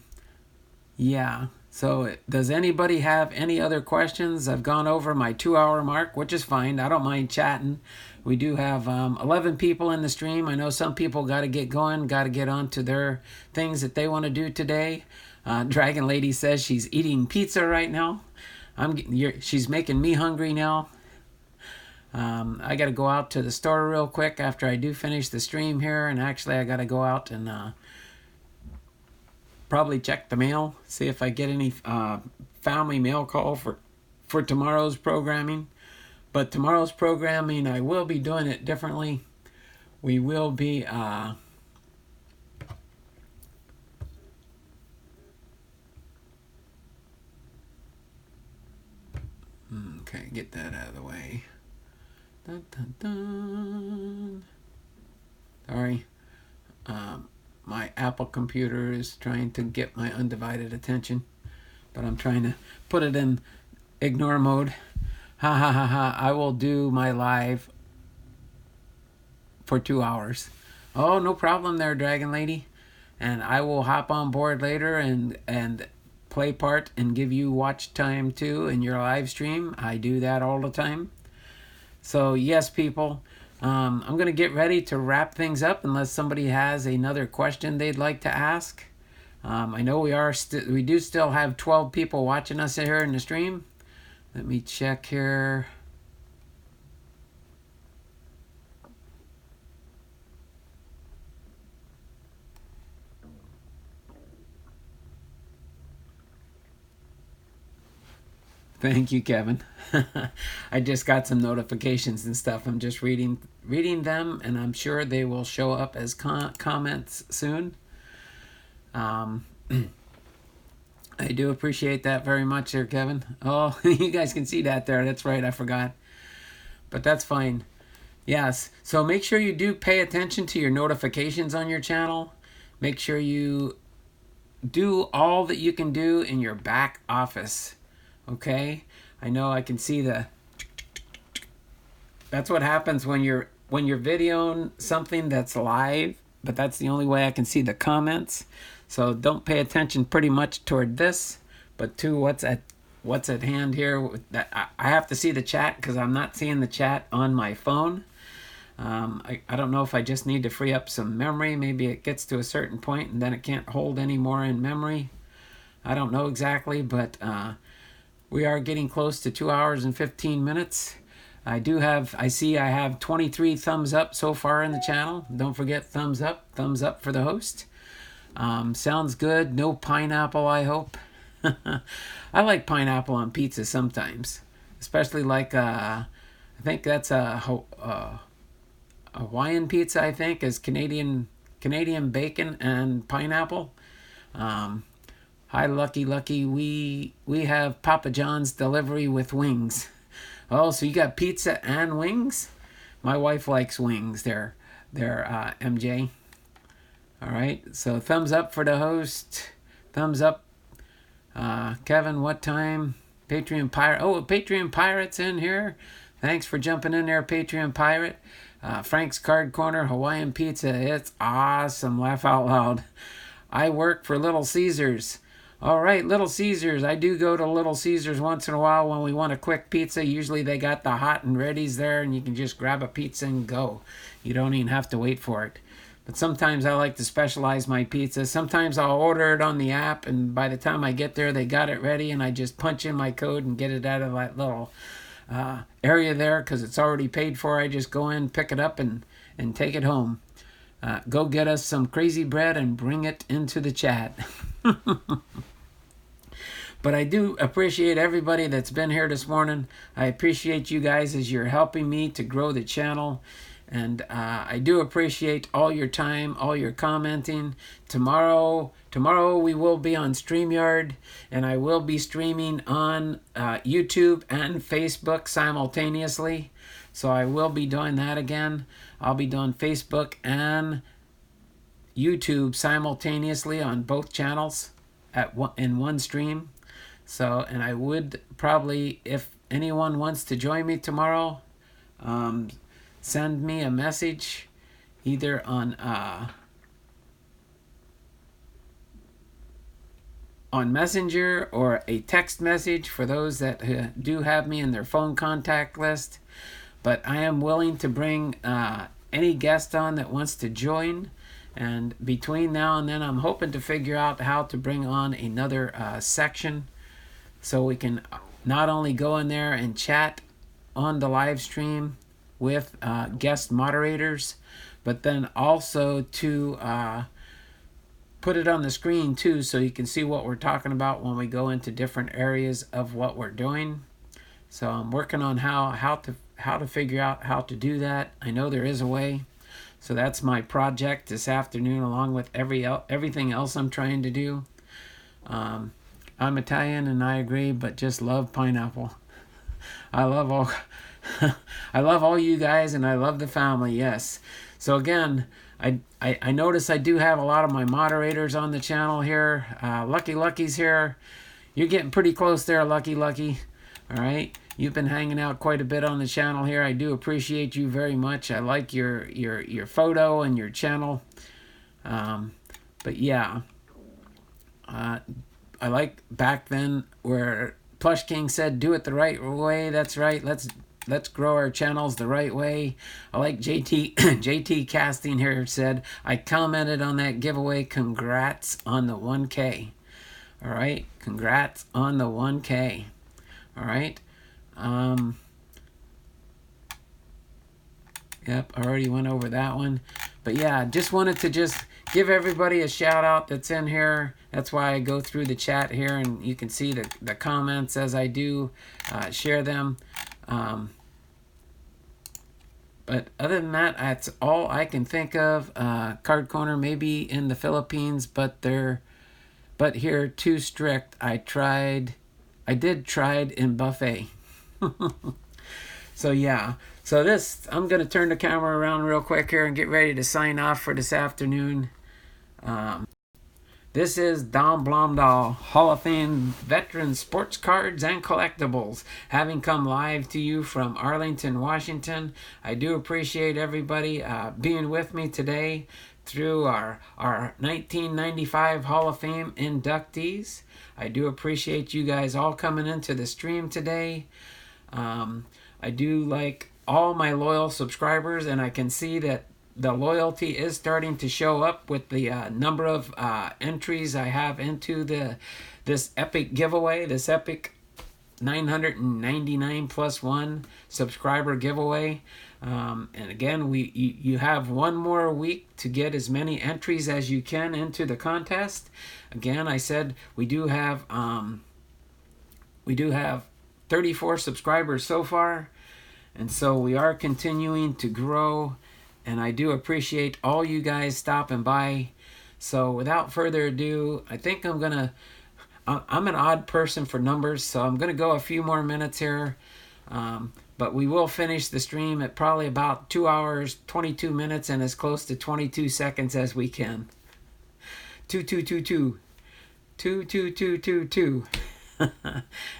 yeah. So does anybody have any other questions? I've gone over my 2-hour mark, which is fine. I don't mind chatting. We do have 11 people in the stream. I know some people got to get going, got to get on to their things that they want to do today. Dragon Lady says she's eating pizza right now. She's making me hungry now. I got to go out to the store real quick after I do finish the stream here. And actually, I got to go out and probably check the mail, see if I get any family mail call for tomorrow's programming. But tomorrow's programming, I will be doing it differently. We will be okay, get that out of the way. Dun, dun, dun. Sorry. My Apple computer is trying to get my undivided attention, but I'm trying to put it in ignore mode. Ha ha ha ha. I will do my live for 2 hours. Oh, no problem there, Dragon Lady. And I will hop on board later and play part and give you watch time too in your live stream. I do that all the time. So yes, people, I'm going to get ready to wrap things up unless somebody has another question they'd like to ask. I know we do still have 12 people watching us here in the stream. Let me check here. Thank you, Kevin. I just got some notifications and stuff. I'm just reading them, and I'm sure they will show up as comments soon. I do appreciate that very much there, Kevin. Oh, you guys can see that there. That's right, I forgot. But that's fine. Yes, so make sure you do pay attention to your notifications on your channel. Make sure you do all that you can do in your back office. Okay, I know I can see that's what happens when you're videoing something that's live, but that's the only way I can see the comments. So don't pay attention pretty much toward this, but to what's at hand here. I have to see the chat because I'm not seeing the chat on my phone. I don't know if I just need to free up some memory. Maybe it gets to a certain point and then it can't hold any more in memory. I don't know exactly, but we are getting close to 2 hours and 15 minutes. I see I have 23 thumbs up so far in the channel. Don't forget thumbs up for the host. Sounds good. No pineapple, I hope. I like pineapple on pizza sometimes, especially like I think that's a Hawaiian pizza. I think is Canadian bacon and pineapple. Hi, Lucky. We have Papa John's delivery with wings. Oh, so you got pizza and wings? My wife likes wings. They're MJ. All right. So thumbs up for the host. Thumbs up. Kevin, what time? Patreon Pirate. Oh, Patreon Pirate's in here. Thanks for jumping in there, Patreon Pirate. Frank's Card Corner, Hawaiian Pizza. It's awesome. Laugh out loud. I work for Little Caesars. All right, Little Caesars. I do go to Little Caesars once in a while when we want a quick pizza. Usually they got the hot and readies there, and you can just grab a pizza and go. You don't even have to wait for it. But sometimes I like to specialize my pizza. Sometimes I'll order it on the app, and by the time I get there, they got it ready, and I just punch in my code and get it out of that little area there because it's already paid for. I just go in, pick it up, and take it home. Go get us some crazy bread and bring it into the chat. But I do appreciate everybody that's been here this morning. I appreciate you guys as you're helping me to grow the channel. And I do appreciate all your time, all your commenting. Tomorrow we will be on StreamYard, and I will be streaming on YouTube and Facebook simultaneously. So I will be doing that again. I'll be doing Facebook and YouTube simultaneously on both channels in one stream. So, and I would probably, if anyone wants to join me tomorrow, send me a message either on Messenger or a text message for those that do have me in their phone contact list. But I am willing to bring any guest on that wants to join. And between now and then, I'm hoping to figure out how to bring on another section so we can not only go in there and chat on the live stream with guest moderators, but then also to put it on the screen too, so you can see what we're talking about when we go into different areas of what we're doing. So I'm working on how to figure out how to do that. I know there is a way. So that's my project this afternoon, along with everything else I'm trying to do. I'm Italian, and I agree, but just love pineapple. I love all you guys, and I love the family. Yes. So again, I notice I do have a lot of my moderators on the channel here. Lucky Lucky's here. You're getting pretty close there, Lucky. All right. You've been hanging out quite a bit on the channel here. I do appreciate you very much. I like your photo and your channel. But yeah, I like back then where Plush King said, "Do it the right way." That's right. Let's grow our channels the right way. I like JT Casting here said, "I commented on that giveaway. Congrats on the 1K." All right. Congrats on the 1K. All right. Yep, I already went over that one. But yeah, just wanted to just give everybody a shout out that's in here. That's why I go through the chat here, and you can see the comments as I do share them. But other than that, that's all I can think of. Card Corner maybe in the Philippines, but here too strict. I did tried in buffet. So yeah, so I'm going to turn the camera around real quick here and get ready to sign off for this afternoon. This is Don Blomdahl, Hall of Fame veteran sports cards and collectibles, having come live to you from Arlington, Washington. I do appreciate everybody being with me today through our 1995 Hall of Fame inductees. I do appreciate you guys all coming into the stream today. I do like all my loyal subscribers, and I can see that the loyalty is starting to show up with the number of entries I have into this epic giveaway, this epic 999 plus 1 subscriber giveaway. And again, you have one more week to get as many entries as you can into the contest. Again, I said we do have 34 subscribers so far, and so we are continuing to grow, and I do appreciate all you guys stopping by. So without further ado, I think I'm an odd person for numbers, so I'm gonna go a few more minutes here, but we will finish the stream at probably about 2 hours 22 minutes and as close to 22 seconds as we can. 2222 2222.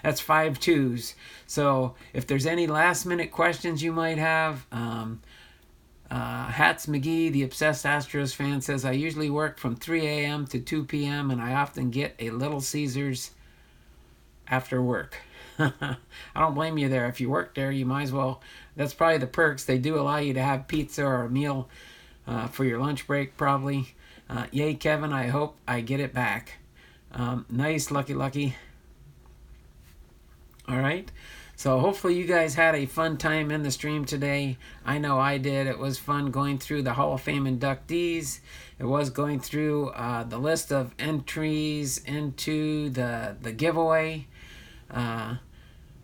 That's 5 2s. So if there's any last minute questions you might have, Hats McGee, the obsessed Astros fan, says, "I usually work from 3 a.m. to 2 p.m. and I often get a Little Caesars after work." I don't blame you there. If you work there, you might as well. That's probably the perks. They do allow you to have pizza or a meal for your lunch break, probably. Yay, Kevin, I hope I get it back. Nice, Lucky. All right. So hopefully you guys had a fun time in the stream today. I know I did. It was fun going through the Hall of Fame inductees. It was going through the list of entries into the giveaway.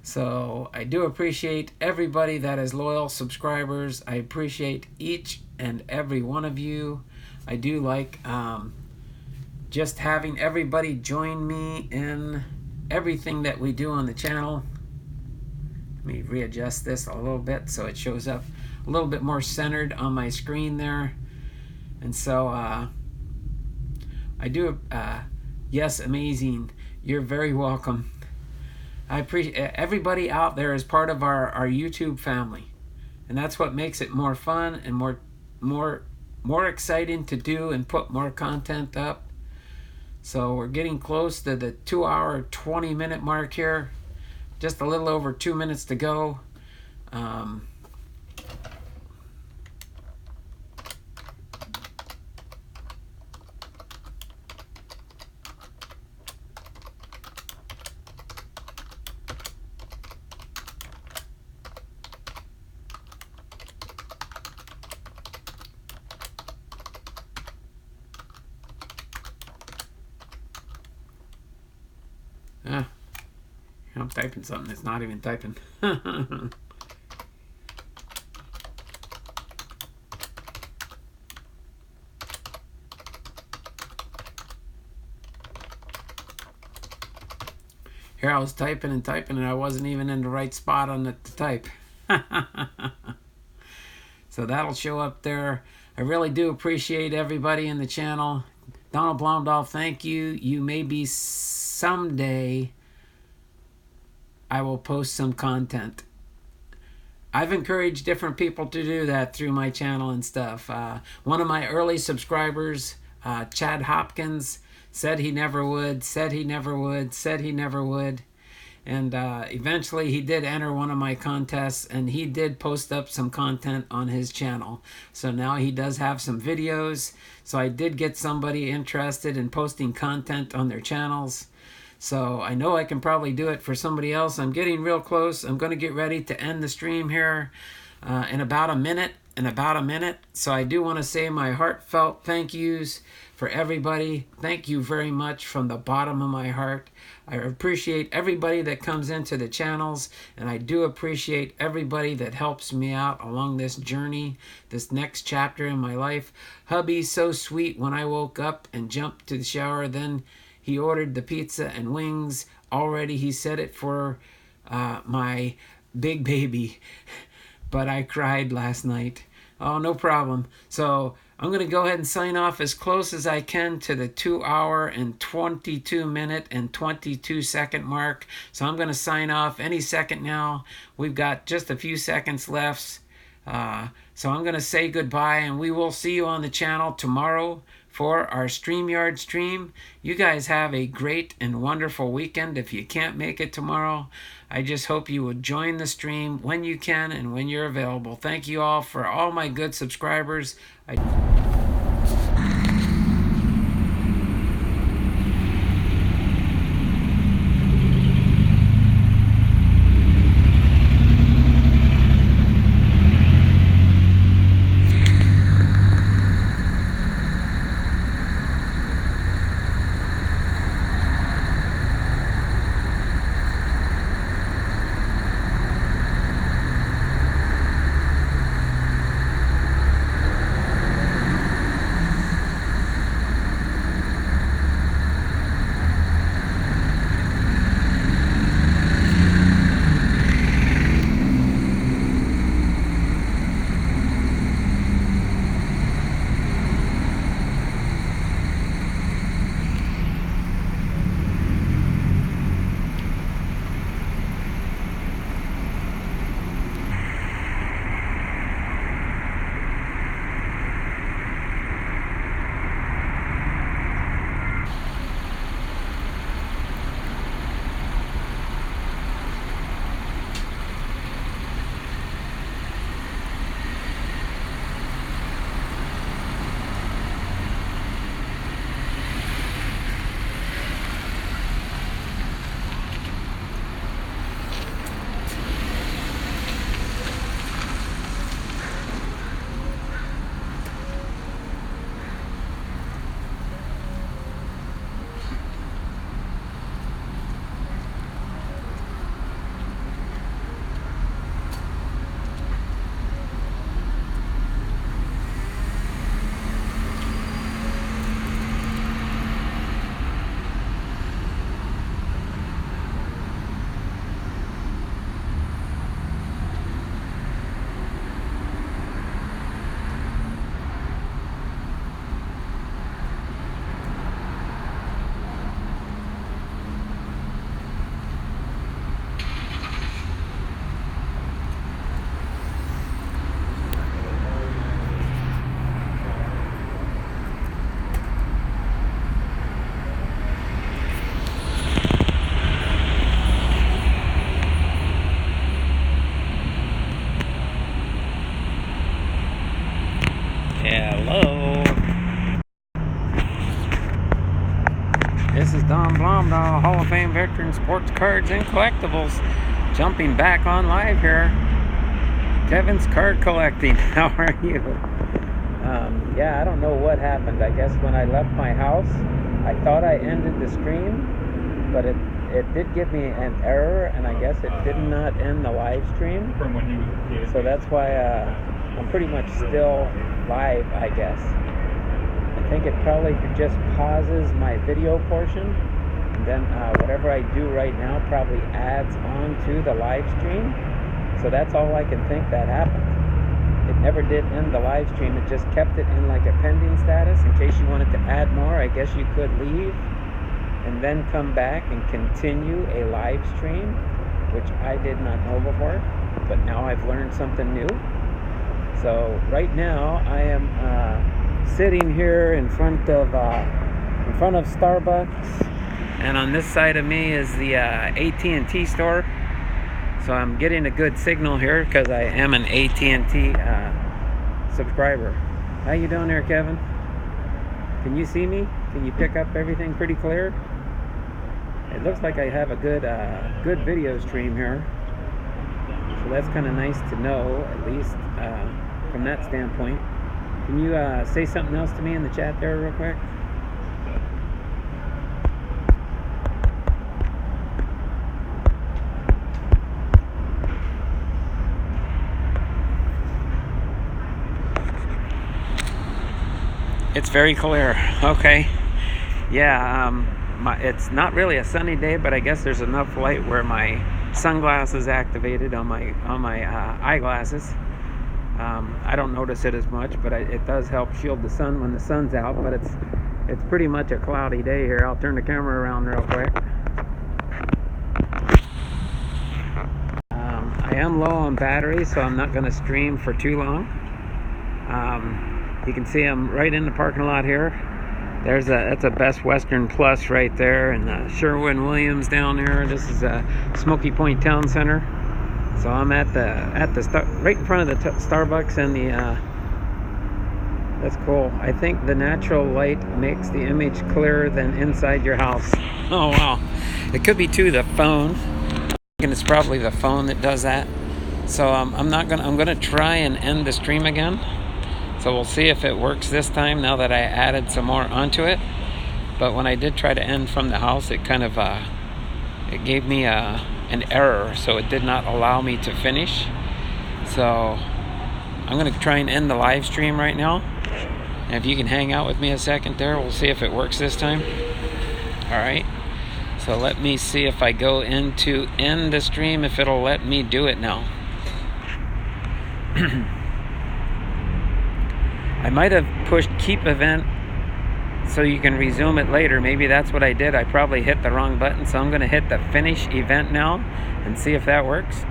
So I do appreciate everybody that is loyal subscribers. I appreciate each and every one of you. I do like just having everybody join me in everything that we do on the channel. Let me readjust this a little bit so it shows up a little bit more centered on my screen there. And so I do, yes, amazing. You're very welcome. I appreciate everybody out there is part of our YouTube family. And that's what makes it more fun and more exciting to do and put more content up. So we're getting close to the 2-hour, 20-minute mark here. Just a little over 2 minutes to go. I'm typing something that's not even typing. Here I was typing and I wasn't even in the right spot on it to type. So that'll show up there. I really do appreciate everybody in the channel. Donald Blomdahl, thank you. You may be someday I will post some content. I've encouraged different people to do that through my channel and stuff. One of my early subscribers, Chad Hopkins, said he never would, said he never would, said he never would. And eventually he did enter one of my contests, and he did post up some content on his channel. So now he does have some videos. So I did get somebody interested in posting content on their channels. So I know I can probably do it for somebody else. I'm getting real close. I'm going to get ready to end the stream here in about a minute. So I do want to say my heartfelt thank yous for everybody. Thank you very much from the bottom of my heart. I appreciate everybody that comes into the channels, and I do appreciate everybody that helps me out along this journey, this next chapter in my life. Hubby's so sweet. When I woke up and jumped to the shower, then he ordered the pizza and wings. Already he said it for my big baby. But I cried last night. Oh, no problem. So I'm going to go ahead and sign off as close as I can to the 2-hour and 22-minute and 22-second mark. So I'm going to sign off any second now. We've got just a few seconds left. So I'm going to say goodbye, and we will see you on the channel tomorrow for our StreamYard stream. You guys have a great and wonderful weekend. If you can't make it tomorrow, I just hope you would join the stream when you can and when you're available. Thank you all for all my good subscribers. Veteran Sports Cards and Collectibles. Jumping back on live here. Kevin's card collecting. How are you? Yeah, I don't know what happened. I guess when I left my house, I thought I ended the stream, but it did give me an error, and I guess it did not end the live stream. From when he was a kid. So that's why I'm pretty much still live, I guess. I think it probably just pauses my video portion, and then whatever I do right now probably adds on to the live stream. So that's all I can think that happened. It never did end the live stream. It just kept it in like a pending status. In case you wanted to add more, I guess you could leave and then come back and continue a live stream, which I did not know before, but now I've learned something new. So right now I am sitting here in front of Starbucks, and on this side of me is the AT&T store. So I'm getting a good signal here because I am an AT&T subscriber. How you doing there, Kevin? Can you see me? Can you pick up everything pretty clear? It looks like I have a good video stream here. So that's kind of nice to know, at least from that standpoint. Can you say something else to me in the chat there real quick? It's very clear. Okay. Yeah, it's not really a sunny day, but I guess there's enough light where my sunglasses activated on my eyeglasses. I don't notice it as much, but it does help shield the sun when the sun's out. But it's pretty much a cloudy day here. I'll turn the camera around real quick. I am low on battery, so I'm not going to stream for too long. You can see I'm right in the parking lot here. That's a Best Western Plus right there, and Sherwin-Williams down there. This is a Smoky Point Town Center. So I'm at the right in front of the Starbucks, and that's cool. I think the natural light makes the image clearer than inside your house. Oh wow! It could be too the phone. I think it's probably the phone that does that. So I'm gonna try and end the stream again. So we'll see if it works this time now that I added some more onto it. But when I did try to end from the house, it kind of it gave me an error, so it did not allow me to finish. So I'm gonna try and end the live stream right now. And if you can hang out with me a second there, we'll see if it works this time. All right. So let me see if I go into end the stream, if it'll let me do it now. I might have pushed keep event so you can resume it later. Maybe that's what I did. I probably hit the wrong button, so I'm going to hit the finish event now and see if that works.